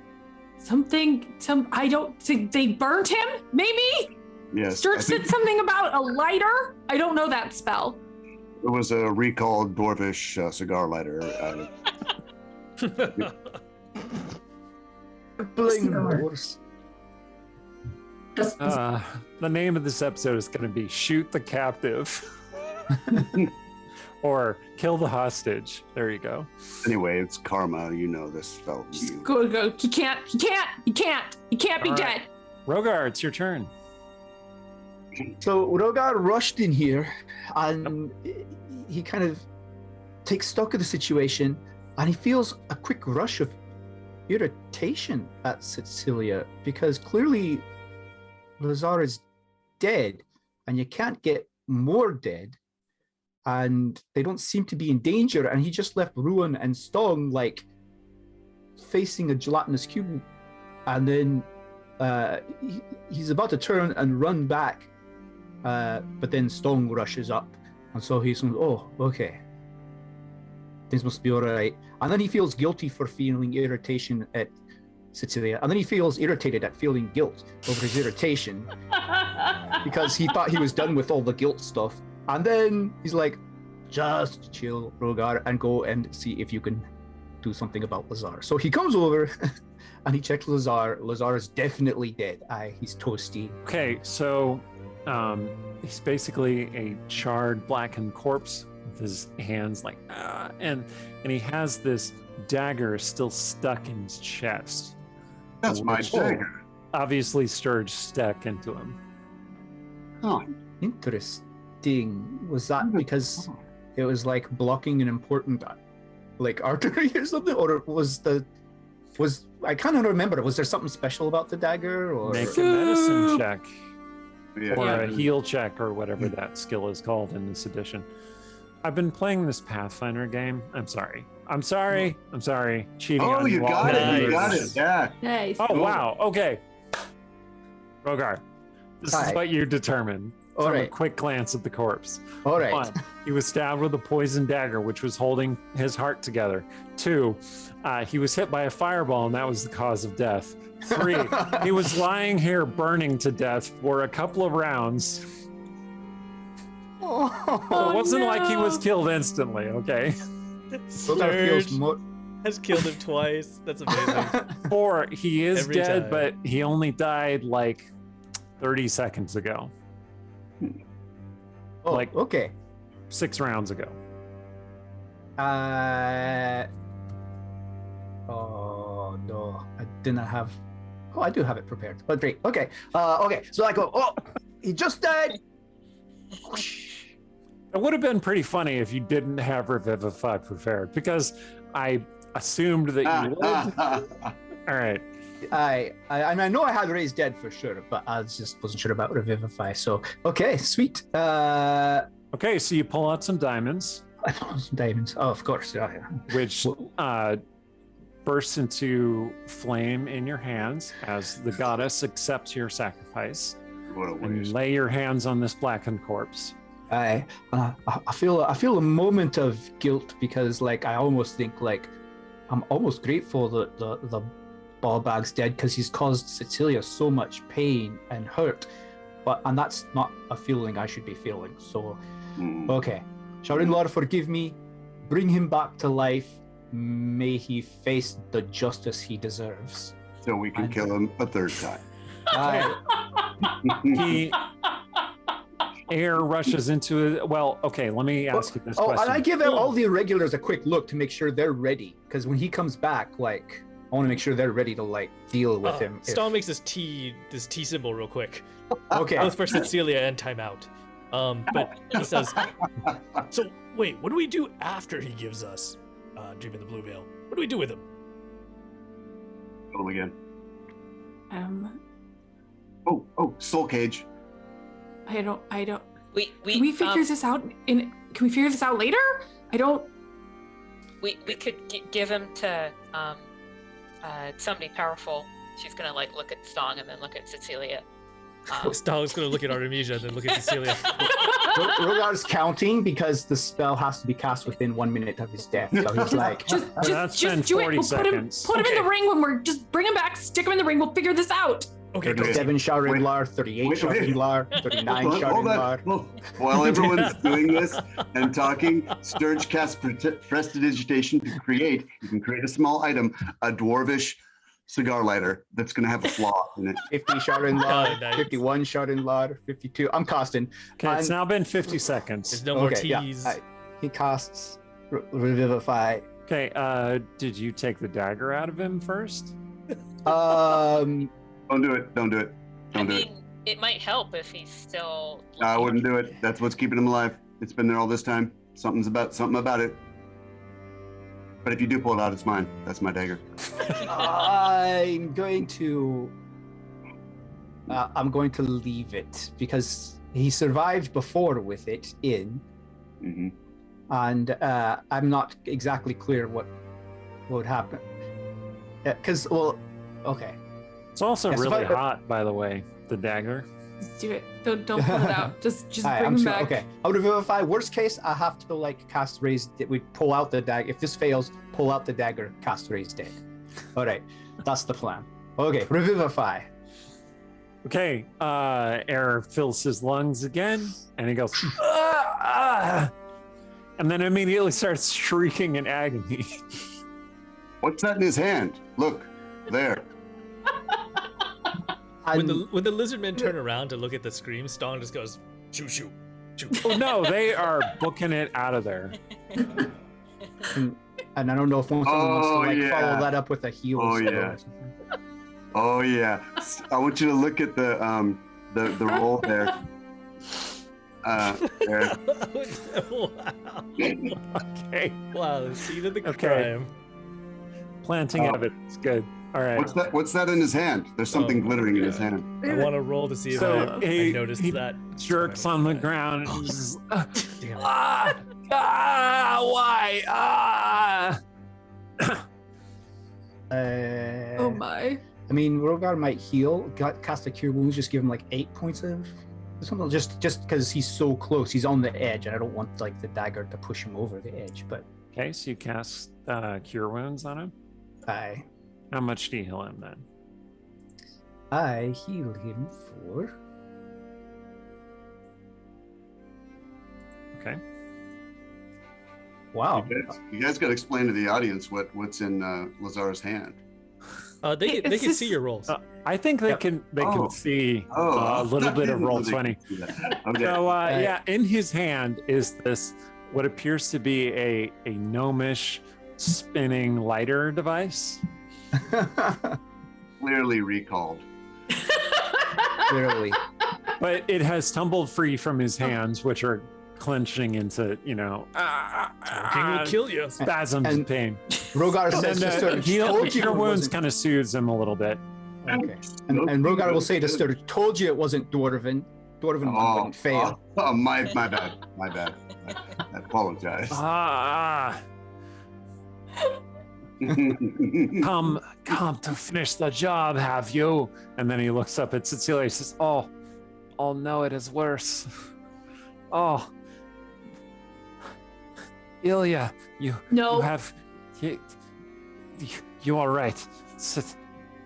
I don't think they burned him, maybe?
Yes.
Sturge
I think
said something about a lighter. I don't know that spell.
it was a recalled dwarvish cigar lighter.
Playing
Cigar.
horse.
That's
The name of this episode is going to be Shoot the Captive. Or Kill the Hostage. There you go.
Anyway, it's karma. You know this spell.
Just go. He can't be
All right.
dead.
Rogar, it's your turn.
So Rogar rushed in here, and he kind of takes stock of the situation, and he feels a quick rush of irritation at Tsetseliya, because clearly Lazar is dead, and you can't get more dead, and they don't seem to be in danger, and he just left Ruan and Stong like facing a gelatinous cube, and then he's about to turn and run back, but then Stong rushes up, and so he's oh, okay, things must be all right. And then he feels guilty for feeling irritation at Tsetseliya, and then he feels irritated at feeling guilt over his irritation because he thought he was done with all the guilt stuff. And then he's like, just chill, Rogar, and go and see if you can do something about Lazar. So he comes over and he checks Lazar. Lazar is definitely dead. He's toasty.
Okay, so he's basically a charred, blackened corpse with his hands like, and he has this dagger still stuck in his chest.
That's my dagger.
Obviously, Sturge stuck into him.
Oh,
Interesting. Was that because it was like blocking an important like artery or something? Or was I kind of remember, was there something special about the dagger? Or
Make a medicine check.
yeah.
Or a heal check, or whatever that skill is called in this edition. I've been playing this Pathfinder game. I'm sorry. Cheating
Oh,
on
you
all
got
the
it. You
others.
got it. Yeah.
Nice.
Oh,
Cool.
wow. Okay. Rogar, this
Hi.
is what you determined
All
from a
right.
quick glance at the corpse.
All right.
1, he was stabbed with a poison dagger, which was holding his heart together. 2, he was hit by a fireball, and that was the cause of death. 3, he was lying here burning to death for a couple of rounds.
Oh,
It wasn't like he was
no.
killed instantly, okay?
Rogar feels
Sturge
more.
has killed him twice. That's amazing.
4, he is
Every
dead,
time.
but he only died like 30 seconds ago,
Oh,
like-
okay.
6 rounds ago.
Oh no, I didn't have. Oh, I do have it prepared. But great. Okay. Okay. So I go. Oh, he just died.
It would have been pretty funny if you didn't have Revivify prepared, because I assumed that you would. All right.
I know I had Raised Dead for sure, but I just wasn't sure about Revivify. So okay, sweet.
Okay, so you pull out some diamonds,
Some diamonds. Oh, of course. Yeah.
which bursts into flame in your hands as the goddess accepts your sacrifice.
What a
And you
waste.
lay your hands on this blackened corpse.
I feel a moment of guilt because like I almost think like I'm almost grateful that the ball bag's dead because he's caused Tsetseliya so much pain and hurt, and that's not a feeling I should be feeling. So
Mm.
okay, Sharinlar, forgive me, bring him back to life, may he face the justice he deserves.
So we can kill him a third time.
He air rushes into it. Well, okay, let me ask you this
and
question.
I give all the irregulars a quick look to make sure they're ready. Because when he comes back, like, I want to make sure they're ready to like deal with him.
Stone makes this T symbol real quick.
Okay.
Both for Tsetseliya and timeout. But he says, so wait, what do we do after he gives us Dream in the Blue Veil? What do we do with him?
Kill him again.
Um,
Oh, Soul Cage.
I don't.
We
Can we figure this out? Can we figure this out later? I don't.
we could give him to somebody powerful. She's gonna like look at Stong and then look at Tsetseliya.
Stong's gonna look at Artemisia, then look at Tsetseliya.
Rogar's counting because the spell has to be cast within 1 minute of his death. So he's like,
That's been
just do it.
40
We'll
seconds.
Put him in the ring when we're just bring him back, stick him in the ring. We'll figure this out.
Okay, go.
7 Sharinlar, 38
Wait.
Sharinlar, 39
Hold on.
Sharinlar.
While everyone's doing this and talking, Sturge casts Prestidigitation to create. You can create a small item, a dwarvish cigar lighter that's going to have a flaw in it.
50 Sharinlar,
Oh, nice.
51 Sharinlar, 52. I'm casting.
Okay, it's
I'm-
now been 50 seconds.
There's no more
Okay, yeah,
T's.
he casts Revivify.
Okay, did you take the dagger out of him first?
Don't do it. Don't do it.
I
Don't do it.
mean, it might help if he's still.
I wouldn't do it. That's what's keeping him alive. It's been there all this time. Something about it. But if you do pull it out, it's mine. That's my dagger.
I'm going to leave it because he survived before with it in,
hmm
and I'm not exactly clear what would happen. Because okay.
It's also
Yes, if
really
I-
hot, by the way, the dagger.
Just do it. Don't pull it out. Just
Alright,
bring
I'm
him
just-
back.
Okay, I'll revivify. Worst case, I have to like cast raise. We pull out the dagger. If this fails, pull out the dagger. Cast raise dead. All right, that's the plan. Okay, revivify.
Okay, air fills his lungs again, and he goes, "Ah, ah," and then immediately starts shrieking in agony.
What's that in his hand? Look, there.
When the lizard men turn around to look at the scream, Stong just goes, shoo shoo, shoo.
Oh no, they are booking it out of there.
And I don't know if someone wants to
Oh,
like
yeah.
follow that up with a heal.
Oh,
spell
yeah.
or something.
Oh yeah. I want you to look at the roll there. There.
Wow.
Okay,
Wow, the scene of the
Okay.
crime.
planting
Oh.
evidence. Good. All right.
What's that in his hand? There's something glittering in his hand.
I want to roll to see if
So
I
he
noticed that.
jerks on the ground. And he's,
Damn it.
why?
Oh my.
I mean, Rogar might heal. Cast a cure wounds. Just give him like 8 points of something. Just because he's so close, he's on the edge, and I don't want like the dagger to push him over the edge. But
Okay, so you cast cure wounds on him. How much do you heal him then?
I heal him for.
Okay.
Wow.
You guys got to explain to the audience what's in Lazar's hand.
They
It's
can see
just-
your rolls.
I think they
Yep.
can
Oh.
see
Oh,
a little bit of roll
They
20.
can see that. Okay.
So yeah, in his hand is this what appears to be a gnomish spinning lighter device.
Clearly recalled.
Clearly.
But it has tumbled free from his hands, which are clenching into,
King will kill you.
spasms of
And-
pain.
Rogar
And
says
then
to Sturge, told you
cure
it
wounds
wasn't.
kind of soothes him a little bit.
Okay. And Rogar will say to Sturge, told you it wasn't Dwarven. Dwarven one wouldn't fail.
My bad. My bad. I apologize.
Come to finish the job, have you? And then he looks up at Tsetseliya. He says, "Oh no, it is worse. Oh, Ilya, you
No.
have you are right.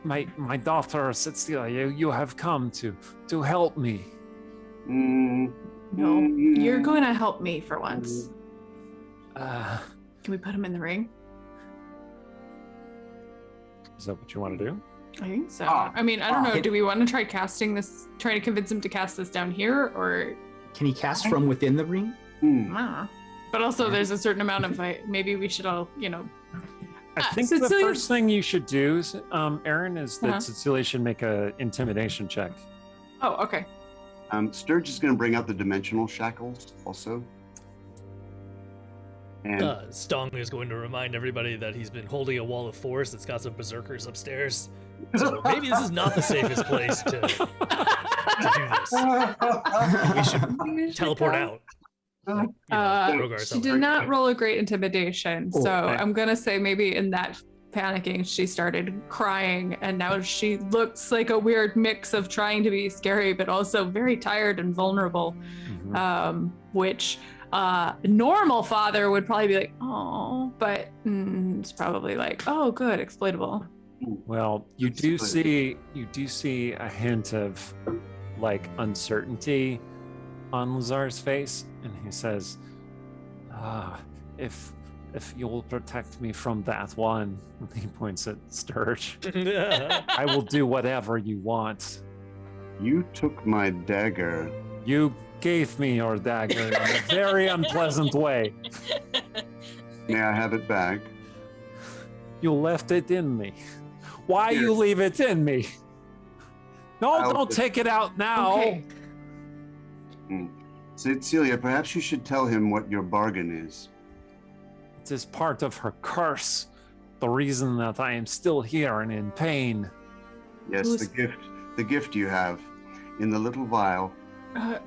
My daughter Tsetseliya, you have come to help me.
No. You're going to help me for once.
Uh,
Can we put him in the ring?
Is that what you want to do?
I think so.
Ah,
I mean, I don't know.
ah.
Do we want to try casting this, trying to convince him to cast this down here, or?
Can he cast from within the ring?
Ah. But also, there's a certain amount of like, maybe we should all,
I think the
Tsetseliya-
first thing you should do, Aaron, is that
Uh-huh.
Tsetseliya should make a intimidation check.
Oh, okay.
Sturge is going to bring out the dimensional shackles also. And
Stong is going to remind everybody that he's been holding a wall of force that's got some berserkers upstairs. So maybe this is not the safest place to do this. We should teleport out. Like, Rogar's
She
out.
did not roll a great intimidation, so
Okay.
I'm gonna say maybe in that panicking she started crying, and now she looks like a weird mix of trying to be scary but also very tired and vulnerable.
Mhm.
Which a normal father would probably be like, oh, but it's probably like, oh, good, exploitable.
Well, you do see a hint of like uncertainty on Lazar's face, and he says, if you'll protect me from that one," he points at Sturge, "I will do whatever you want.
you took my dagger.
You gave me your dagger in a very unpleasant way.
May I have it back?
You left it in me. Why you leave it in me? No,
I'll
don't
just-
take it out now."
Okay.
Tsetseliya, perhaps you should tell him what your bargain is.
It is part of her curse. The reason that I am still here and in pain.
Yes,
Who's-
the gift you have in the little vial.
I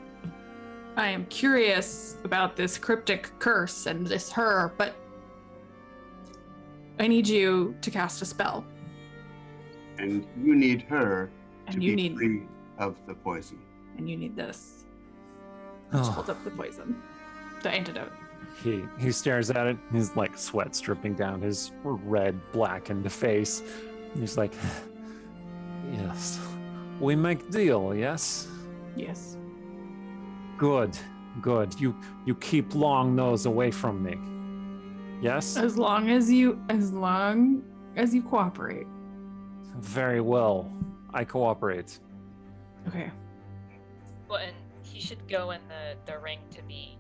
am curious about this cryptic curse and this her, but I need you to cast a spell,
And you need her to
and you
be
need
free of the poison.
this. Just
Oh.
hold up the poison, the antidote.
He stares at it. His like sweat's dripping down his red, blackened face. He's like, "Yes, we make deal. Yes,
Yes.
good. You keep long nose away from me. Yes,
As long as you cooperate.
very well. I cooperate."
Okay.
Well, and he should go in the ring to be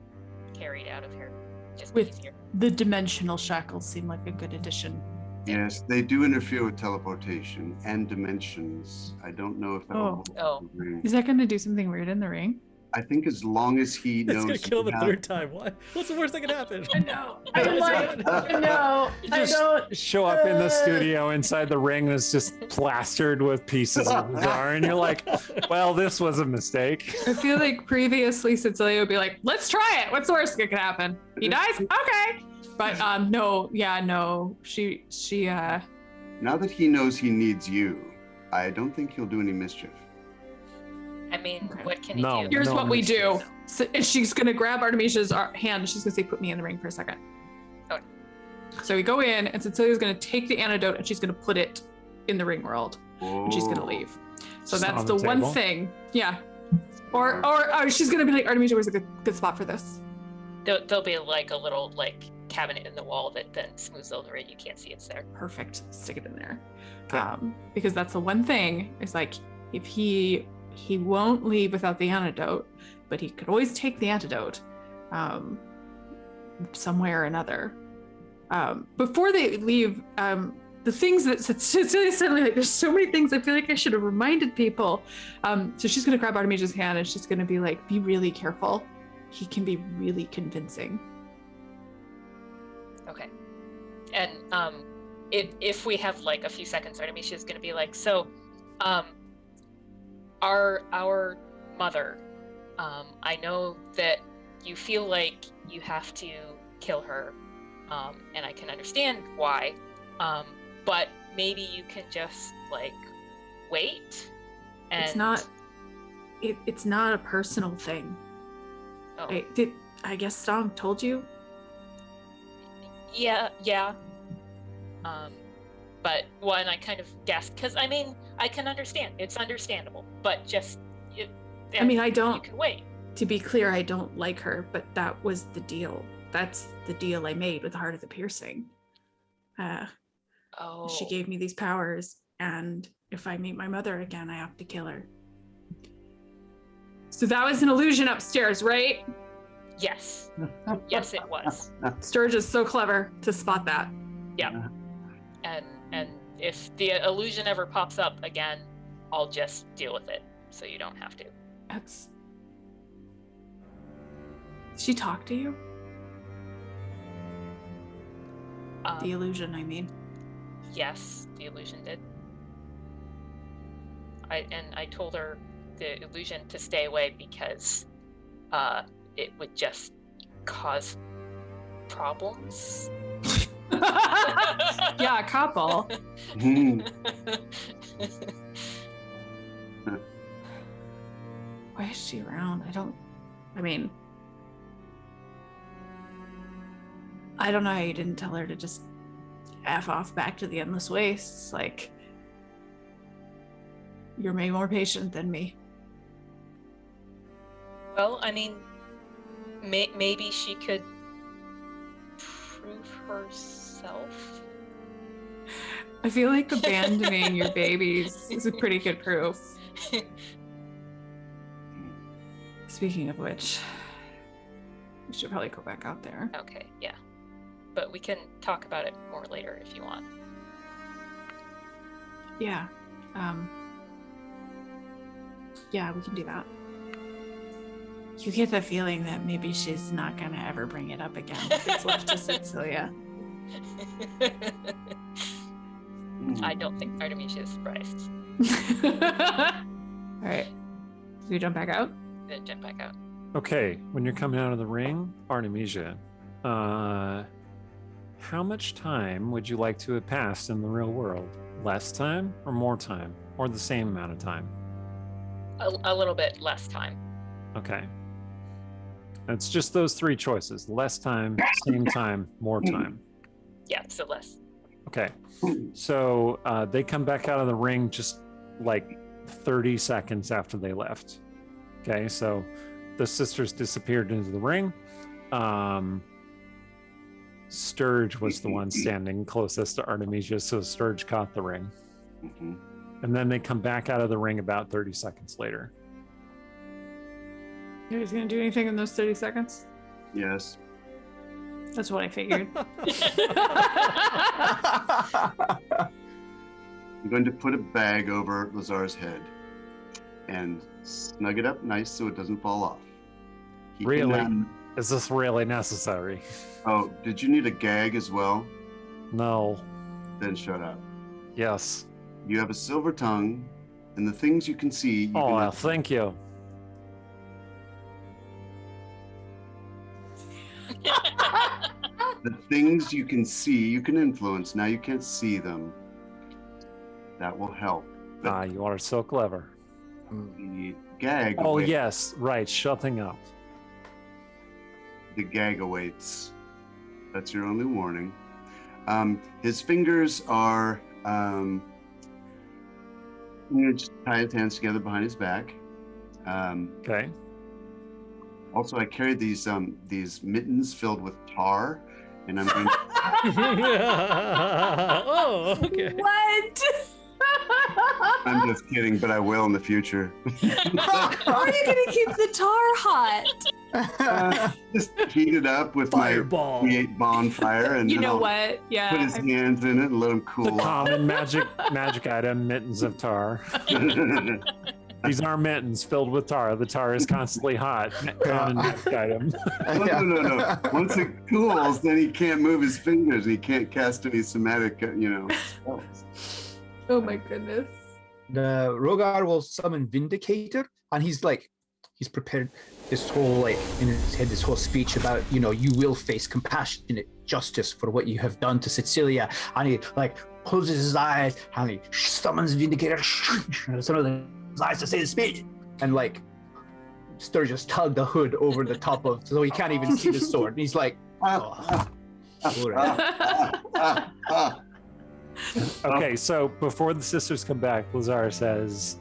carried out of here. Just
With-
easier.
The dimensional shackles seem like a good addition.
Yes, they do interfere with teleportation and dimensions. I don't know if that will
Oh.
Is that going to do something weird in the ring?
I think as long as he
It's
knows
gonna kill him
you
a
have-
third time. What? What's the worst that can happen?
know.
I like-
know.
Just show up in the studio inside the ring that's just plastered with pieces of Lazar, and you're like, "Well, this was a mistake."
I feel like previously Tsetseliya would be like, "Let's try it. What's the worst that could happen? He dies? Okay." But no. She
Now that he knows he needs you, I don't think he'll do any mischief.
I mean,
Okay.
what can he
No.
do?
here's
No
what we do.
mischief.
So, and she's gonna grab Artemisia's hand and she's gonna say, "Put me in the ring for a second."
Okay.
So we go in and Tsetseliya's gonna take the antidote and she's gonna put it in the ring world and she's gonna
Oh.
leave. So
Just
that's
on
the
the
one
table?
thing. Yeah. Or she's gonna be like, "Artemisia, where's a good spot for this?"
There'll be like a little cabinet in the wall that then smooths over it. You can't see it's there.
Perfect. Stick it in there.
Okay.
Because that's the one thing is like if he won't leave without the antidote, but he could always take the antidote some way or another. Before they leave, the things that Tsetseliya suddenly like, there's so many things I feel like I should have reminded people. So she's gonna grab Artemisia's hand and she's gonna be like, "Be really careful. He can be really convincing."
Okay. And if we have like a few seconds, Artemisia's gonna be like, "So, our mother, I know that you feel like you have to kill her, and I can understand why, but maybe you can just wait." And
It's not a personal thing.
Oh,
I guess Stong told you?
yeah. But one, I kind of gasped because I mean I can understand. It's understandable, but just
I mean, I
you
don't,
can wait.
to be clear, I don't like her, but that was the deal. That's the deal I made with the Heart of the Piercing.
Oh.
She gave me these powers, and if I meet my mother again, I have to kill her.
So that was an illusion upstairs, right?
Yes. Yes, it was.
Sturge is so clever to spot that.
Yeah. And if the illusion ever pops up again, I'll just deal with it, so you don't have to.
That's. Did she talk to you? The illusion, I mean.
Yes, the illusion did. I told her the illusion to stay away because it would just cause problems.
Yeah, a couple.
Why is she around? I don't know how you didn't tell her to just F off back to the endless wastes. Like, you're way more patient than me.
Well, I mean, maybe she could prove herself.
I feel like abandoning your babies is a pretty good proof. Speaking of which, we should probably go back out there.
Okay, yeah. But we can talk about it more later if you want.
Yeah. Yeah, we can do that. You get the feeling that maybe she's not gonna ever bring it up again. It's left to Tsetseliya.
I don't think Artemisia is surprised.
All right. So we jump back out?
Then jump back out.
Okay, when you're coming out of the ring, Artemisia, how much time would you like to have passed in the real world? Less time or more time? Or the same amount of time?
A little bit less time.
Okay. It's just those three choices. Less time, same time, more time.
Yeah, so less.
Okay. So they come back out of the ring just like 30 seconds after they left. Okay, so the sisters disappeared into the ring. Sturge was the one standing closest to Artemisia, so Sturge caught the ring. And then they come back out of the ring about 30 seconds later.
You guys gonna do anything in those 30 seconds?
Yes.
That's what I figured.
I'm going to put a bag over Lazar's head and snug it up nice so it doesn't fall off. He
Really?
cannot-
Is this really necessary?
Oh, did you need a gag as well?
No.
Then shut up.
Yes.
You have a silver tongue, and the things you can see. You
Oh,
can
well, thank you.
The things you can see, you can influence. Now you can't see them. That will help.
Ah, you are so clever.
The gag.
Oh,
awaits.
yes, right, shutting up.
The gag awaits. That's your only warning. His fingers are. I'm gonna just tie his hands together behind his back.
Okay.
Also, I carry these mittens filled with tar, and I'm going.
Oh, okay.
What?
I'm just kidding, but I will in the future.
How are you gonna keep the tar hot?
Just heat it up with
Fireball.
my V8 bonfire, and
You
then
know
I'll
what? Yeah.
put his hands in it and let him
The
cool off.
common magic item, mittens of tar. These are mittens filled with tar. The tar is constantly hot. Common magic item.
No. Once it cools, then he can't move his fingers. And he can't cast any somatic, spells.
Oh my goodness.
The Rogar will summon Vindicator, and he's prepared this whole in his head this whole speech about you will face compassionate justice for what you have done to Tsetseliya, and he closes his eyes and he summons Vindicator, and some of his eyes to say the speech, and Sturgis tugged the hood over the top of so he can't even see the sword. And he's like, oh.
Okay, so before the sisters come back, Lazar says,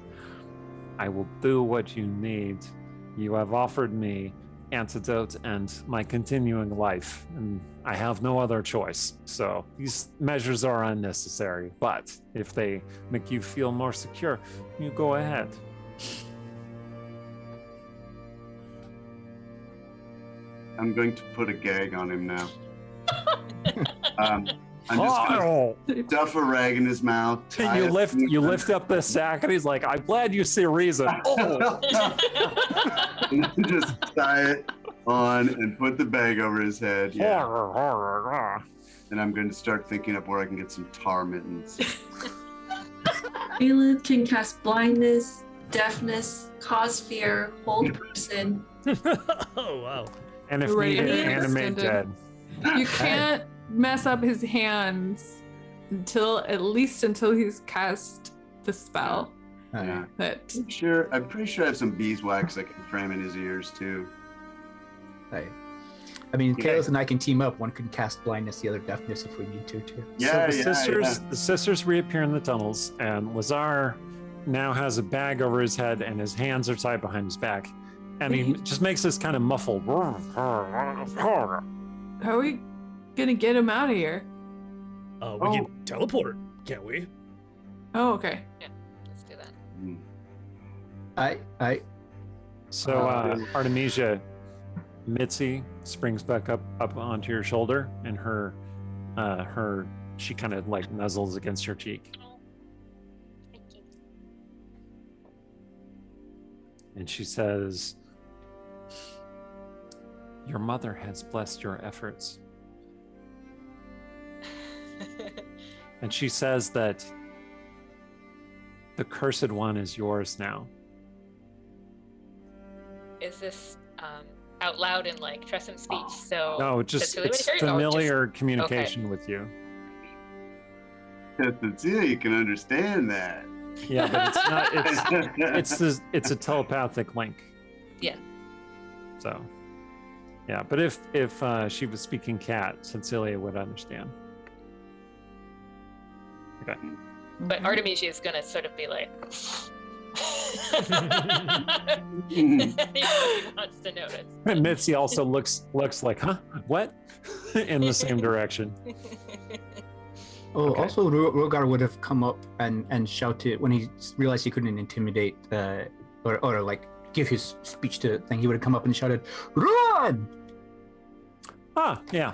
I will do what you need. You have offered me antidote and my continuing life, and I have no other choice. So these measures are unnecessary, but if they make you feel more secure, you go ahead.
I'm going to put a gag on him now. I'm just gonna
Oh,
stuff a rag in his mouth. tie
you
it
lift
to
you
the-
lift up the sack, and he's like, "I'm glad you see reason." Oh.
And then just tie it on and put the bag over his head. Yeah. And I'm going to start thinking up where I can get some tar mittens.
Caleb can cast blindness, deafness, cause fear, hold person.
Oh wow.
And if
Right,
needed,
and
animate
extended.
dead.
You can't mess up his hands until he's cast the spell.
Yeah.
That
I'm pretty sure I have some beeswax I can cram in his ears too.
Right. I mean,
Yeah.
Chaos and I can team up. One can cast blindness, the other deafness if we need to, too.
Yeah,
So the sisters reappear in the tunnels, and Lazar now has a bag over his head, and his hands are tied behind his back, and he just makes this kind of muffled.
how are we gonna get him out of here?
We can teleport, can't we?
Oh, okay.
Let's do that.
I
So Artemisia, Mitzi springs back up onto your shoulder, and she kind of like nuzzles against your cheek,
Thank you.
and she says, "Your mother has blessed your efforts." And she says that the cursed one is yours now.
Is this out loud in like Tressum speech? So
No, just
Tsetseliya
it's
would hear it, or
familiar communication with you.
Tsetseliya, you can understand that.
Yeah, but it's not. It's a telepathic link.
Yeah.
So, yeah, but if she was speaking cat, Tsetseliya would understand. Okay.
But Artemisia is gonna sort of be like. He wants to notice.
And Mitzi also looks like, huh? What? In the same direction.
Oh,
Okay.
also, Rogar would have come up and shouted when he realized he couldn't intimidate or like give his speech to thing. He would have come up and shouted, "Run!"
Ah, yeah.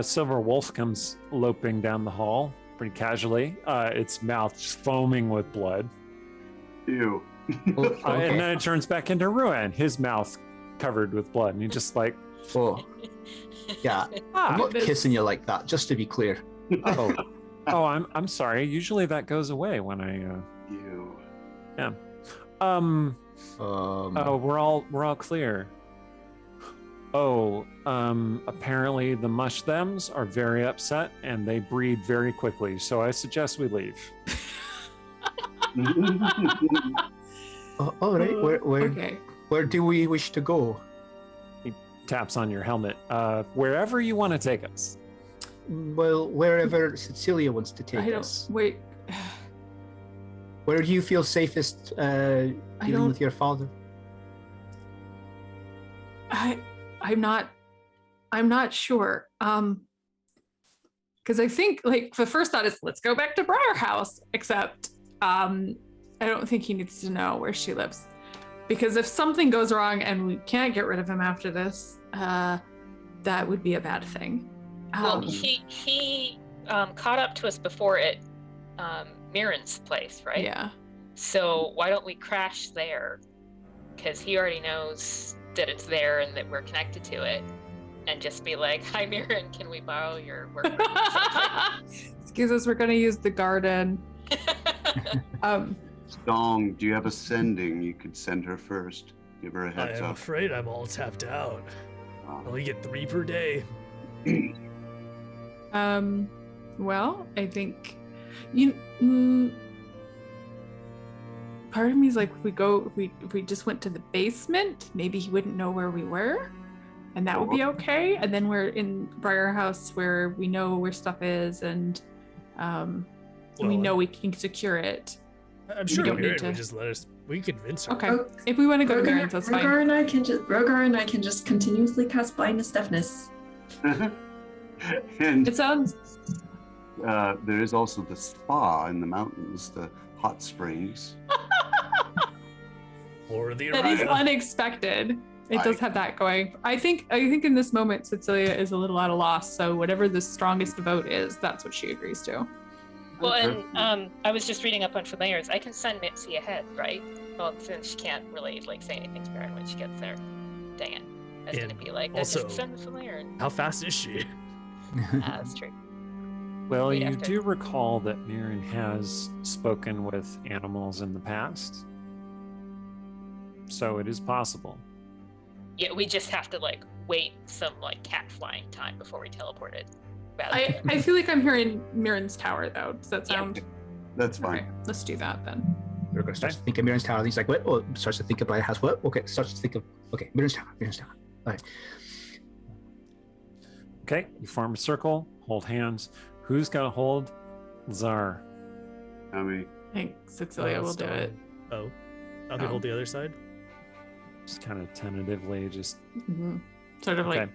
Silver Wolf comes loping down the hall pretty casually. Its mouth just foaming with blood.
Ew.
Oh,
And
okay.
then it turns back into Ruan, his mouth covered with blood. And he just like,
Oh, yeah. I'm not kissing you like that, just to be clear.
oh, I'm sorry. Usually that goes away when I.
Ew.
Oh, we're all clear. Oh, apparently the mush thems are very upset and they breed very quickly. So I suggest we leave.
Oh, all right.
Okay.
Where do we wish to go?
Taps on your helmet. Wherever you want to take us.
Well, wherever Tsetseliya wants to take
I don't
us.
wait.
Where do you feel safest dealing
don't-
with your father?
I'm not sure. Because I think like the first thought is let's go back to Briar House, except I don't think he needs to know where she lives. Because if something goes wrong and we can't get rid of him after this, that would be a bad thing.
Well, he caught up to us before at Mirren's place, right?
Yeah.
So why don't we crash there? Because he already knows that it's there and that we're connected to it, and just be like, "Hi, Mirren, can we borrow your work?"
Excuse us, we're gonna use the garden.
Dong, do you have a sending? You could send her first. Give her a
I
heads
am
up.
afraid I'm all tapped out. I
Oh.
only get 3 per day.
Well, I think part of me is like if we just went to the basement, maybe he wouldn't know where we were, and that would be okay. And then we're in Briar House where we know where stuff is, and we
Well,
know we can secure it.
I'm sure
don't need
Mirren
to-
would just let us We can convince her.
Okay. If we want to go to Marin's, that's fine.
Rogar and I can just continuously cast blindness deafness.
And
It sounds
there is also the spa in the mountains, the hot springs.
Or the
that is
Orion.
unexpected. It does have that going. I think in this moment, Tsetseliya is a little at a loss. So whatever the strongest vote is, that's what she agrees to.
Well,
Okay.
and I was just reading up on familiars. I can send Mitzi ahead, right? Well, since she can't really say anything to Baron when she gets there. Dang it. That's
And
gonna be like,
also-
just send the familiar.
How fast is she?
That's true.
Well,
Wait
you
after.
do recall that Mirren has spoken with animals in the past. So it is possible.
Yeah, we just have to wait some cat flying time before we teleport it.
I feel like I'm hearing Mirren's tower though. Does that
Yeah.
sound?
That's fine.
Okay, let's do that then.
Rogar starts to think of Mirren's tower. He's like, what? Oh, starts to think of my house. What? Okay, starts to think of, okay, Mirren's tower. All right.
Okay, you form a circle, hold hands. Who's got to hold? Lazar.
I mean,
I think Tsetseliya will do it.
Oh. I'll can
Oh.
hold the other side.
Just kind of tentatively, just
Sort of
okay.
like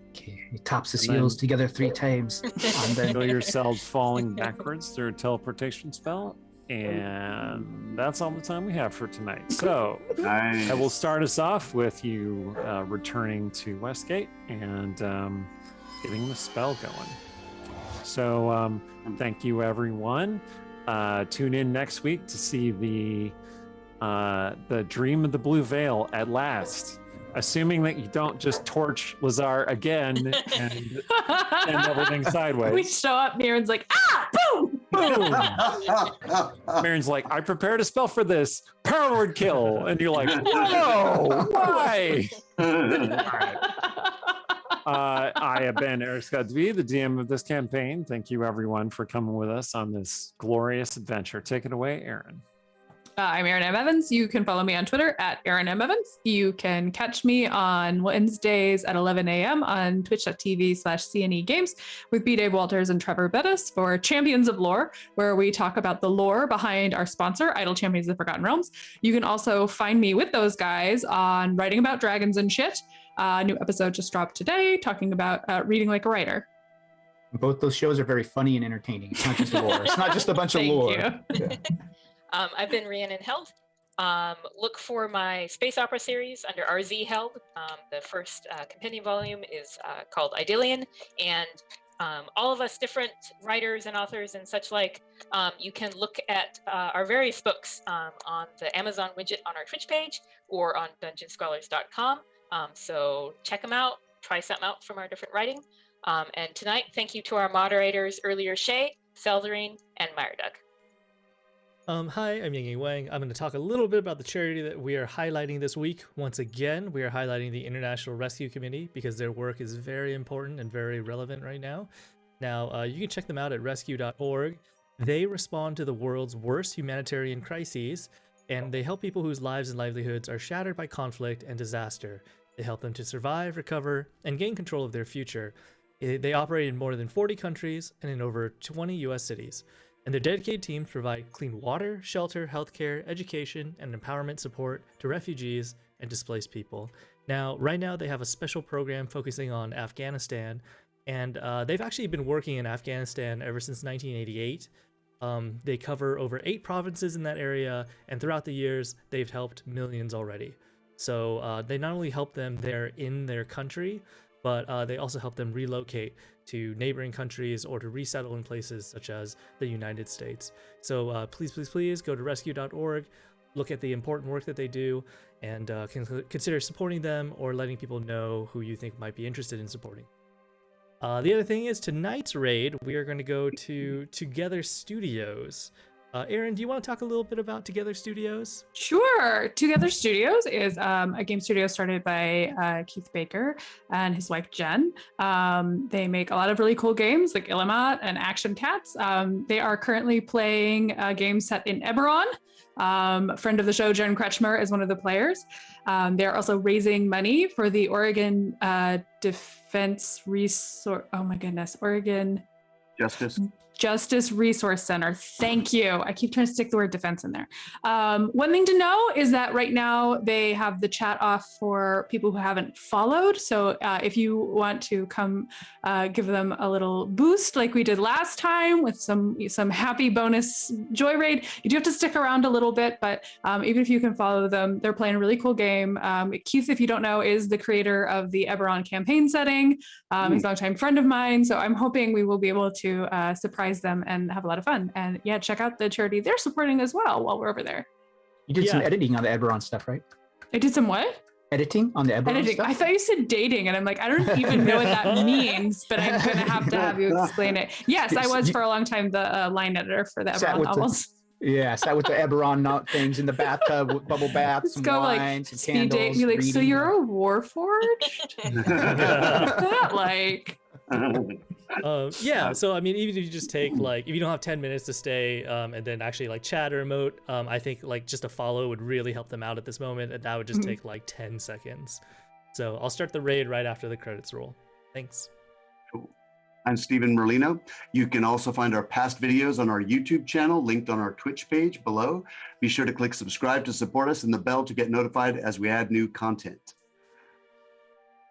Okay, he tops the
And then-
seals together 3 times. And then
Feel yourself falling backwards through a teleportation spell. And that's all the time we have for tonight. So
nice.
I will start us off with you returning to Westgate and getting the spell going. So thank you, everyone. Tune in next week to see the Dream of the Blue Veil at last. Assuming that you don't just torch Lazar again and send everything
we
sideways.
show up, Mirren's like, boom!
Boom! Marin's like, I prepared a spell for this. Power word kill. And you're like, whoa, why? I have been Eric Scott the DM of this campaign. Thank you, everyone, for coming with us on this glorious adventure. Take it away, Aaron.
I'm Erin M. Evans. You can follow me on Twitter at Erin M. Evans. You can catch me on Wednesdays at 11 a.m. on twitch.tv/CNE Games with B. Dave Walters and Trevor Bettis for Champions of Lore, where we talk about the lore behind our sponsor, Idle Champions of the Forgotten Realms. You can also find me with those guys on Writing About Dragons and Shit. A new episode just dropped today talking about reading like a writer.
both those shows are very funny and entertaining. It's not just lore. It's not just a bunch of
Thank
lore.
you.
Yeah.
I've been Rhiannon Held. Look for my space opera series under RZ Held. The first compendium volume is called Idyllian, and all of us different writers and authors and such like, you can look at our various books on the Amazon widget on our Twitch page or on dungeonscrawlers.com. So check them out, try something out from our different writing. And tonight, thank you to our moderators earlier, Shay, Selzerine, and Meyerdug.
Hi, I'm Ying Wang. I'm going to talk a little bit about the charity that we are highlighting this week. Once again, we are highlighting the International Rescue Committee because their work is very important and very relevant right now. Now, you can check them out at rescue.org. They respond to the world's worst humanitarian crises, and they help people whose lives and livelihoods are shattered by conflict and disaster. They help them to survive, recover, and gain control of their future. They operate in more than 40 countries and in over 20 US cities. And their dedicated teams provide clean water, shelter, healthcare, education, and empowerment support to refugees and displaced people. Now, right now, they have a special program focusing on Afghanistan, and they've actually been working in Afghanistan ever since 1988. They cover over 8 provinces in that area, and throughout the years, they've helped millions already. So they not only help them there in their country, but they also help them relocate to neighboring countries or to resettle in places such as the United States. So please, please, please go to rescue.org, look at the important work that they do, and consider supporting them or letting people know who you think might be interested in supporting. The other thing is tonight's raid, we are going to go to Together Studios. Aaron, do you want to talk a little bit about Together Studios?
Sure. Together Studios is a game studio started by Keith Baker and his wife Jen. They make a lot of really cool games like Illimat and Action Cats. They are currently playing a game set in Eberron. Friend of the show, Jen Kretschmer, is one of the players. They're also raising money for the Oregon Defense Resource. Oh my goodness, Oregon Justice Resource Center. Thank you. I keep trying to stick the word defense in there. One thing to know is that right now they have the chat off for people who haven't followed. So if you want to come give them a little boost like we did last time with some happy bonus joy raid, you do have to stick around a little bit, but even if you can follow them, they're playing a really cool game. Keith, if you don't know, is the creator of the Eberron campaign setting. He's a longtime friend of mine. So I'm hoping we will be able to surprise them and have a lot of fun. And yeah, check out the charity they're supporting as well while we're over there.
You did some editing on the Eberron stuff, right?
I did some what?
Editing on the Eberron stuff?
I thought you said dating, and I'm like, I don't even know what that means, but I'm gonna have you explain it. Yes, I was for a long time the line editor for the Eberron novels.
Sat with the Eberron things in the bathtub with bubble baths, some wine, some
speed
candles.
Date, be like, so you're a Warforged? That like.
Yeah, so I mean, even if you just take like, if you don't have 10 minutes to stay and then actually like chat or emote, I think like just a follow would really help them out at this moment, and that would just take like 10 seconds. So I'll start the raid right after the credits roll. Thanks.
Cool. I'm Stephen Merlino. You can also find our past videos on our YouTube channel, linked on our Twitch page below. Be sure to click subscribe to support us and the bell to get notified as we add new content.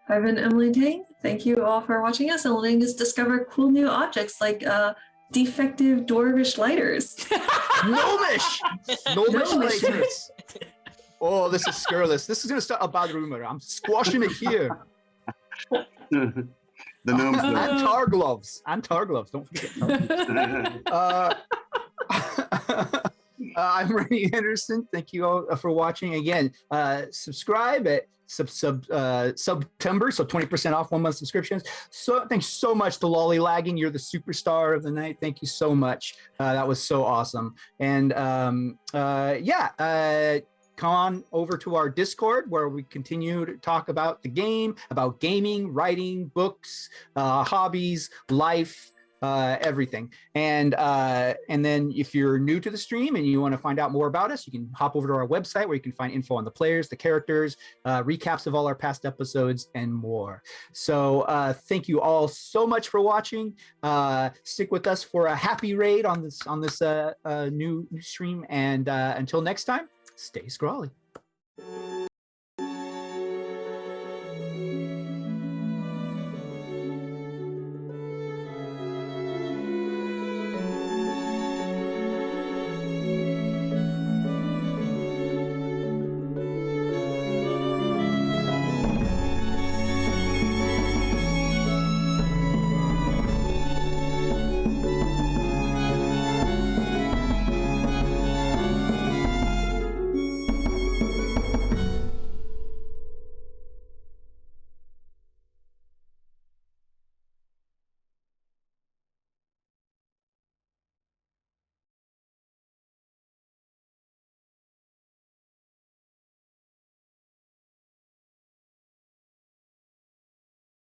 I've been Emily Tang. Thank you all for watching us and letting us discover cool new objects like defective dwarvish lighters.
Gnomish lighters. Oh, this is scurrilous. This is going to start a bad rumor. I'm squashing it here.
The gnomes.
And tar gloves. Don't forget. I'm Rennie Henderson. Thank you all for watching. Again, subscribe at September, so 20% off 1 month subscriptions. So thanks so much to Lolly Lagging. You're the superstar of the night. Thank you so much. That was so awesome. And come on over to our Discord where we continue to talk about the game, about gaming, writing, books, hobbies, life, everything. And then if you're new to the stream and you want to find out more about us, you can hop over to our website where you can find info on the players, the characters, recaps of all our past episodes, and more. So thank you all so much for watching. Stick with us for a happy raid on this new stream. And until next time, stay scrawly.